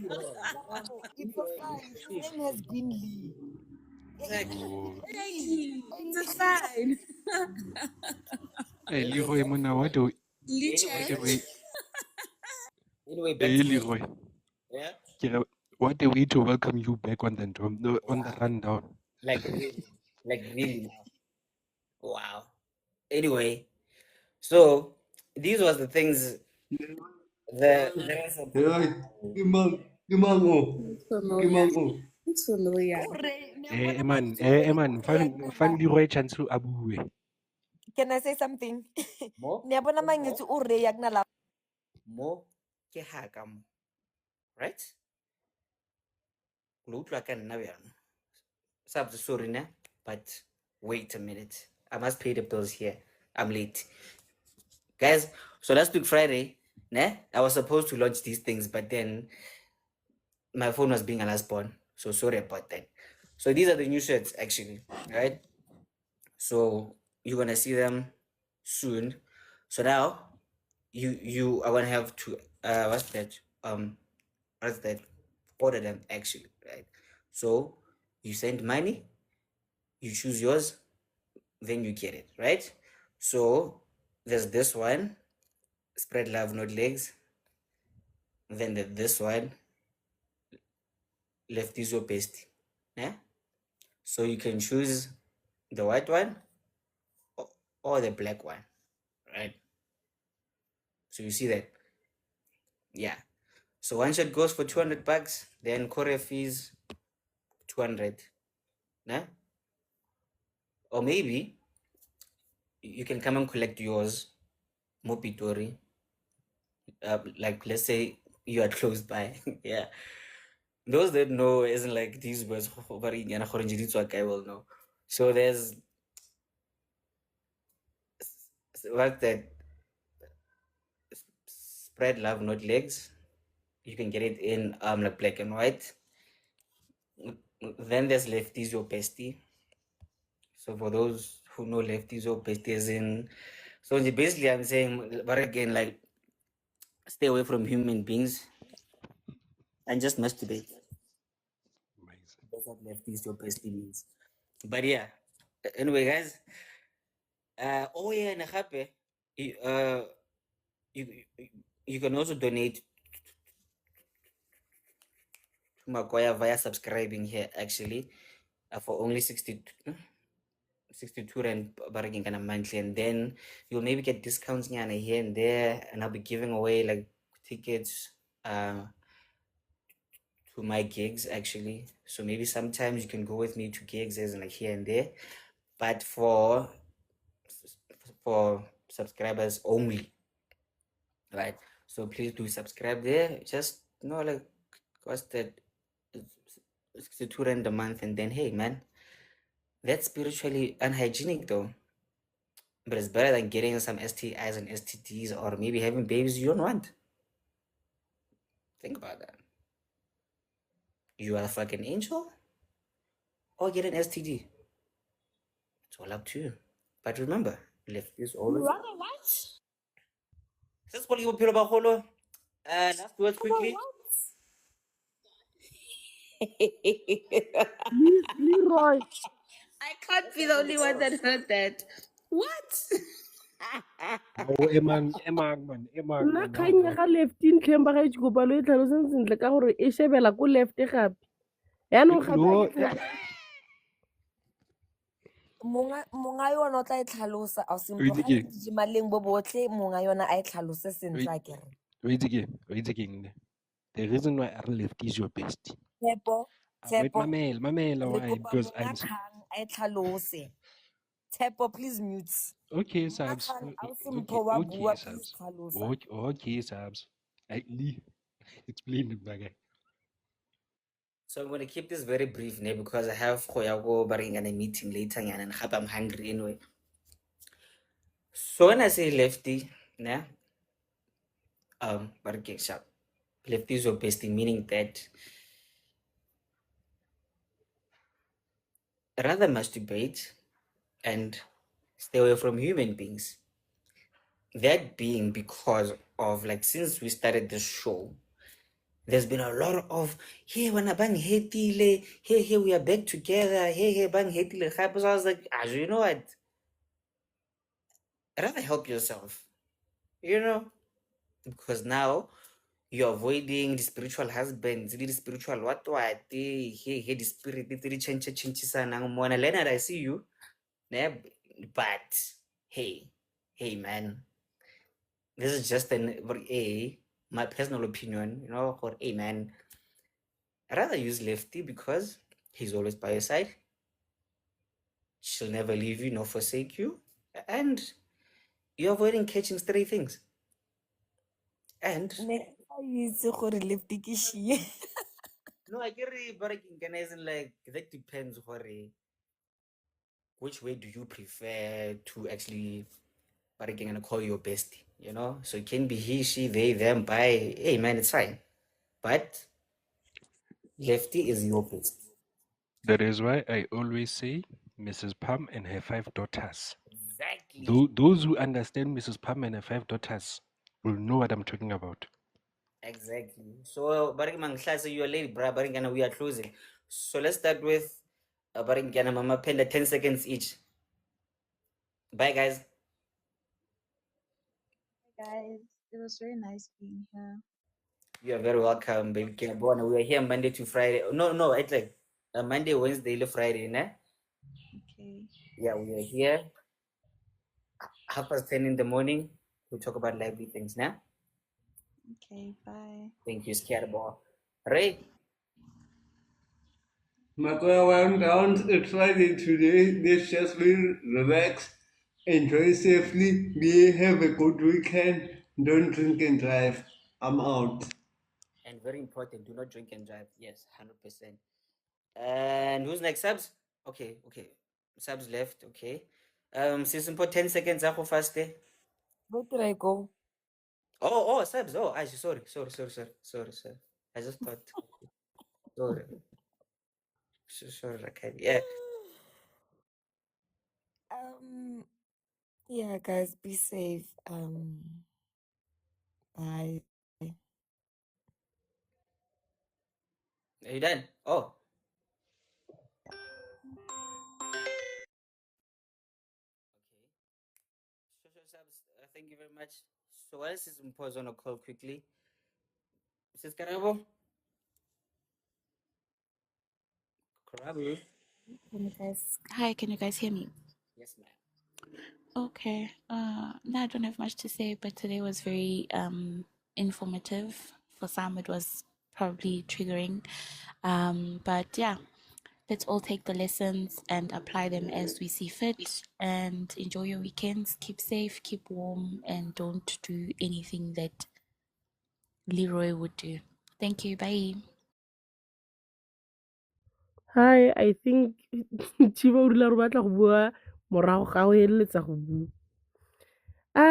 Bravo, it's a sign. His name has been Lee. Exactly. Oh. It's a sign. Hey, Leroy, Mona, what do Lee Anyway, China. we? anyway, back Hey, to the Leroy. yeah. What a way to welcome you back on the Wow. rundown. Like really now. Wow. Anyway, so these was the things the rest of Right. Kimango. It's familiar. Kimango. It's familiar. Man, fan Leroy chance to abue. Can I say something? mo Ne bona mangetse o re ya la. mo ke haka mo. Right? Lo utlwa ka nna bjang. Sorry ne, but wait a minute. I must pay the bills here. I'm late. Guys, so last week Friday, ne, I was supposed to launch these things, but then my phone was being a last born. So sorry about that. So these are the new shirts actually, right? So you're gonna see them soon. So now you are gonna have to what's that? Order them actually, right? So you send money, you choose yours, then you get it, right? So there's this one, spread love, not legs. Then there's this one, left is your best. Yeah. So you can choose the white one or the black one, right? So you see that, yeah. So one shirt goes for 200 bucks, then courier fees 200, nah? Or maybe you can come and collect yours, Mopitori. Like let's say you are close by. Yeah. Those that know isn't like these words I will know. So there's what that spread love, not legs. You can get it in like black and white. Then there's lefties or bestie. So for those who know lefties or besties in, so basically I'm saying, but again, like stay away from human beings and just masturbate. Amazing. That's what lefties or bestie means. But yeah, anyway, guys. Oh yeah, and you, uh, you you you can also donate to Makoya via subscribing here actually, for only 62 rand bargain kind of monthly, and then you'll maybe get discounts here and there, and I'll be giving away like tickets to my gigs actually. So maybe sometimes you can go with me to gigs as in like here and there, but for subscribers only, right? So please do subscribe there. Just like what's that? 62 rand a month, and then hey man, that's spiritually unhygienic though. But it's better than getting some STIs and STDs or maybe having babies you don't want. Think about that. You are a fucking angel or get an STD. It's all up to you. But remember, left is always. Rather what? That's what you about Holo. Last words quickly. Leroy. I can't be the only one that heard that. What? Oh, emang man, Nna man. kgang ya ga lefting tlheng ba ga e kopa lo e tlhaloseng sentle ka gore e shebela ko left gape yaanong gape No, monga yona o tla e tlhalosa a o simple itse ga keng? dijimaleng bo botlhe monga yona a e tlhalose sentle a kere O itse keng ne? The reason why I left is your best. Wait, Tshepo mamela, re why? kopa Because monga kgang a e tlhalose. Tshepo, please mute. okay, Monga subs. kgang a o simpho wa bua, please Subs. tlhalosa. Okay, subs. Lee, explain it, my guy. So I'm gonna keep this very brief now because I have Koyago barring a meeting later and I'm hungry anyway. So when I say lefty, nah, barking sharp. Lefty is your bestie, meaning that rather masturbate and stay away from human beings. That being because of like since we started the show, there's been a lot of hey when bang hetile, hey we are back together, hey bang hetile. So I was like, you know what? Rather help yourself, because now you're avoiding the spiritual husbands, the spiritual what hey the spirit the change sana mona Leonard, I see you. Yeah, but hey man, this is just my personal opinion, for a man. I rather use lefty because he's always by your side. She'll never leave you nor forsake you, and you're avoiding catching stray things. And Ne ga itse gore lefty ke shie. no, I get it, but isn't like that depends which way do you prefer to actually but again gonna call your bestie, So it can be he, she, they, them, by hey man, it's fine. But lefty is your best. That is why I always say Mrs. Pam and her 5 daughters. Exactly. Those who understand Mrs. Pam and her 5 daughters will know what I'm talking about. Exactly. So you are late, bra, we are closing. So let's start with Mama Penda 10 seconds each. Bye guys. Guys, it was very nice being here. You are very welcome, baby. We are here Monday to Friday. No, it's like Monday, Wednesday, Friday, nah? Okay. Yeah, we are here 10:30 in the morning. We talk about lively things, nah? Okay, bye. Thank you, Scareball. Ray, Makoya went down. It's Friday today. Let's just be relaxed Enjoy safely. Be have a good weekend. Don't drink and drive. I'm out. And very important, do not drink and drive. Yes, 100%. And who's next? Subs? Okay. Subs left, okay. Sis, put 10 seconds ako fast eh. Where did I go? Oh, Subs. Oh, I sorry. I just thought. Sorry. Sorry, Raquel. Yeah. Um, yeah, guys, be safe. Bye. Are you done? Oh. Okay. Sure, Subs. Thank you very much. So while this is pause on a call quickly. Mrs. Karabo? Karabo? Can you guys, hi, can you guys hear me? Yes, ma'am. Okay. No, I don't have much to say, but today was very informative. For some, it was probably triggering. But yeah, let's all take the lessons and apply them as we see fit. And enjoy your weekends. Keep safe, keep warm, and don't do anything that Leroy would do. Thank you. Bye. Hi, I think Chiba o dula re batla go bua morago ga o eletsa go bua.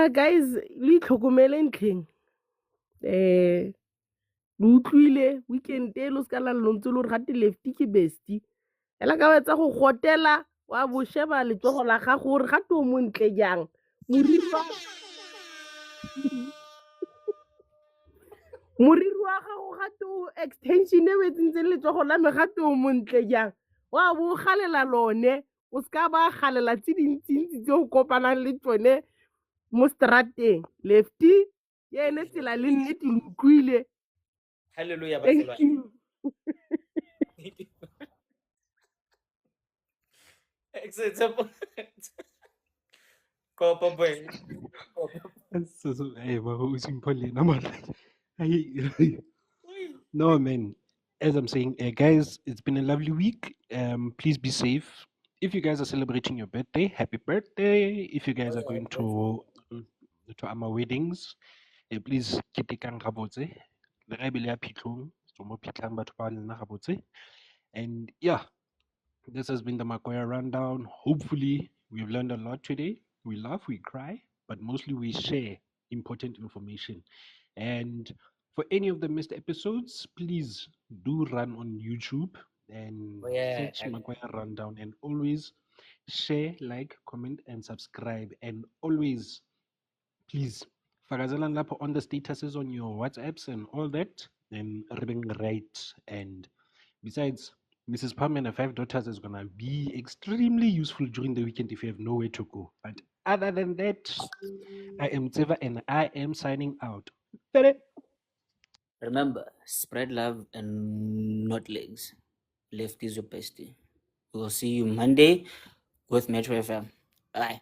Guys, le itlhokomele ntlheng. Le utlwile weekend e lo ska la lo ntse lo re gate lefty ke bestie. Ela ka wetsa go gotela wa bo sheba letsogo la gago gore gate o montle jang. Moriri wa gago gate o extension e wetsentse letsogo la me gate o montle jang. Wa bo galela lone o ska ba galela tse dintsi tse o kopanang le tsone mo strateng. Lefty ye ene tsela le nnete le utlwile. Hallelujah, Thank Bazelwa. you. Except Kopa boy. Hey, bro, it's important. No, man. As I'm saying, guys, it's been a lovely week. Please be safe. If you guys are celebrating your birthday, happy birthday. If you guys are going to our weddings, please ketekang gabotse. Le ga e bile ya phitlhong, so mo phitlhang batho ba lena gabotse. And yeah, this has been the Makoya Rundown. Hopefully, we've learned a lot today. We laugh, we cry, but mostly we share important information. And for any of the missed episodes, please do run on YouTube and Oh, yeah. search Makoya Rundown and always share, like, comment, and subscribe. And always, please, fakazelang lapho on the statuses on your WhatsApps and all that, and ribbing right. And besides, Mrs. Palm and her five daughters is gonna be extremely useful during the weekend if you have nowhere to go. But other than that, I am Teva and I am signing out. Ta-da! Remember, spread love and not legs. Left is your bestie. We'll see you Monday with Metro FM. Bye.